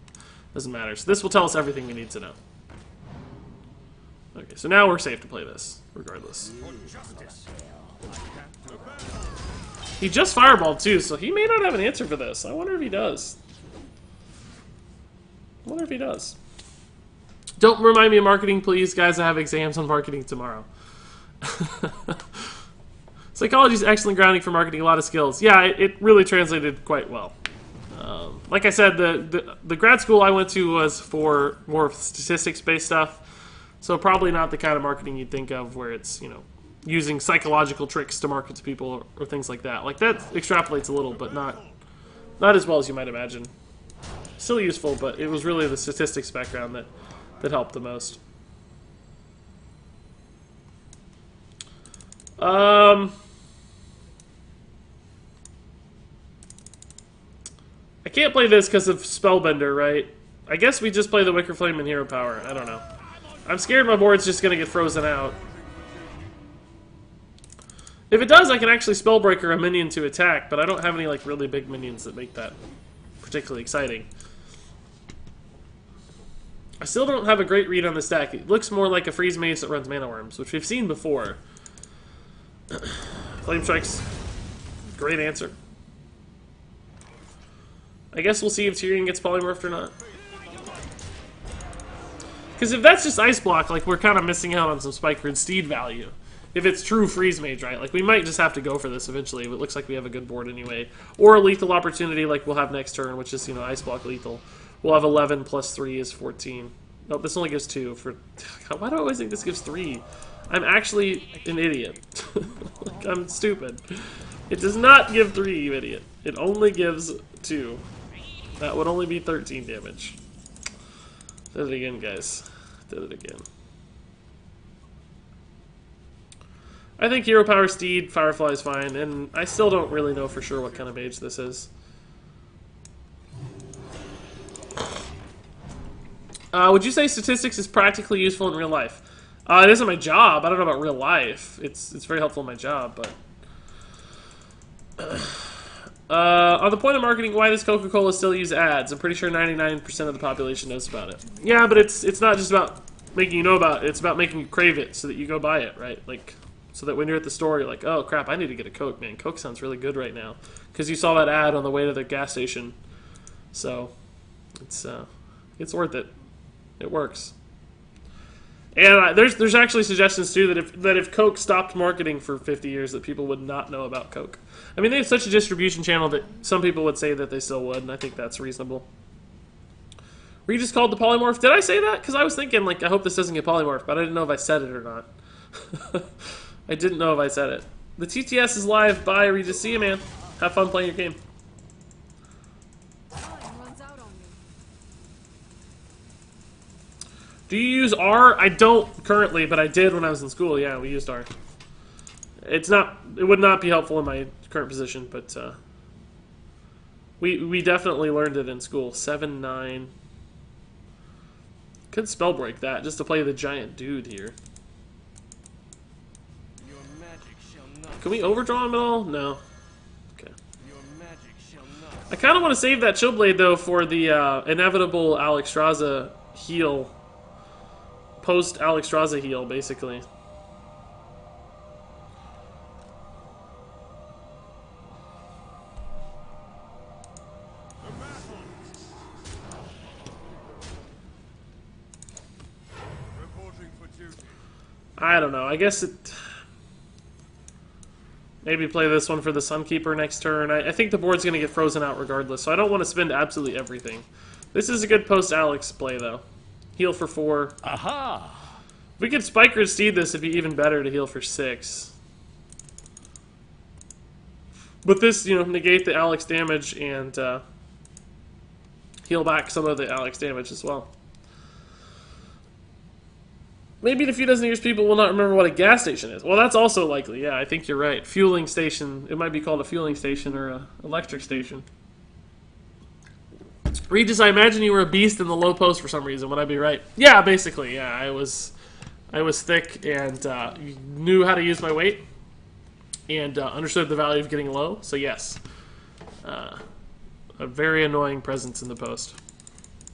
matter. So this will tell us everything we need to know. Okay, so now we're safe to play this, regardless. He just fireballed too, so he may not have an answer for this. I wonder if he does. I wonder if he does. Don't remind me of marketing, please, guys. I have exams on marketing tomorrow. Psychology is excellent grounding for marketing, a lot of skills. Yeah, it really translated quite well. Like I said, the grad school I went to was for more statistics-based stuff, so probably not the kind of marketing you'd think of where it's, you know, using psychological tricks to market to people or things like that. Like, that extrapolates a little, but not as well as you might imagine. Still useful, but it was really the statistics background that helped the most. I can't play this because of Spellbender, right? I guess we just play the Wicker Flame and Hero Power. I don't know. I'm scared my board's just going to get frozen out. If it does, I can actually Spellbreaker a minion to attack, but I don't have any like really big minions that make that particularly exciting. I still don't have a great read on this deck. It looks more like a Freeze Mage that runs Mana Worms, which we've seen before. Flame Strike's great answer. I guess we'll see if Tyrion gets polymorphed or not. Because if that's just Ice Block, like, we're kind of missing out on some Spikered Steed value. If it's true Freeze Mage, right? Like, we might just have to go for this eventually, but it looks like we have a good board anyway. Or a lethal opportunity like we'll have next turn, which is, you know, Ice Block lethal. We'll have 11 plus 3 is 14. Nope, this only gives 2. Why do I always think this gives 3? I'm actually an idiot. Like, I'm stupid. It does not give 3, you idiot. It only gives 2. That would only be 13 damage. Did it again, guys. Did it again. I think Hero Power Steed, Firefly is fine, and I still don't really know for sure what kind of mage this is. Would you say statistics is practically useful in real life? It isn't my job. I don't know about real life. It's very helpful in my job, but... on the point of marketing, why does Coca-Cola still use ads? I'm pretty sure 99% of the population knows about it. Yeah, but it's not just about making you know about it. It's about making you crave it so that you go buy it, right? Like, so that when you're at the store, you're like, oh, crap, I need to get a Coke, man. Coke sounds really good right now. Because you saw that ad on the way to the gas station. So, it's worth it. It works. And there's actually suggestions too that if Coke stopped marketing for 50 years, that people would not know about Coke. I mean, they have such a distribution channel that some people would say that they still would, and I think that's reasonable. Regis called the polymorph. Did I say that? Because I was thinking, like, I hope this doesn't get polymorph, but I didn't know if I said it or not. I didn't know if I said it. The TTS is live. Bye, Regis. See you, man. Have fun playing your game. Do you use R? I don't currently, but I did when I was in school. Yeah, we used R. It would not be helpful in my current position, but we definitely learned it in school. 7-9. Could spell break that just to play the giant dude here. Your magic shall not. Can we overdraw him at all? No. Okay. Your magic shall not. I kind of want to save that Chill Blade though for the inevitable Alexstrasza heal. Post Alexstrasza heal, basically. Reporting for duty. I don't know. I guess it... Maybe play this one for the Sunkeeper next turn. I think the board's going to get frozen out regardless, so I don't want to spend absolutely everything. This is a good post-Alex play, though. Heal for 4. Aha! We could Spiker Steed this, it'd be even better to heal for 6. But this, you know, negate the Alex damage and heal back some of the Alex damage as well. Maybe in a few dozen years people will not remember what a gas station is. Well, that's also likely, yeah, I think you're right. Fueling station, it might be called a fueling station or an electric station. Regis, I imagine you were a beast in the low post for some reason. Would I be right? Yeah, basically. Yeah, I was thick and knew how to use my weight and understood the value of getting low. So yes, a very annoying presence in the post.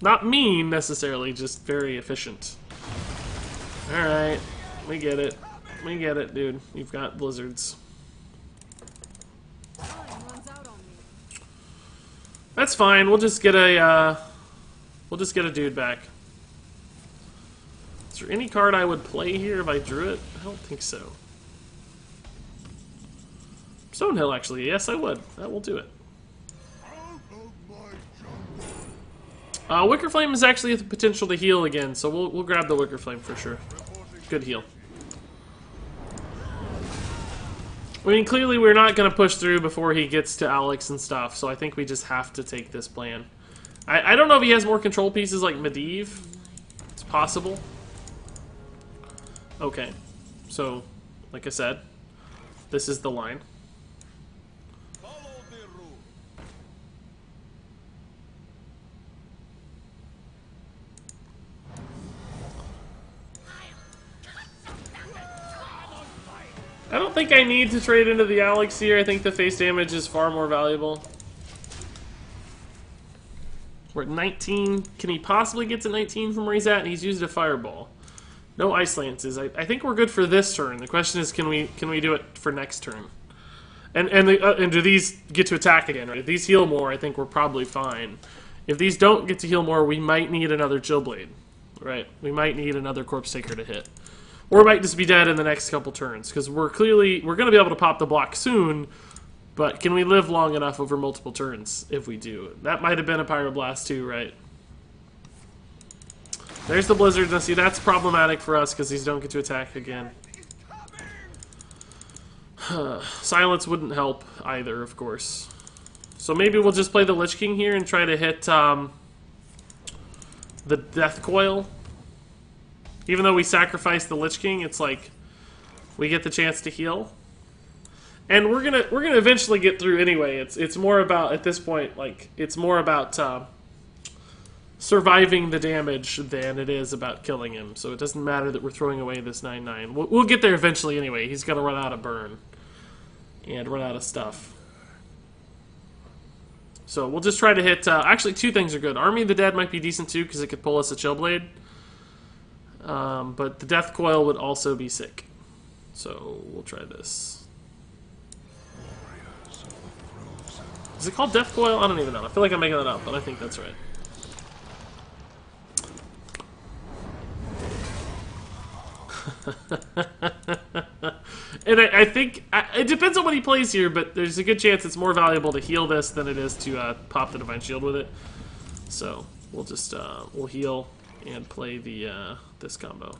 Not mean necessarily, just very efficient. All right, we get it. We get it, dude. You've got blizzards. That's fine. We'll just get a dude back. Is there any card I would play here if I drew it? I don't think so. Stonehill, actually. Yes, I would. That will do it. Wicker Flame is actually the potential to heal again, so we'll grab the Wicker Flame for sure. Good heal. I mean, clearly we're not going to push through before he gets to Alex and stuff, so I think we just have to take this plan. I don't know if he has more control pieces like Medivh. It's possible. Okay. So, like I said, this is the line. Follow the rule. I don't think I need to trade into the Alex here. I think the face damage is far more valuable. We're at 19. Can he possibly get to 19 from where he's at? And he's used a fireball. No Ice Lances. I think we're good for this turn. The question is, can we do it for next turn? And do these get to attack again? Right? If these heal more, I think we're probably fine. If these don't get to heal more, we might need another Chill Blade. Right? We might need another Corpse Taker to hit. Or might just be dead in the next couple turns, because we're going to be able to pop the block soon, but can we live long enough over multiple turns if we do? That might have been a Pyroblast too, right? There's the Blizzard. Now see, that's problematic for us because these don't get to attack again. Silence wouldn't help either, of course. So maybe we'll just play the Lich King here and try to hit the Death Coil. Even though we sacrifice the Lich King, it's like we get the chance to heal. And we're gonna eventually get through anyway. It's more about, at this point, like, it's more about surviving the damage than it is about killing him. So it doesn't matter that we're throwing away this 9/9. We'll get there eventually anyway. He's going to run out of burn and run out of stuff. So we'll just try to hit... actually, two things are good. Army of the Dead might be decent too because it could pull us a Chillblade. But the Death Coil would also be sick. So we'll try this. Is it called Death Coil? I don't even know. I feel like I'm making that up, but I think that's right. And I think it depends on what he plays here, but there's a good chance it's more valuable to heal this than it is to pop the Divine Shield with it. So we'll just we'll heal and play the this combo,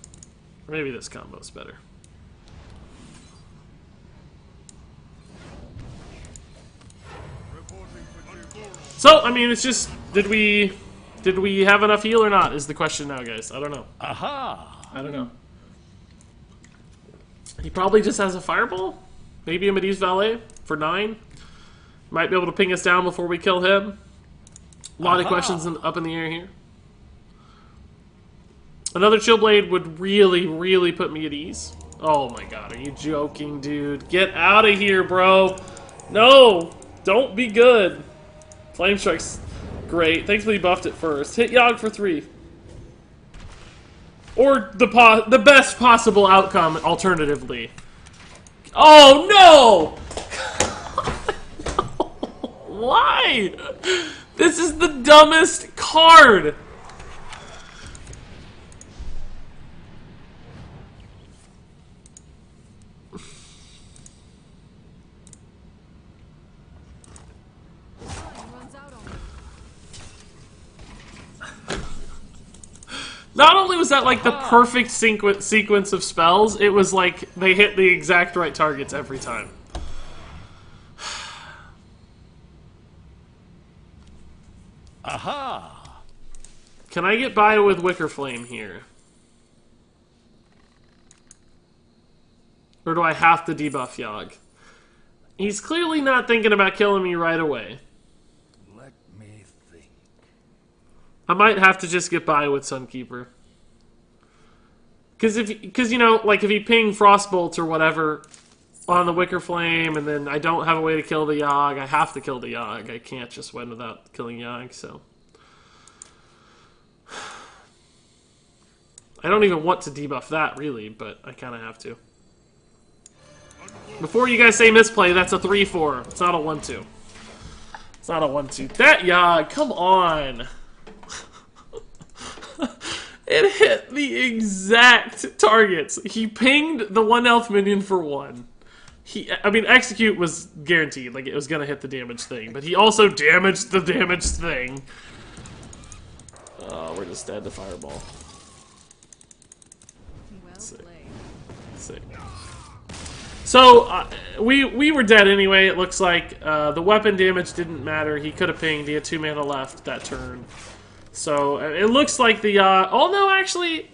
or maybe this combo is better. So I mean, it's just did we have enough heal or not? Is the question now, guys. I don't know. Aha! I don't know. He probably just has a Fireball? Maybe a Medivh Valet for 9? Might be able to ping us down before we kill him. A lot of questions up in the air here. Another Chillblade would really, really put me at ease. Oh my god, are you joking, dude? Get out of here, bro! No! Don't be good! Flame Strike's great. Thankfully he buffed it first. Hit Yogg for 3. Or the best possible outcome, alternatively. Oh, no! Why? This is the dumbest card! Not only was that like the perfect sequence of spells, it was like they hit the exact right targets every time. Aha! Can I get by with Wicker Flame here? Or do I have to debuff Yogg? He's clearly not thinking about killing me right away. Let me think. I might have to just get by with Sunkeeper. Because you know, like if he ping Frostbolt or whatever on the Wicker Flame, and then I don't have a way to kill the Yogg, I have to kill the Yogg. I can't just win without killing Yogg, so... I don't even want to debuff that, really, but I kind of have to. Before you guys say misplay, that's a 3-4. It's not a 1-2. It's not a 1-2. That Yogg, come on! It hit the exact targets. He pinged the 1 health minion for 1. I mean, execute was guaranteed, like it was gonna hit the damage thing, but he also damaged the damaged thing. Oh, we're just dead to Fireball. Sick. So, we were dead anyway, it looks like. The weapon damage didn't matter. He could have pinged. He had 2 mana left that turn. So, it looks like the Yogg... Oh, no, actually...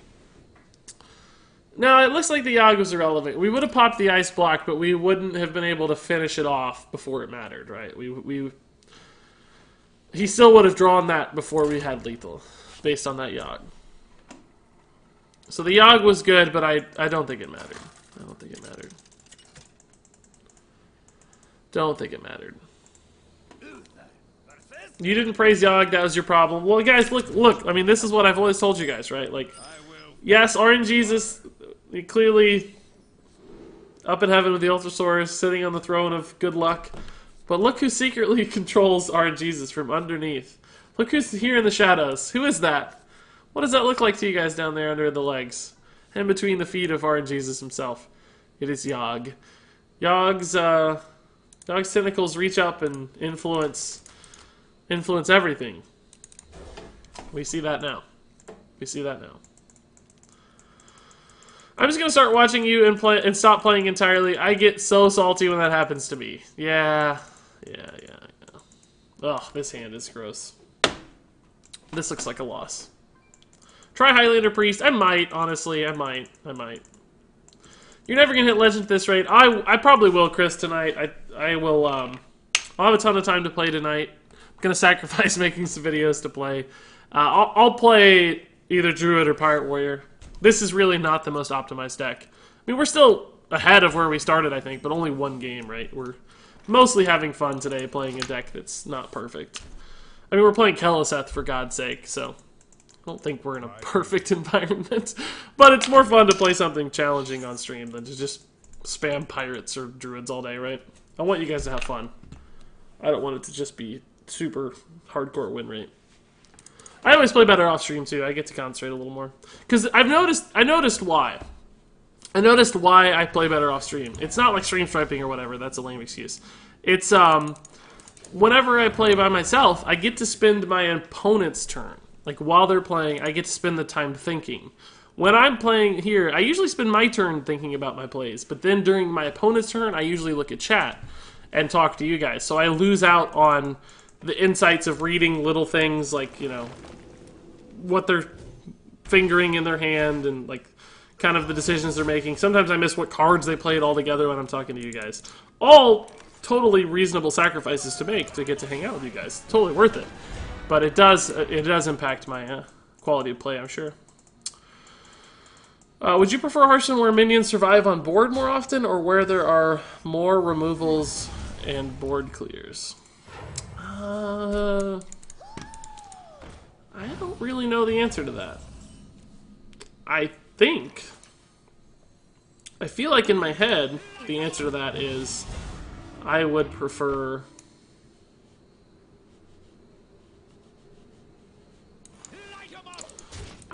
No, it looks like the Yogg was irrelevant. We would have popped the Ice Block, but we wouldn't have been able to finish it off before it mattered, right? He still would have drawn that before we had lethal, based on that Yogg. So the Yogg was good, but I don't think it mattered. I don't think it mattered. Don't think it mattered. You didn't praise Yogg, that was your problem. Well, guys, look. I mean, this is what I've always told you guys, right? Like, yes, RNGesus, clearly up in heaven with the Ultrasaurus, sitting on the throne of good luck. But look who secretly controls RNGesus from underneath. Look who's here in the shadows. Who is that? What does that look like to you guys down there under the legs? And between the feet of RNGesus himself. It is Yogg. Yogg's tentacles reach up and influence everything. We see that now. We see that now. I'm just gonna start watching you and stop playing entirely. I get so salty when that happens to me. Yeah. Ugh, this hand is gross. This looks like a loss. Try Highlander Priest. I might, honestly. I might. You're never gonna hit Legend at this rate. I probably will, Chris, tonight. I will, I'll have a ton of time to play tonight. I'm gonna sacrifice making some videos to play. I'll play either Druid or Pirate Warrior. This is really not the most optimized deck. I mean, we're still ahead of where we started, I think, but only one game, right? We're mostly having fun today playing a deck that's not perfect. I mean, we're playing Keleseth, for God's sake, so I don't think we're in a perfect environment. But it's more fun to play something challenging on stream than to just spam Pirates or Druids all day, right? I want you guys to have fun. I don't want it to just be super hardcore win rate. I always play better off stream too. I get to concentrate a little more because I noticed why. I noticed why I play better off stream. It's not like stream striping or whatever. That's a lame excuse. It's whenever I play by myself, I get to spend my opponent's turn. Like while they're playing, I get to spend the time thinking. When I'm playing here, I usually spend my turn thinking about my plays, but then during my opponent's turn, I usually look at chat and talk to you guys. So I lose out on the insights of reading little things like, you know, what they're fingering in their hand and like kind of the decisions they're making. Sometimes I miss what cards they played altogether when I'm talking to you guys. All totally reasonable sacrifices to make to get to hang out with you guys. Totally worth it. But it does impact my quality of play, I'm sure. Would you prefer Hearthstone where minions survive on board more often or where there are more removals and board clears? I don't really know the answer to that. I feel like in my head, the answer to that is I would prefer...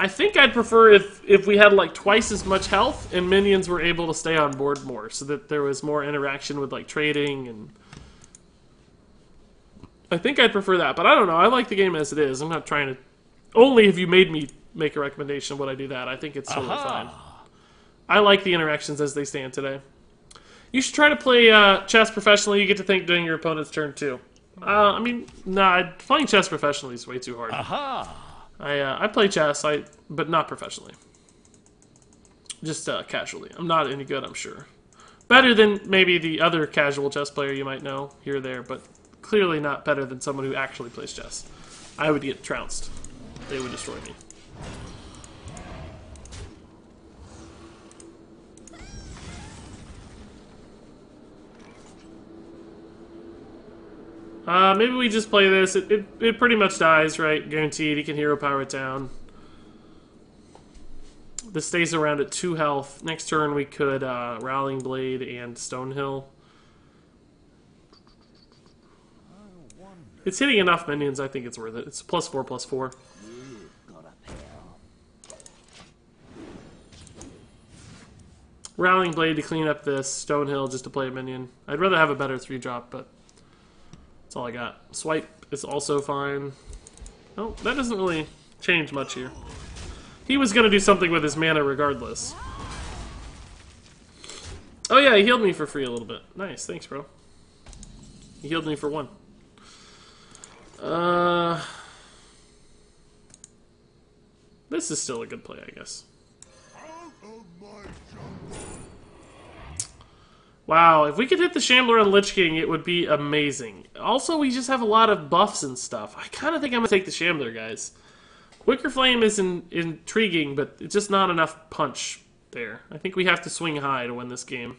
I think I'd prefer if we had like twice as much health and minions were able to stay on board more so that there was more interaction with like trading and... I think I'd prefer that, but I don't know. I like the game as it is. I'm not trying to... Only if you made me make a recommendation would I do that. I think it's totally fine. I like the interactions as they stand today. You should try to play chess professionally. You get to think during your opponent's turn too. I mean, nah, playing chess professionally is way too hard. I play chess, but not professionally. Just casually. I'm not any good, I'm sure. Better than maybe the other casual chess player you might know here or there, but clearly not better than someone who actually plays chess. I would get trounced. They would destroy me. Maybe we just play this. It pretty much dies, right? Guaranteed. He can hero power it down. This stays around at 2 health. Next turn we could Rowling Blade and Stonehill. It's hitting enough minions, I think it's worth it. It's +4/+4. Rowling Blade to clean up this, Stonehill just to play a minion. I'd rather have a better 3-drop, but that's all I got. Swipe is also fine. Oh, that doesn't really change much here. He was going to do something with his mana regardless. Oh yeah, he healed me for free a little bit. Nice, thanks bro. He healed me for 1. This is still a good play, I guess. Wow, if we could hit the Shambler on Lich King, it would be amazing. Also, we just have a lot of buffs and stuff. I kind of think I'm going to take the Shambler, guys. Quicker Flame is intriguing, but it's just not enough punch there. I think we have to swing high to win this game.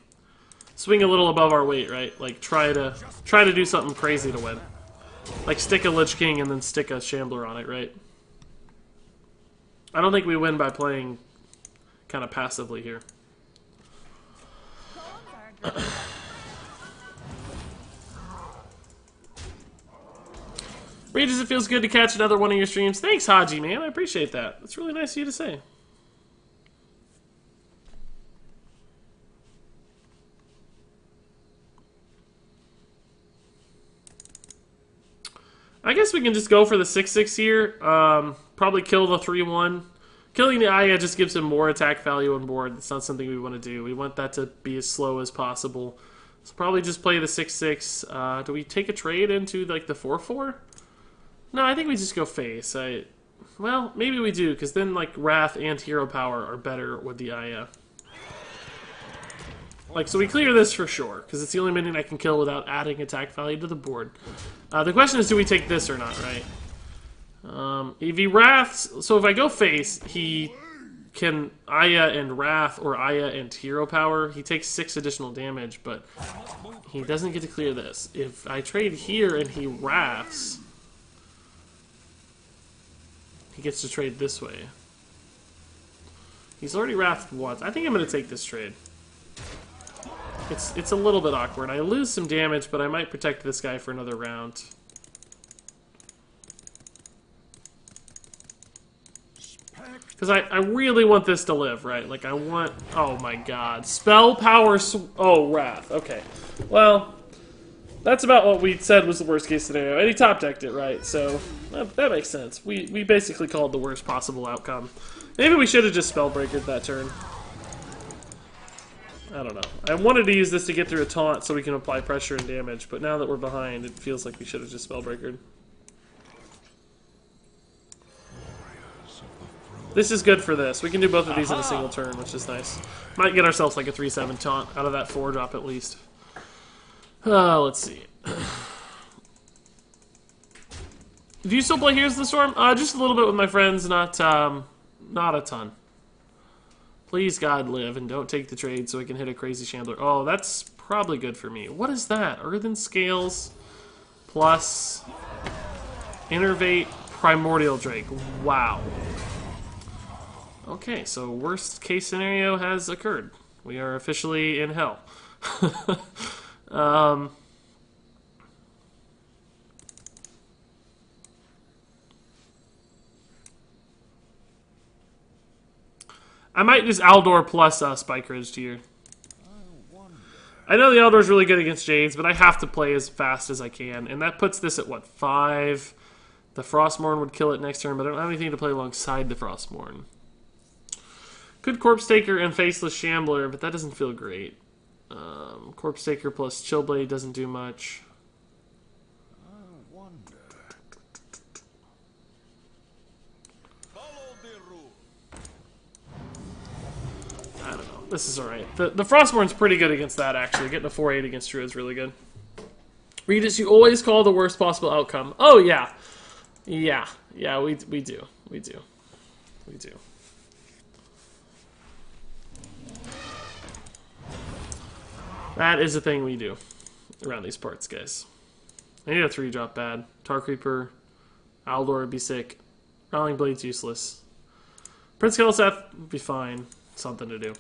Swing a little above our weight, right? Like, try to do something crazy to win. Like, stick a Lich King and then stick a Shambler on it, right? I don't think we win by playing kind of passively here. Regis, it feels good to catch another one of your streams. Thanks, Haji, man. I appreciate that. That's really nice of you to say. I guess we can just go for the 6/6 here. Probably kill the 3/1. Killing the Aya just gives him more attack value on board. It's not something we want to do. We want that to be as slow as possible. So probably just play the 6/6. Do we take a trade into like the 4/4? No, I think we just go face. Well, maybe we do, because then like Wrath and Hero Power are better with the Aya. Like, so we clear this for sure, because it's the only minion I can kill without adding attack value to the board. The question is, do we take this or not, right? If he wraths, so if I go face, he can Aya and Wrath or Aya and Hero Power. He takes 6 additional damage, but he doesn't get to clear this. If I trade here and he wraths, he gets to trade this way. He's already wrathed once. I think I'm going to take this trade. It's a little bit awkward. I lose some damage, but I might protect this guy for another round. Because I really want this to live, right? Like, I want... Oh, my God. Spell power... Oh, Wrath. Okay. Well, that's about what we said was the worst-case scenario. And he top-decked it, right? So, that makes sense. We basically called the worst possible outcome. Maybe we should have just Spellbreakered that turn. I don't know. I wanted to use this to get through a taunt so we can apply pressure and damage, but now that we're behind, it feels like we should have just Spellbreakered. This is good for this. We can do both of these in a single turn, which is nice. Might get ourselves like a 3-7 taunt out of that 4-drop at least. Let's see. Do you still play Here's the Storm? Just a little bit with my friends, not a ton. Please, God, live, and don't take the trade so I can hit a crazy Chandler. Oh, that's probably good for me. What is that? Earthen Scales plus Innervate Primordial Drake. Wow. Okay, so worst case scenario has occurred. We are officially in hell. I might just Aldor plus Spike Ridge here. I know the Aldor's really good against Jades, but I have to play as fast as I can. And that puts this at, what, 5? The Frostmourne would kill it next turn, but I don't have anything to play alongside the Frostmourne. Could Corpse Taker and Faceless Shambler, but that doesn't feel great. Corpse Taker plus Chillblade doesn't do much. I don't know. This is alright. The Frostmourne's pretty good against that, actually. Getting a 4-8 against Druid's really good. Regis, you always call the worst possible outcome. Oh, yeah. Yeah, we do. We do. That is a thing we do around these parts, guys. I need a 3-drop bad. Tar Creeper, Aldor would be sick. Rowling Blade's useless. Prince Kel'Seth would be fine. Something to do.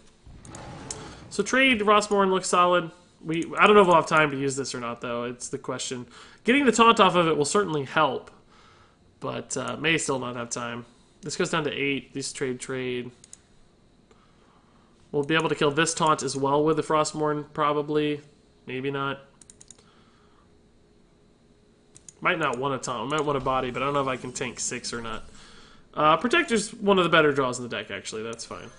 So trade Frostmourne looks solid. I don't know if we'll have time to use this or not, though. It's the question. Getting the taunt off of it will certainly help, but may still not have time. This goes down to 8. These trade. We'll be able to kill this taunt as well with the Frostmourne, probably. Maybe not. Might not want a taunt. Might want a body, but I don't know if I can tank 6 or not. Protector's one of the better draws in the deck, actually. That's fine.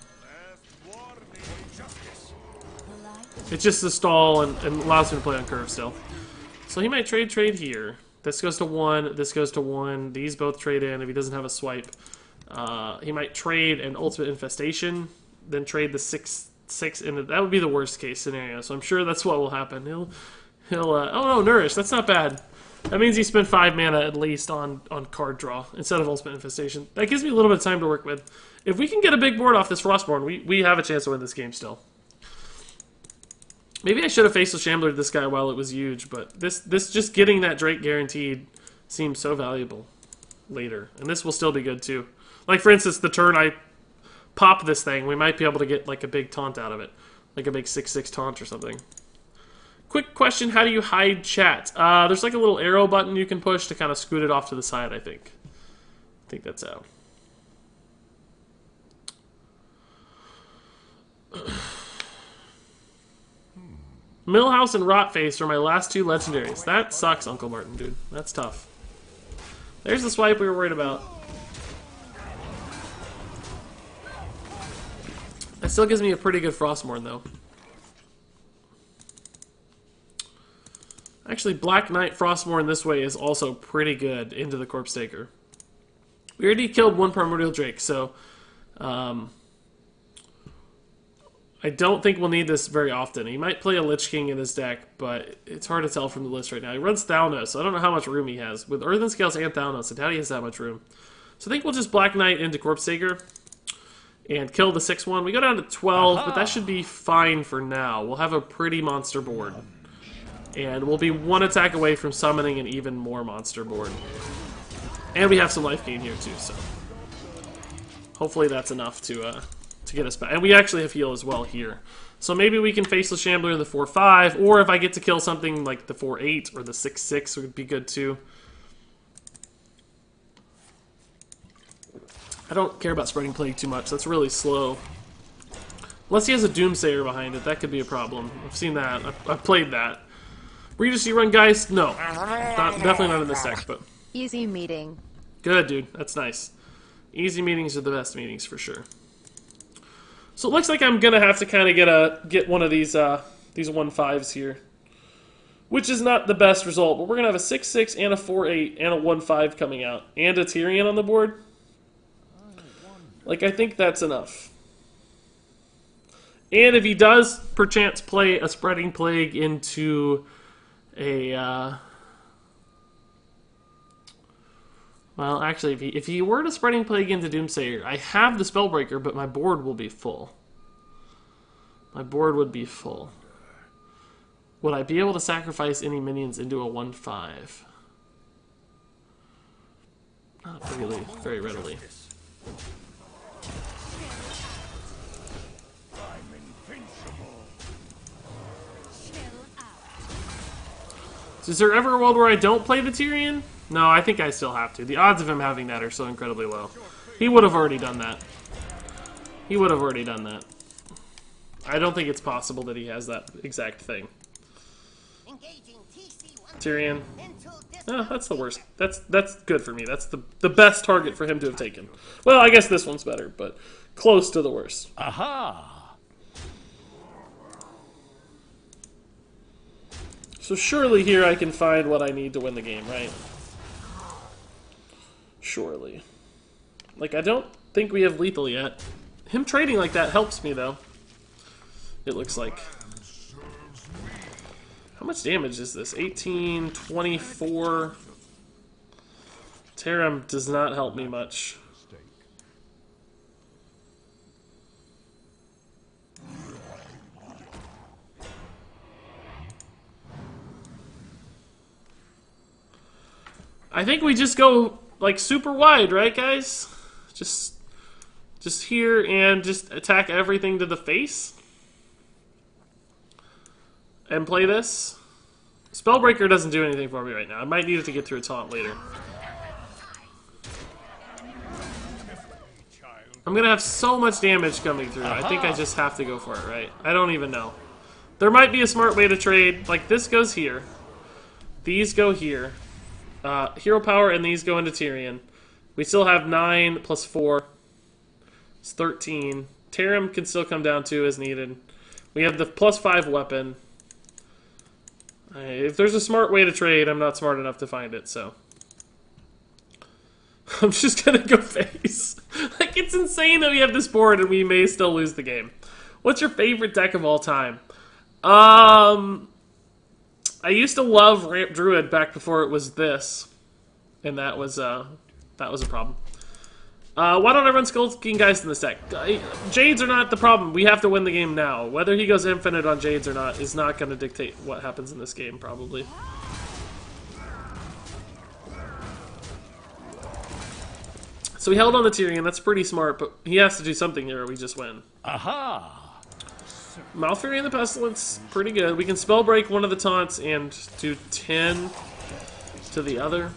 It's just the stall and allows him to play on curve still. So he might trade here. This goes to 1. This goes to 1. These both trade in if he doesn't have a swipe. He might trade an Ultimate Infestation, then trade the 6 into... That would be the worst case scenario, so I'm sure that's what will happen. He'll oh no, Nourish, that's not bad. That means he spent 5 mana at least on card draw instead of Ultimate Infestation. That gives me a little bit of time to work with. If we can get a big board off this Frostmourne, we have a chance to win this game still. Maybe I should have Faceless Shambler this guy while it was huge, but this just getting that Drake guaranteed seems so valuable later. And this will still be good too. Like for instance, the turn I pop this thing, we might be able to get like a big taunt out of it. Like a big 6/6 taunt or something. Quick question, how do you hide chat? There's like a little arrow button you can push to kind of scoot it off to the side, I think. I think that's out. Millhouse and Rotface are my last 2 legendaries. That sucks, Uncle Martin, dude. That's tough. There's the swipe we were worried about. That still gives me a pretty good Frostmourne, though. Actually, Black Knight Frostmourne this way is also pretty good into the Corpse Taker. We already killed 1 Primordial Drake, so... I don't think we'll need this very often. He might play a Lich King in his deck, but it's hard to tell from the list right now. He runs Thalnos, so I don't know how much room he has. With Earthen Scales and Thalnos, I doubt he has that much room. So I think we'll just Black Knight into Corpse Sager and kill the 6-1. We go down to 12, but that should be fine for now. We'll have a pretty monster board. And we'll be one attack away from summoning an even more monster board. And we have some life gain here too, so hopefully that's enough to get us back. And we actually have heal as well here. So maybe we can face the Shambler in the 4-5, or if I get to kill something like the 4-8 or the 6-6 would be good too. I don't care about Spreading Plague too much. That's really slow. Unless he has a Doomsayer behind it, that could be a problem. I've seen that. I've played that. Regis, you run Geist? No. Definitely not in this deck, but... Easy meeting. Good, dude. That's nice. Easy meetings are the best meetings, for sure. So it looks like I'm gonna have to kind of get one of these 1-5s here, which is not the best result. But we're gonna have a 6-6 and a 4-8 and a 1-5 coming out, and a Tyrion on the board. Like, I think that's enough. And if he does perchance play a Spreading Plague into a well, actually, if he were to Spreading Plague into Doomsayer, I have the Spellbreaker, but my board will be full. My board would be full. Would I be able to sacrifice any minions into a 1-5? Not really, very readily. So is there ever a world where I don't play the Tyrion? No, I think I still have to. The odds of him having that are so incredibly low. He would have already done that. He would have already done that. I don't think it's possible that he has that exact thing. Tyrion. Oh, that's the worst. That's good for me. That's the best target for him to have taken. Well, I guess this one's better, but close to the worst. Aha! So surely here I can find what I need to win the game, right? Surely. Like, I don't think we have lethal yet. Him trading like that helps me, though. It looks like. How much damage is this? 18, 24. Taram does not help me much. I think we just go like super wide, right, guys? Just here and just attack everything to the face and play this. Spellbreaker doesn't do anything for me right now. I might need it to get through a taunt later. I'm gonna have so much damage coming through. I think I just have to go for it, right? I don't even know. There might be a smart way to trade. Like, this goes here. These go here. Hero power and these go into Tyrion. We still have 9 plus 4. It's 13. Taram can still come down too as needed. We have the plus 5 weapon. If there's a smart way to trade, I'm not smart enough to find it, so. I'm just gonna go face. Like, it's insane that we have this board and we may still lose the game. What's your favorite deck of all time? I used to love Ramp Druid back before it was this. And that was a problem. Why don't I run Skullking Geist in this deck? Jades are not the problem. We have to win the game now. Whether he goes infinite on Jades or not is not going to dictate what happens in this game, probably. So we held on the Tyrion. That's pretty smart, but he has to do something here or we just win. Aha! Malfury and the Pestilence, pretty good. We can spell break one of the taunts and do 10 to the other.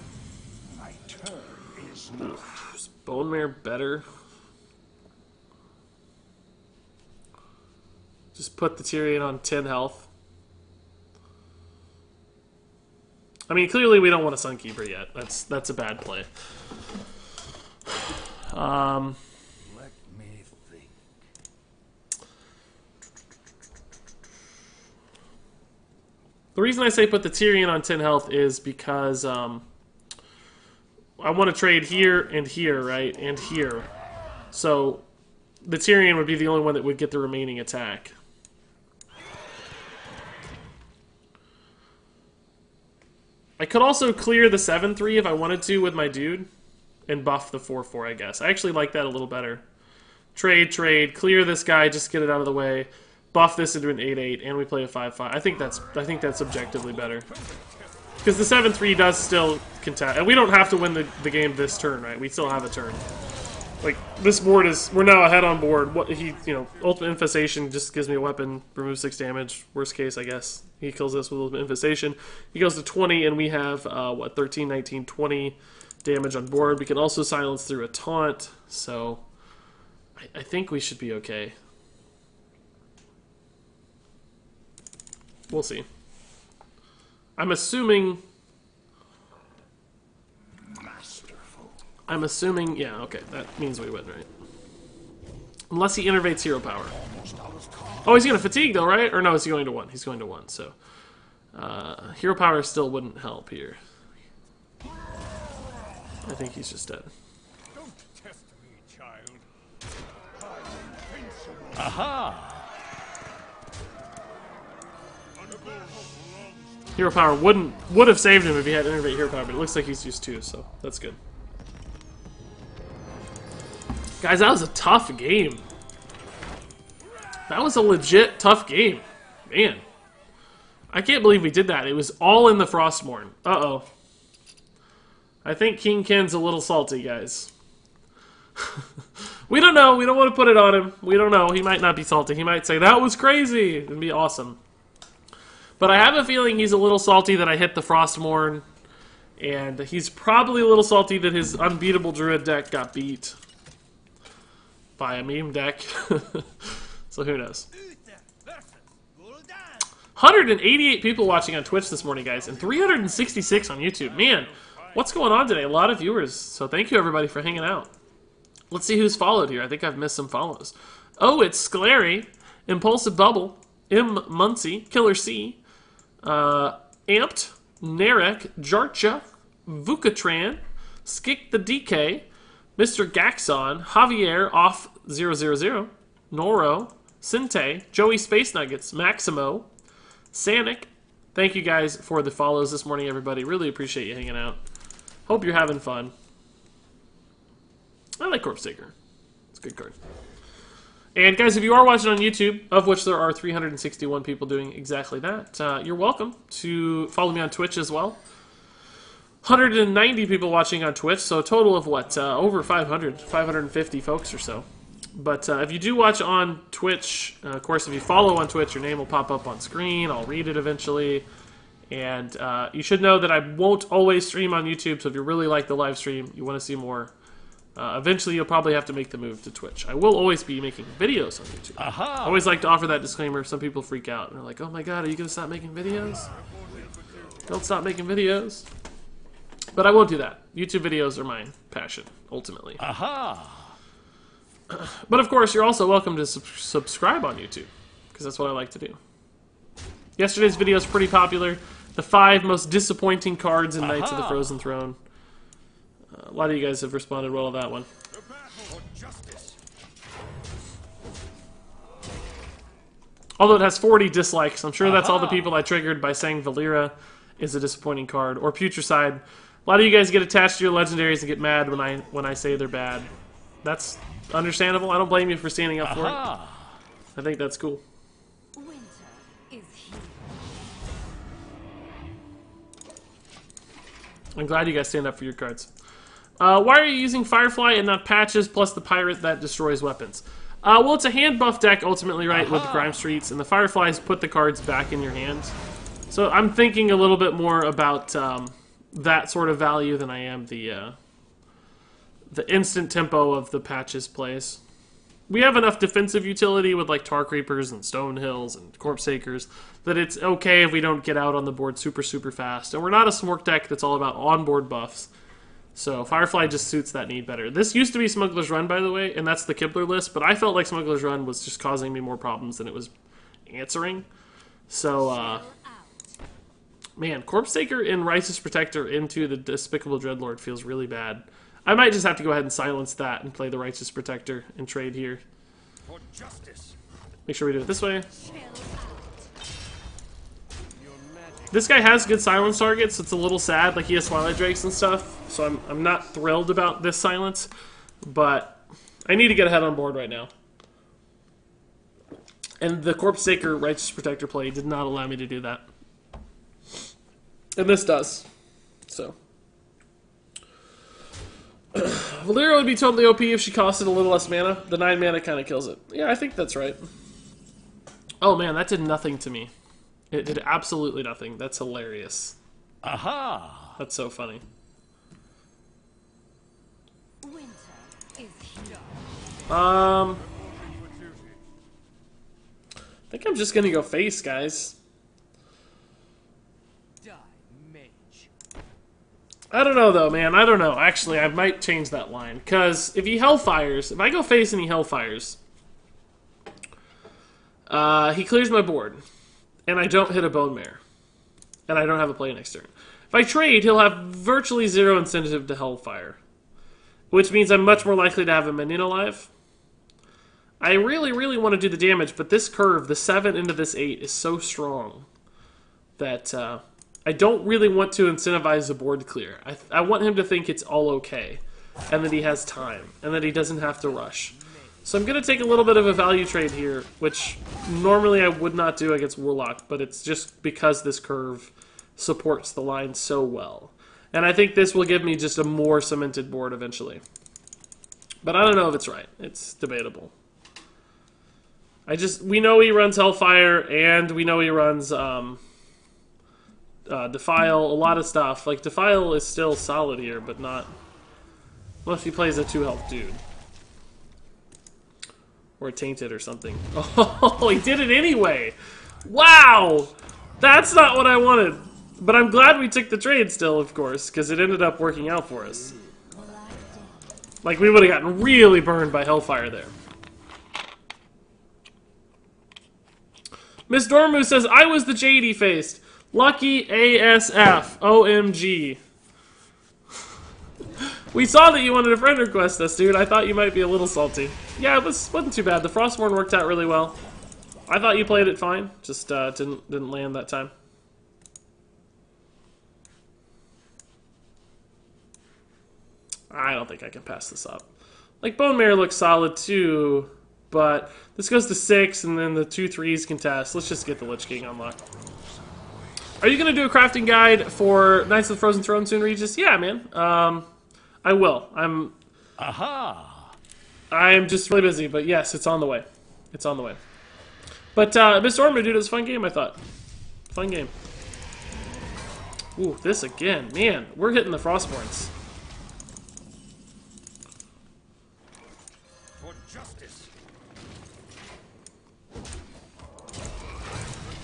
Is Bone Mare better? Just put the Tyrion on 10 health. I mean, clearly we don't want a Sunkeeper yet. That's a bad play. Let me think. The reason I say put the Tyrion on 10 health is because I want to trade here and here, right? And here. So the Tyrion would be the only one that would get the remaining attack. I could also clear the 7-3 if I wanted to with my dude and buff the 4-4, I guess. I actually like that a little better. Trade, clear this guy, just get it out of the way. Buff this into an 8-8, and we play a 5-5. I think that's objectively better. Because the 7-3 does still contest. And we don't have to win the game this turn, right? We still have a turn. Like, this board is... We're now ahead on board. What he, Ultimate Infestation just gives me a weapon, removes 6 damage. Worst case, I guess. He kills us with Ultimate Infestation. He goes to 20, and we have, 13, 19, 20 damage on board. We can also silence through a taunt, so... I think we should be okay. We'll see. I'm assuming... Yeah, okay. That means we win, right? Unless he innervates hero power. Oh, he's going to fatigue, though, right? Or no, he's going to 1. He's going to 1, so... hero power still wouldn't help here. I think he's just dead. Don't test me, child. Aha! Hero power would have saved him if he had innervate hero power, but it looks like he's used 2, so that's good. Guys, that was a tough game. That was a legit tough game. Man. I can't believe we did that. It was all in the Frostmourne. Uh-oh. I think King Ken's a little salty, guys. We don't know. We don't want to put it on him. We don't know. He might not be salty. He might say, that was crazy. It'd be awesome. But I have a feeling he's a little salty that I hit the Frostmourne. And he's probably a little salty that his unbeatable Druid deck got beat by a meme deck. So who knows. 188 people watching on Twitch this morning, guys, and 366 on YouTube. Man, what's going on today? A lot of viewers, so thank you everybody for hanging out. Let's see who's followed here. I think I've missed some follows. Oh, it's Sclary, Impulsive Bubble, M. Muncie, Killer C, Amped, Narek, Jarcha, Vukatran, Skik the DK, Mr. Gaxon, Javier off 000, Noro, Sinte, Joey Space Nuggets, Maximo, Sanic. Thank you guys for the follows this morning, everybody. Really appreciate you hanging out. Hope you're having fun. I like Corpse Taker. It's a good card. And guys, if you are watching on YouTube, of which there are 361 people doing exactly that, you're welcome to follow me on Twitch as well. 190 people watching on Twitch, so a total of what? Over 550 folks or so. But if you do watch on Twitch, of course, if you follow on Twitch, your name will pop up on screen. I'll read it eventually. And you should know that I won't always stream on YouTube, so if you really like the live stream, you want to see more, eventually you'll probably have to make the move to Twitch. I will always be making videos on YouTube. Aha! I always like to offer that disclaimer. Some people freak out and they're like, oh my god, are you going to stop making videos? Don't stop making videos. But I won't do that. YouTube videos are my passion, ultimately. Aha! But of course, you're also welcome to subscribe on YouTube, because that's what I like to do. Yesterday's video is pretty popular. The 5 most disappointing cards in Knights of the Frozen Throne. A lot of you guys have responded well to that one. Although it has 40 dislikes, I'm sure that's all the people I triggered by saying Valera is a disappointing card, or Putricide. A lot of you guys get attached to your legendaries and get mad when I say they're bad. That's understandable. I don't blame you for standing up for it. I think that's cool. Winter is here. I'm glad you guys stand up for your cards. Why are you using Firefly and not Patches plus the Pirate that destroys weapons? Well, it's a hand buff deck ultimately, right, with the Grime Streets, and the Fireflies put the cards back in your hands. So I'm thinking a little bit more about that sort of value than I am the instant tempo of the Patches plays. We have enough defensive utility with like Tar Creepers and Stone Hills and Corpse Takers that it's okay if we don't get out on the board super fast. And we're not a Smork deck that's all about on-board buffs. So Firefly just suits that need better. This used to be Smuggler's Run, by the way, and that's the Kibler list, but I felt like Smuggler's Run was just causing me more problems than it was answering. So, man, Corpse Taker and Righteous Protector into the Despicable Dreadlord feels really bad. I might just have to go ahead and silence that and play the Righteous Protector and trade here. For justice. Make sure we do it this way. This guy has good silence targets. It's a little sad. Like, he has Twilight Drakes and stuff. So I'm not thrilled about this silence. But I need to get ahead on board right now. And the Corpse Taker Righteous Protector play did not allow me to do that. And this does. So. Valyria would be totally OP if she costed a little less mana. The 9 mana kind of kills it. Yeah, I think that's right. Oh man, that did nothing to me. It did absolutely nothing. That's hilarious. Aha! That's so funny. Winter is here. I think I'm just gonna go face, guys. Die, mage. I don't know though, man. I don't know. Actually, I might change that line. Because if he Hellfires, if I go face and he Hellfires, he clears my board. And I don't hit a Bone Mare. And I don't have a play next turn. If I trade, he'll have virtually zero incentive to Hellfire. Which means I'm much more likely to have a minion alive. I really, really want to do the damage, but this curve, the 7 into this 8, is so strong that I don't really want to incentivize the board clear. I want him to think it's all okay, and that he has time, and that he doesn't have to rush. So I'm going to take a little bit of a value trade here, which normally I would not do against Warlock, but it's just because this curve supports the line so well. And I think this will give me just a more cemented board eventually. But I don't know if it's right. It's debatable. We know he runs Hellfire, and we know he runs Defile, a lot of stuff. Like, Defile is still solid here, but not... Unless he plays a 2-health dude. Or a Tainted or something. Oh, he did it anyway! Wow! That's not what I wanted. But I'm glad we took the trade still, of course, because it ended up working out for us. Like, we would have gotten really burned by Hellfire there. Miss Dormu says, I was the jade he faced. Lucky ASF. OMG. We saw that you wanted to friend request us, dude. I thought you might be a little salty. Yeah, it wasn't too bad. The Frostmourne worked out really well. I thought you played it fine. Just didn't land that time. I don't think I can pass this up. Like, Bone Mare looks solid too, but this goes to 6, and then the 2 3s contest. Let's just get the Lich King unlocked. Are you going to do a crafting guide for Knights of the Frozen Throne soon, Regis? Yeah, man. I will. Aha! I'm just really busy, but yes, it's on the way. It's on the way. But Mr. Ormond, dude, it was a fun game, I thought. Fun game. Ooh, this again. Man, we're hitting the Frostborns. For justice.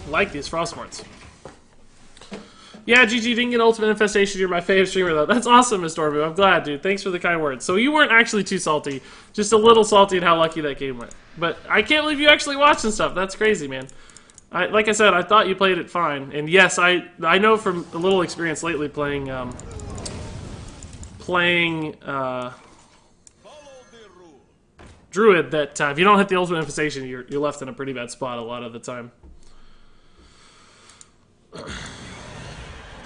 Like these Frostborns. Yeah, GG didn't get Ultimate Infestation. You're my favorite streamer, though. That's awesome, Miss Dorbu. I'm glad, dude. Thanks for the kind words. So you weren't actually too salty. Just a little salty at how lucky that game went. But I can't believe you actually watched and stuff. That's crazy, man. Like I said, I thought you played it fine. And yes, I know from a little experience lately playing Druid that if you don't hit the Ultimate Infestation, you're left in a pretty bad spot a lot of the time.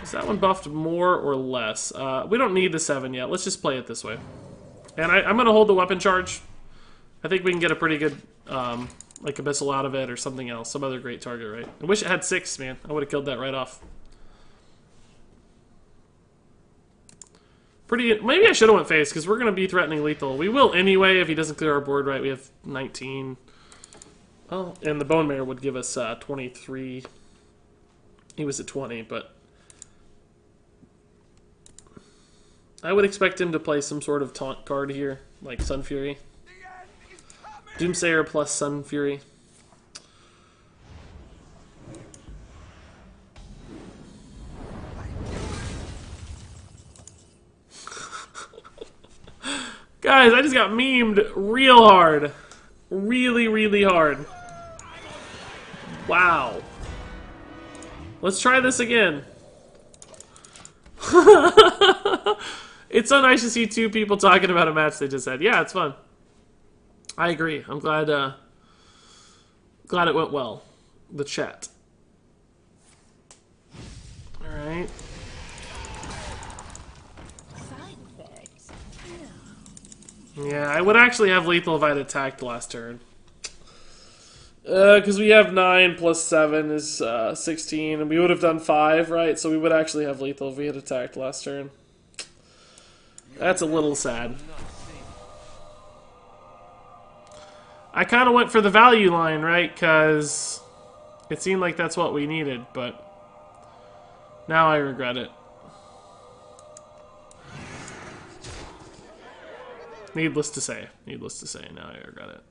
Is that one buffed more or less? We don't need the 7 yet. Let's just play it this way. And I'm going to hold the weapon charge. I think we can get a pretty good, like, Abyssal out of it or something else. Some other great target, right? I wish it had 6, man. I would have killed that right off. Maybe I should have went face, because we're going to be threatening lethal. We will anyway if he doesn't clear our board right. We have 19. Oh, and the Bone Mare would give us 23. He was at 20, but... I would expect him to play some sort of taunt card here, like Sun Fury. Doomsayer plus Sun Fury. Guys, I just got memed real hard. Really, really hard. Wow. Let's try this again. It's so nice to see 2 people talking about a match they just had. Yeah, it's fun. I agree. I'm glad Glad it went well. The chat. Alright. Side effects? Yeah, I would actually have lethal if I'd attacked last turn. Because we have 9 plus 7 is 16, and we would have done 5, right? So we would actually have lethal if we had attacked last turn. That's a little sad. I kind of went for the value line, right? Because it seemed like that's what we needed, but now I regret it. Needless to say, now I regret it.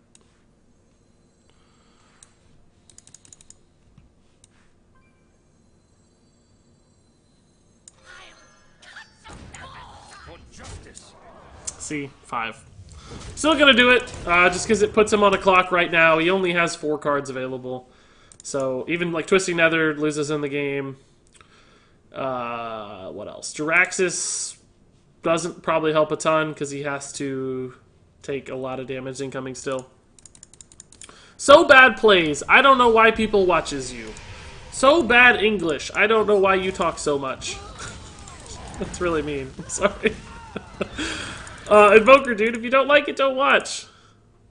See, 5. Still gonna do it, just because it puts him on a clock right now. He only has 4 cards available. So, even like Twisting Nether loses in the game. What else? Jiraxis doesn't probably help a ton, because he has to take a lot of damage incoming still. So bad plays. I don't know why people watches you. So bad English. I don't know why you talk so much. That's really mean. Sorry. Invoker, dude, if you don't like it, don't watch.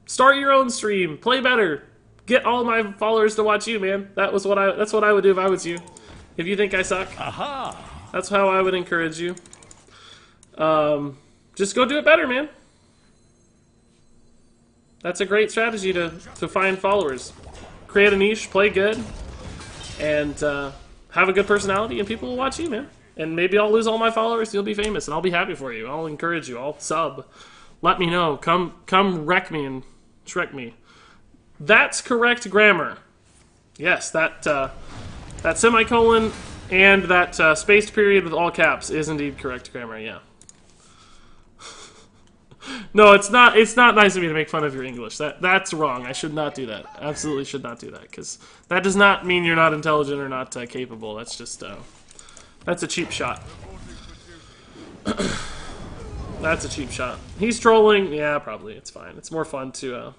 Start your own stream. Play better. Get all my followers to watch you, man. That's what I would do if I was you. If you think I suck. Aha! That's how I would encourage you. Just go do it better, man. That's a great strategy to find followers. Create a niche, play good, and have a good personality, and people will watch you, man. And maybe I'll lose all my followers, you'll be famous, and I'll be happy for you. I'll encourage you. I'll sub. Let me know. Come wreck me and Shrek me. That's correct grammar. Yes, that semicolon and that spaced period with all caps is indeed correct grammar, yeah. No, it's not nice of me to make fun of your English. That's wrong. I should not do that. Absolutely should not do that, because that does not mean you're not intelligent or not capable. That's just... that's a cheap shot. That's a cheap shot. He's trolling. Yeah, probably. It's fine. It's more fun to...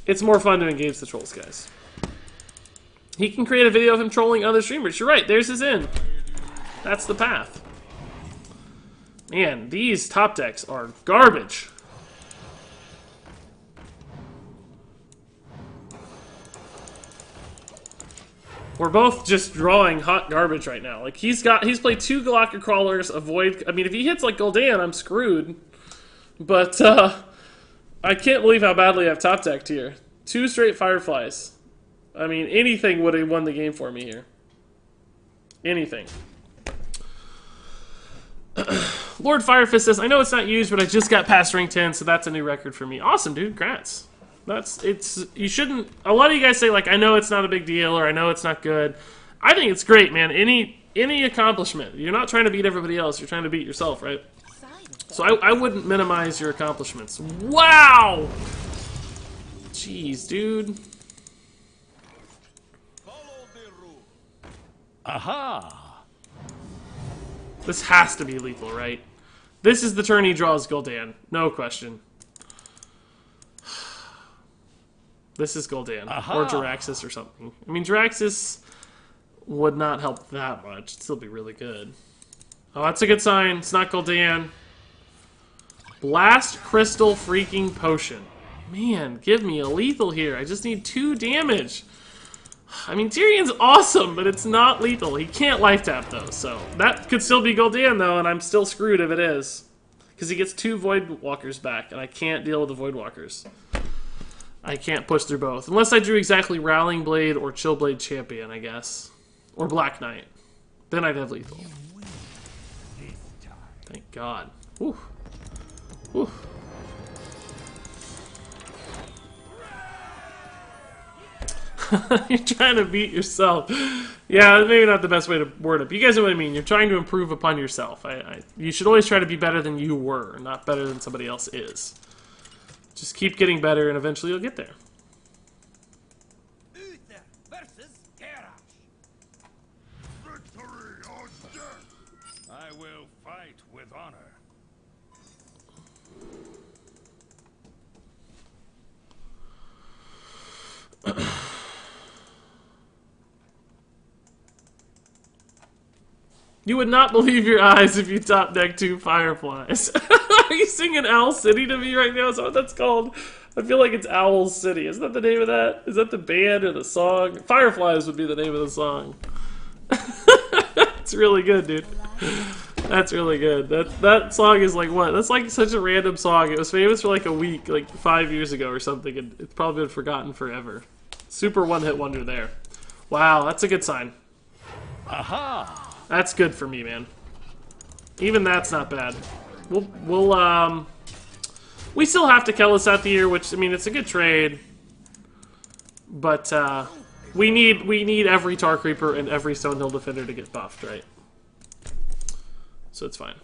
it's more fun to engage the trolls, guys. He can create a video of him trolling other streamers. You're right. There's his in. That's the path. Man, these top decks are garbage. We're both just drawing hot garbage right now. Like, he's played 2 Galactic Crawlers, avoid... I mean, if he hits like Gul'dan, I'm screwed. But, I can't believe how badly I've top decked here. 2 straight Fireflies. I mean, anything would have won the game for me here. Anything. Lord Firefist says, I know it's not used, but I just got past rank 10, so that's a new record for me. Awesome, dude. Congrats. You shouldn't... A lot of you guys say, like, I know it's not a big deal, or I know it's not good. I think it's great, man. Any accomplishment. You're not trying to beat everybody else. You're trying to beat yourself, right? So I wouldn't minimize your accomplishments. Wow! Jeez, dude. Aha! This has to be lethal, right? This is the turn he draws Gul'dan. No question. This is Gul'dan. Or Jiraxis or something. I mean, Jiraxis would not help that much. It'd still be really good. Oh, that's a good sign. It's not Gul'dan. Blast Crystal freaking Potion. Man, give me a lethal here. I just need 2 damage. I mean, Tyrion's awesome, but it's not lethal. He can't life tap, though, so... That could still be Gul'dan, though, and I'm still screwed if it is. Because he gets 2 Void Walkers back, and I can't deal with the Void Walkers. I can't push through both. Unless I drew exactly Rallying Blade or Chillblade Champion, I guess. Or Black Knight. Then I'd have lethal. Thank God. Whew. Whew. You're trying to beat yourself. Yeah, maybe not the best way to word it. But you guys know what I mean. You're trying to improve upon yourself. You should always try to be better than you were, not better than somebody else is. Just keep getting better, and eventually you'll get there. Uther versus Garrosh. Victory or death. I will fight with honor. You would not believe your eyes if you top deck 2 Fireflies. Are you singing Owl City to me right now? Is that what that's called? I feel like it's Owl City. Isn't that the name of that? Is that the band or the song? Fireflies would be the name of the song. It's really good, dude. That's really good. That song is like what? That's like such a random song. It was famous for like a week, like 5 years ago or something, and it's probably been forgotten forever. Super one-hit wonder there. Wow, that's a good sign. Aha! That's good for me, man. Even that's not bad. We still have to Kellis out the year, which, I mean, it's a good trade. But, we need every Tar Creeper and every Stonehill Defender to get buffed, right? So it's fine.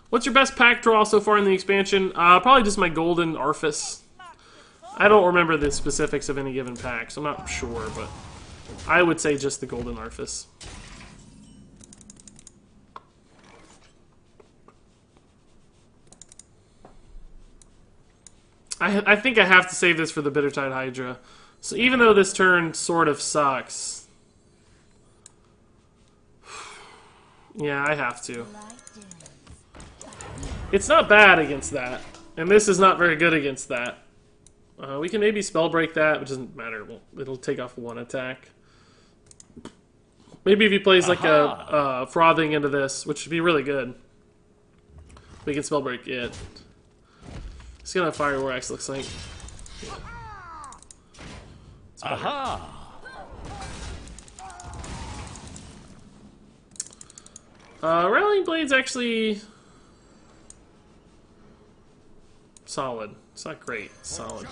What's your best pack draw so far in the expansion? Probably just my Golden Arphis. I don't remember the specifics of any given pack, so I'm not sure, but I would say just the Golden Arphis. I think I have to save this for the Bittertide Hydra. So even though this turn sort of sucks... Yeah, I have to. It's not bad against that. And this is not very good against that. We can maybe Spell Break that, which doesn't matter. It'll take off 1 attack. Maybe if he plays like a Frothing into this, which would be really good. We can Spell Break it. It's gonna have Fire War Axe, looks like. Yeah. Aha! Rallying Blade's actually solid. It's not great. It's solid.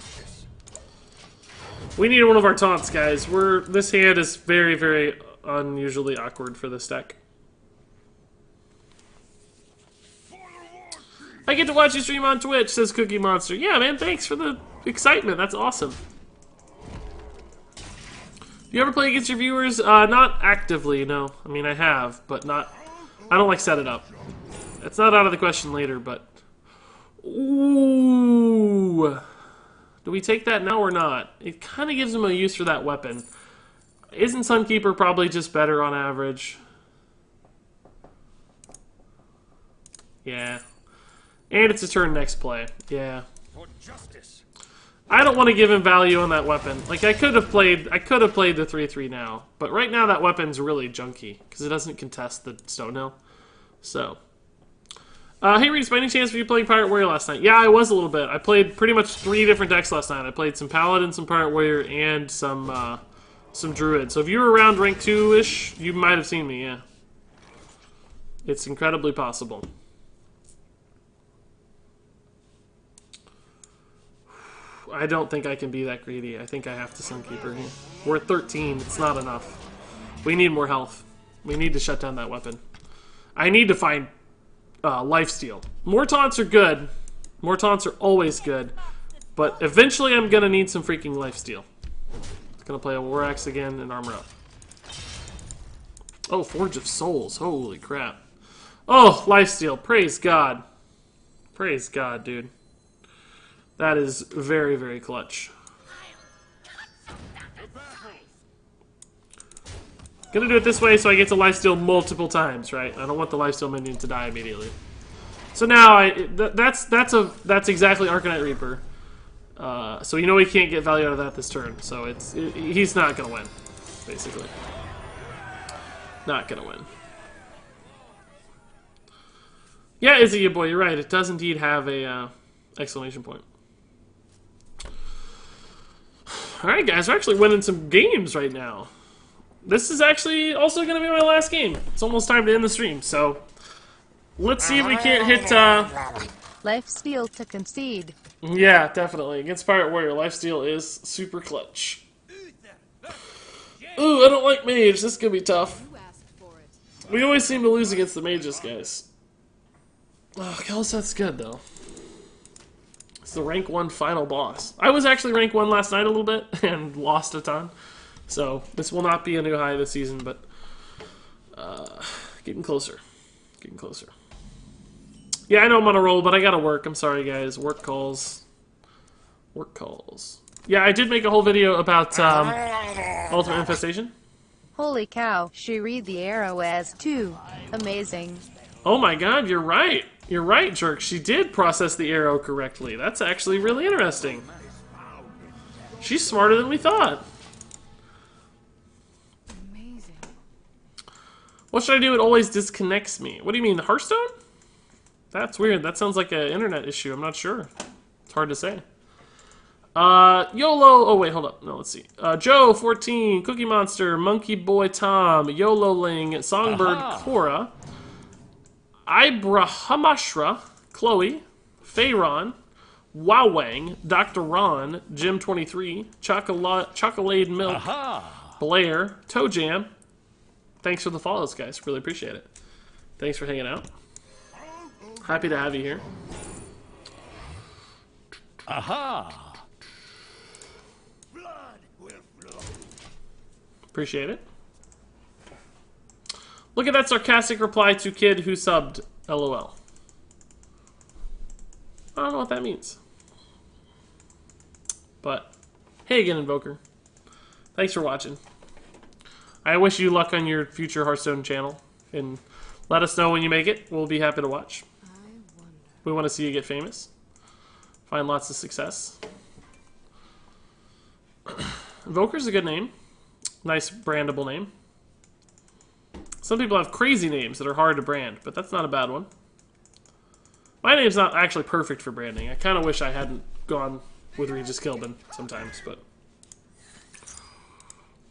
We need one of our taunts, guys. This hand is very, very unusually awkward for this deck. I get to watch you stream on Twitch, says Cookie Monster. Yeah, man, thanks for the excitement. That's awesome. You ever play against your viewers? Not actively, no. I mean, I have, but not... I don't like set it up. It's not out of the question later, but... Ooh... Do we take that now or not? It kind of gives him a use for that weapon. Isn't Sunkeeper probably just better on average? Yeah. And it's a turn next play. Yeah. For justice. I don't want to give him value on that weapon. Like I could have played the 3/3 now, but right now that weapon's really junky because it doesn't contest the Stonehill. So, hey Reese, by any chance were you playing Pirate Warrior last night? Yeah, I was a little bit. I played pretty much 3 different decks last night. I played some Paladin, some Pirate Warrior, and some Druid. So if you were around rank 2-ish, you might have seen me. Yeah, it's incredibly possible. I don't think I can be that greedy. I think I have to Sunkeeper here. We're at 13. It's not enough. We need more health. We need to shut down that weapon. I need to find lifesteal. More taunts are good. More taunts are always good. But eventually I'm going to need some freaking lifesteal. It's going to play a War Axe again and armor up. Oh, Forge of Souls. Holy crap. Oh, lifesteal. Praise God. Praise God, dude. That is very, very clutch. Gonna do it this way so I get to lifesteal multiple times, right? I don't want the lifesteal minion to die immediately. So now that's exactly Arcanite Reaper. So you know he can't get value out of that this turn. So he's not gonna win, basically. Not gonna win. Yeah, Izzy, your boy, you're right. It does indeed have a exclamation point. Alright guys, we're actually winning some games right now. This is actually also going to be my last game. It's almost time to end the stream, so... Let's see if we can't hit, Lifesteal to concede. Yeah, definitely. Against Pirate Warrior, lifesteal is super clutch. Ooh, I don't like mage. This is going to be tough. We always seem to lose against the mages, guys. Oh, Kel'Seth's good, though. It's the rank 1 final boss. I was actually rank 1 last night a little bit and lost a ton. So this will not be a new high this season, but getting closer. Getting closer. Yeah, I know I'm on a roll, but I gotta work. I'm sorry, guys. Work calls. Work calls. Yeah, I did make a whole video about Ultimate Infestation. Holy cow, she read the arrow as 2. Amazing. Oh my god, you're right. You're right, Jerk. She did process the arrow correctly. That's actually really interesting. She's smarter than we thought. Amazing. What should I do? It always disconnects me. What do you mean, Hearthstone? That's weird. That sounds like an internet issue. I'm not sure. It's hard to say. YOLO. Oh, wait, hold up. No, let's see. Joe, 14, Cookie Monster, Monkey Boy Tom, YOLO Ling, Songbird Cora, Ibrahamashra, Chloe, Fayron, Wowang, Dr. Ron, Jim23, Chocolate Milk, Blair, Toe Jam. Thanks for the follows, guys. Really appreciate it. Thanks for hanging out. Happy to have you here. Aha! Appreciate it. Look at that sarcastic reply to kid who subbed, LOL. I don't know what that means. But, hey again, Invoker. Thanks for watching. I wish you luck on your future Hearthstone channel. And let us know when you make it. We'll be happy to watch. We want to see you get famous. Find lots of success. Invoker's a good name. Nice brandable name. Some people have crazy names that are hard to brand, but that's not a bad one. My name's not actually perfect for branding. I kind of wish I hadn't gone with Regis Kilbin sometimes, but...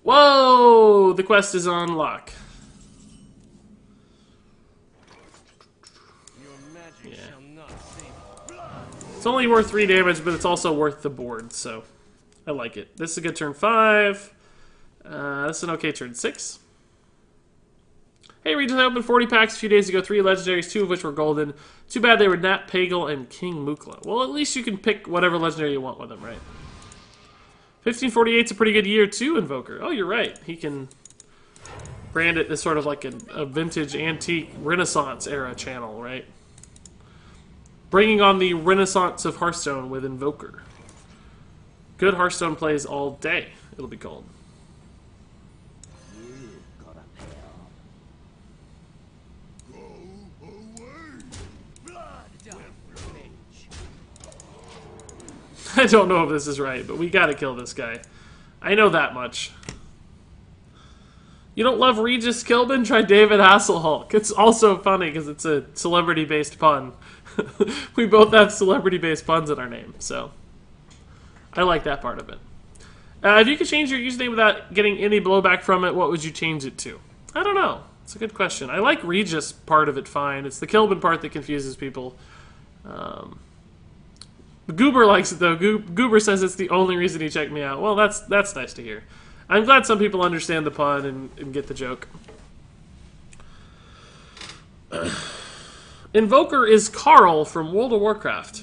Whoa! The quest is on lock. Yeah. It's only worth 3 damage, but it's also worth the board, so I like it. This is a good turn 5. This is an okay turn 6. Hey, Regis, I opened 40 packs a few days ago. 3 legendaries, 2 of which were golden. Too bad they were Nat Pagal and King Mukla. Well, at least you can pick whatever legendary you want with them, right? 1548's a pretty good year, too, Invoker. Oh, you're right. He can brand it as sort of like a vintage, antique, Renaissance era channel, right? Bringing on the Renaissance of Hearthstone with Invoker. Good Hearthstone plays all day, it'll be called. I don't know if this is right, but we gotta kill this guy. I know that much. You don't love Regis Kilbin? Try David Hasselhulk. It's also funny because it's a celebrity-based pun. We both have celebrity-based puns in our name, so I like that part of it. If you could change your username without getting any blowback from it, what would you change it to? I don't know. It's a good question. I like Regis part of it fine. It's the Kilbin part that confuses people. Goober likes it though. Goober says it's the only reason he checked me out. Well, that's nice to hear. I'm glad some people understand the pun and get the joke. Invoker is Carl from World of Warcraft.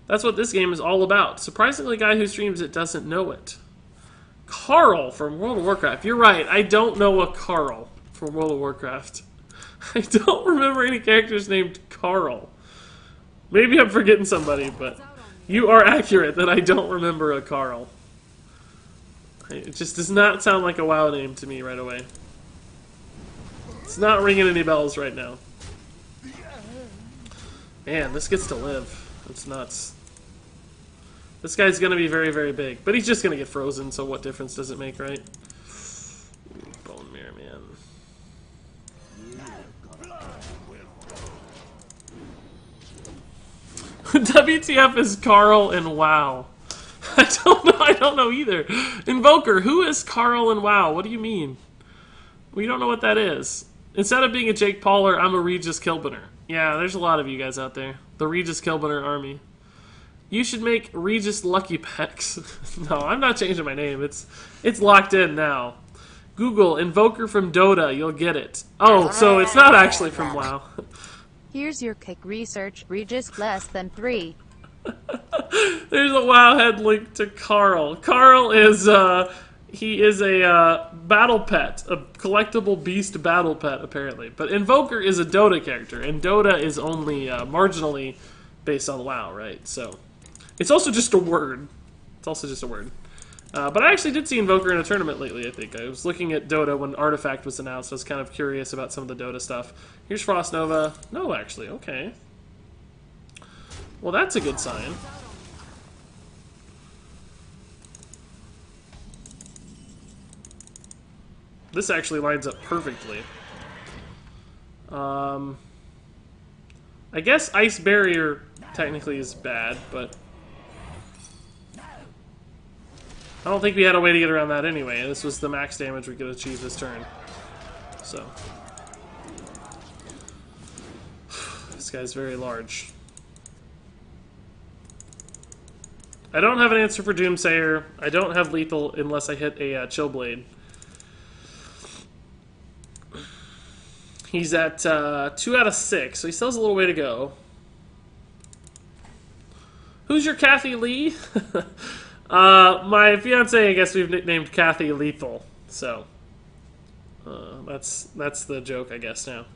That's what this game is all about. Surprisingly, the guy who streams it doesn't know it. Carl from World of Warcraft. You're right. I don't know a Carl from World of Warcraft. I don't remember any characters named Carl. Maybe I'm forgetting somebody, but you are accurate that I don't remember a Carl. It just does not sound like a WoW name to me right away. It's not ringing any bells right now. Man, this gets to live. It's nuts. This guy's gonna be very, very big. But he's just gonna get frozen, so what difference does it make, right? Bone Mirror, man. WTF is Carl and WoW? I don't know either. Invoker, who is Carl and WoW? What do you mean? We don't know what that is. Instead of being a Jake Pauler, I'm a Regis Kilbiner. Yeah, there's a lot of you guys out there. The Regis Kilbiner army. You should make Regis Lucky Packs. No, I'm not changing my name. It's locked in now. Google Invoker from Dota, you'll get it. Oh, so it's not actually from WoW. Here's your kick research. Regis less than 3. There's a WoW head link to Carl. Carl is, he is a battle pet. A collectible beast battle pet, apparently. But Invoker is a Dota character, and Dota is only marginally based on WoW, right? So, it's also just a word. It's also just a word. But I actually did see Invoker in a tournament lately, I think. I was looking at Dota when Artifact was announced. I was kind of curious about some of the Dota stuff. Here's Frost Nova. No, actually. Okay. Well, that's a good sign. This actually lines up perfectly. I guess Ice Barrier technically is bad, but I don't think we had a way to get around that anyway. This was the max damage we could achieve this turn. So this guy's very large. I don't have an answer for Doomsayer. I don't have lethal unless I hit a Chill Blade. He's at 2 out of 6, so he still has a little way to go. Who's your Kathy Lee? My fiance, I guess we've nicknamed Kathy Lethal. So that's the joke, I guess, now.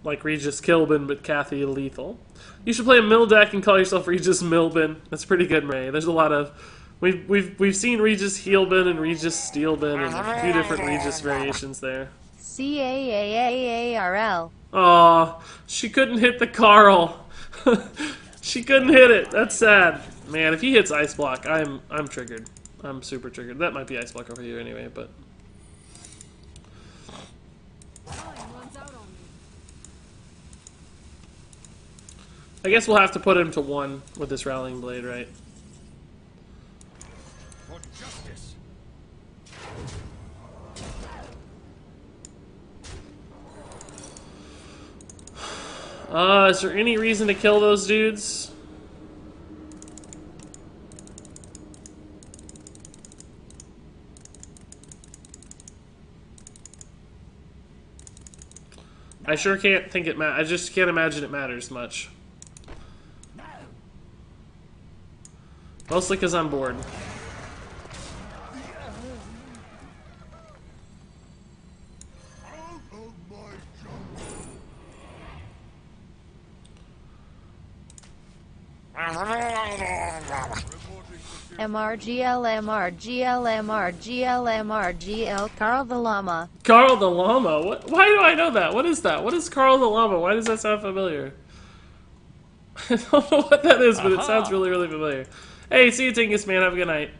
Like Regis Kilbin, but Kathy Lethal. You should play a Mill deck and call yourself Regis Milbin. That's pretty good, Ray. There's a lot of we've seen Regis Heelbin and Regis Steelbin and a few different Regis variations there. Carl. Aw, she couldn't hit the Carl. She couldn't hit it. That's sad. Man, if he hits Ice Block, I'm triggered. I'm super triggered. That might be Ice Block over here anyway, but I guess we'll have to put him to 1 with this Rallying Blade, right? For justice. Is there any reason to kill those dudes? I sure can't think it I just can't imagine it matters much. Mostly because I'm bored. MRGL Carl the Llama. Carl the Llama? What? Why do I know that? What is that? What is Carl the Llama? Why does that sound familiar? I don't know what that is, but it sounds really, really familiar. Hey, see you, Tingus, man. Have a good night.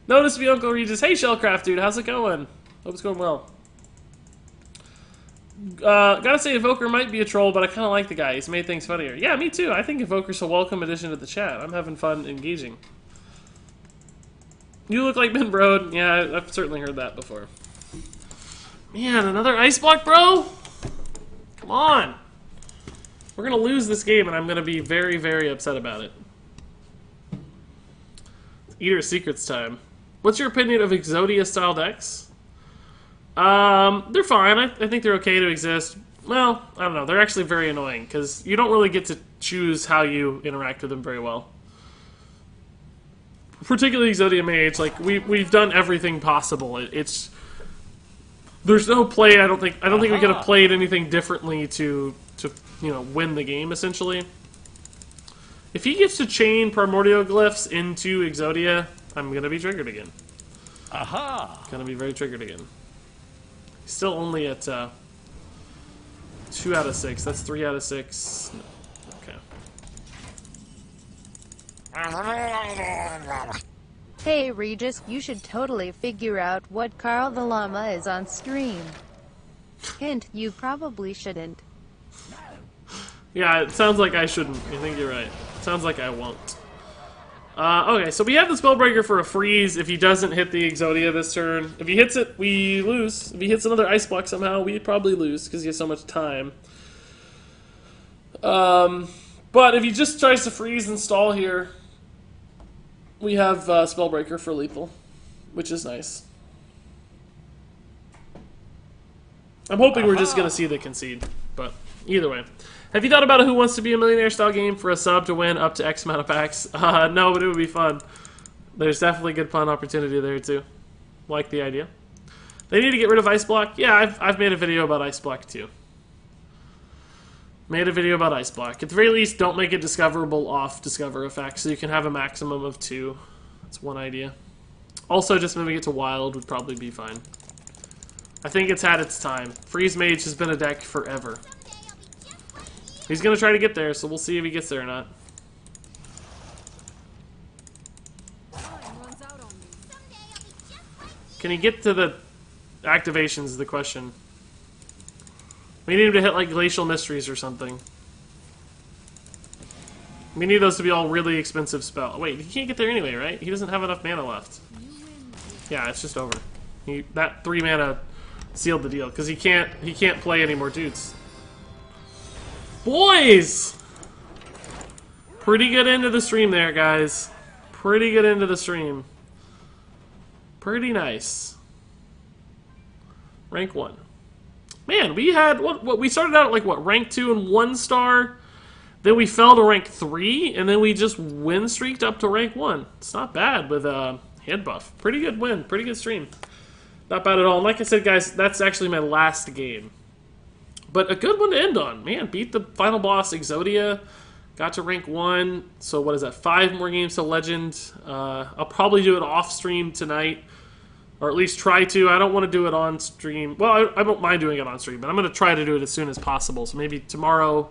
Notice me, Uncle Regis. Hey, Shellcraft, dude. How's it going? Hope it's going well. Gotta say, Evoker might be a troll, but I kind of like the guy. He's made things funnier. Yeah, me too. I think Evoker's a welcome addition to the chat. I'm having fun engaging. You look like Ben Brode. Yeah, I've certainly heard that before. Man, another Ice Block, bro? Come on. We're gonna lose this game, and I'm gonna be very, very upset about it. Eater of Secrets time. What's your opinion of Exodia-style decks? They're fine. I think they're okay to exist. Well, I don't know. They're actually very annoying, because you don't really get to choose how you interact with them very well. Particularly Exodia Mage, like, we've done everything possible. It's... There's no play, I don't think we could have played anything differently to you know, win the game, essentially. If he gets to chain Primordial Glyphs into Exodia, I'm gonna be triggered again. Aha! Gonna be very triggered again. He's still only at 2 out of 6. That's 3 out of 6. Okay. Hey Regis, you should totally figure out what Carl the Llama is on stream. Hint, you probably shouldn't. Yeah, it sounds like I shouldn't. I think you're right. It sounds like I won't. Okay, so we have the Spellbreaker for a freeze if he doesn't hit the Exodia this turn. If he hits it, we lose. If he hits another Ice Block somehow, we probably lose because he has so much time. But if he just tries to freeze and stall here, we have Spellbreaker for lethal, which is nice. I'm hoping we're just going to see the concede, but either way. Have you thought about a Who Wants to Be a Millionaire style game for a sub to win up to X amount of packs? No, but it would be fun. There's definitely good fun opportunity there too. Like the idea. They need to get rid of Ice Block. Yeah, I've made a video about Ice Block too. Made a video about Ice Block. At the very least, don't make it discoverable off Discover Effect, so you can have a maximum of 2. That's one idea. Also, just moving it to wild would probably be fine. I think it's had its time. Freeze Mage has been a deck forever. He's going to try to get there, so we'll see if he gets there or not. Can he get to the activations is the question. We need him to hit like Glacial Mysteries or something. We need those to be all really expensive spells. Wait, he can't get there anyway, right? He doesn't have enough mana left. Yeah, it's just over. That 3 mana sealed the deal because he can't play any more dudes. Boys! Pretty good end of the stream there, guys. Pretty good end of the stream. Pretty nice. Rank 1. Man, we had what we started out at like what, rank 2 and 1 star. Then we fell to rank 3, and then we just win streaked up to rank 1. It's not bad with hand buff. Pretty good win. Pretty good stream. Not bad at all. And like I said, guys, that's actually my last game. But a good one to end on. Man, beat the final boss, Exodia. Got to rank 1. So what is that? 5 more games to Legend. I'll probably do it off stream tonight. Or at least try to. I don't want to do it on stream. Well, I don't mind doing it on stream, but I'm going to try to do it as soon as possible. So maybe tomorrow,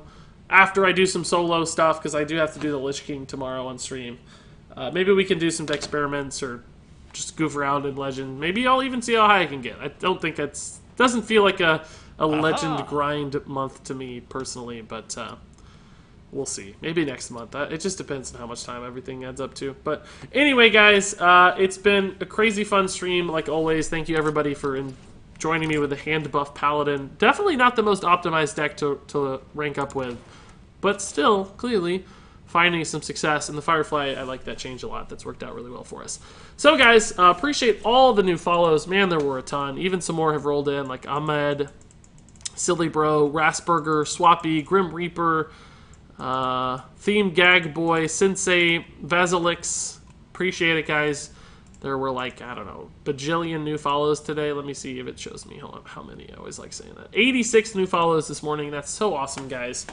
after I do some solo stuff, because I do have to do the Lich King tomorrow on stream. Maybe we can do some experiments or just goof around in Legend. Maybe I'll even see how high I can get. I don't think that's... Doesn't feel like a Legend grind month to me, personally, but... we'll see. Maybe next month. It just depends on how much time everything adds up to. But anyway, guys, it's been a crazy fun stream, like always. Thank you, everybody, for joining me with the hand buff Paladin. Definitely not the most optimized deck to rank up with, but still, clearly, finding some success. And the Firefly, I like that change a lot. That's worked out really well for us. So, guys, appreciate all the new follows. Man, there were a ton. Even some more have rolled in, like Ahmed, Silly Bro, Rasburger, Swappy, Grim Reaper, Theme Gag Boy, Sensei, Vasilix. Appreciate it, guys. There were like, I don't know, bajillion new follows today. Let me see if it shows me how many. I always like saying that. 86 new follows this morning. That's so awesome, guys.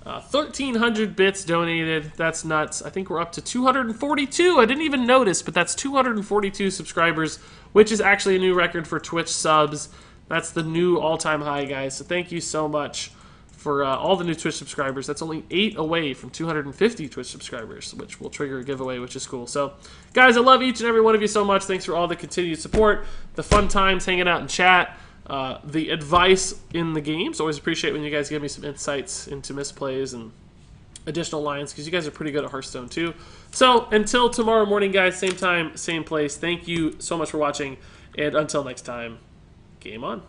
1,300 bits donated. That's nuts. I think we're up to 242. I didn't even notice, but that's 242 subscribers, which is actually a new record for Twitch subs. That's the new all-time high, guys. So thank you so much for all the new Twitch subscribers. That's only 8 away from 250 Twitch subscribers, which will trigger a giveaway, which is cool. So, guys, I love each and every one of you so much. Thanks for all the continued support, the fun times hanging out in chat, the advice in the games. Always appreciate when you guys give me some insights into misplays and additional lines, because you guys are pretty good at Hearthstone too. So, until tomorrow morning, guys, same time, same place. Thank you so much for watching, and until next time, game on.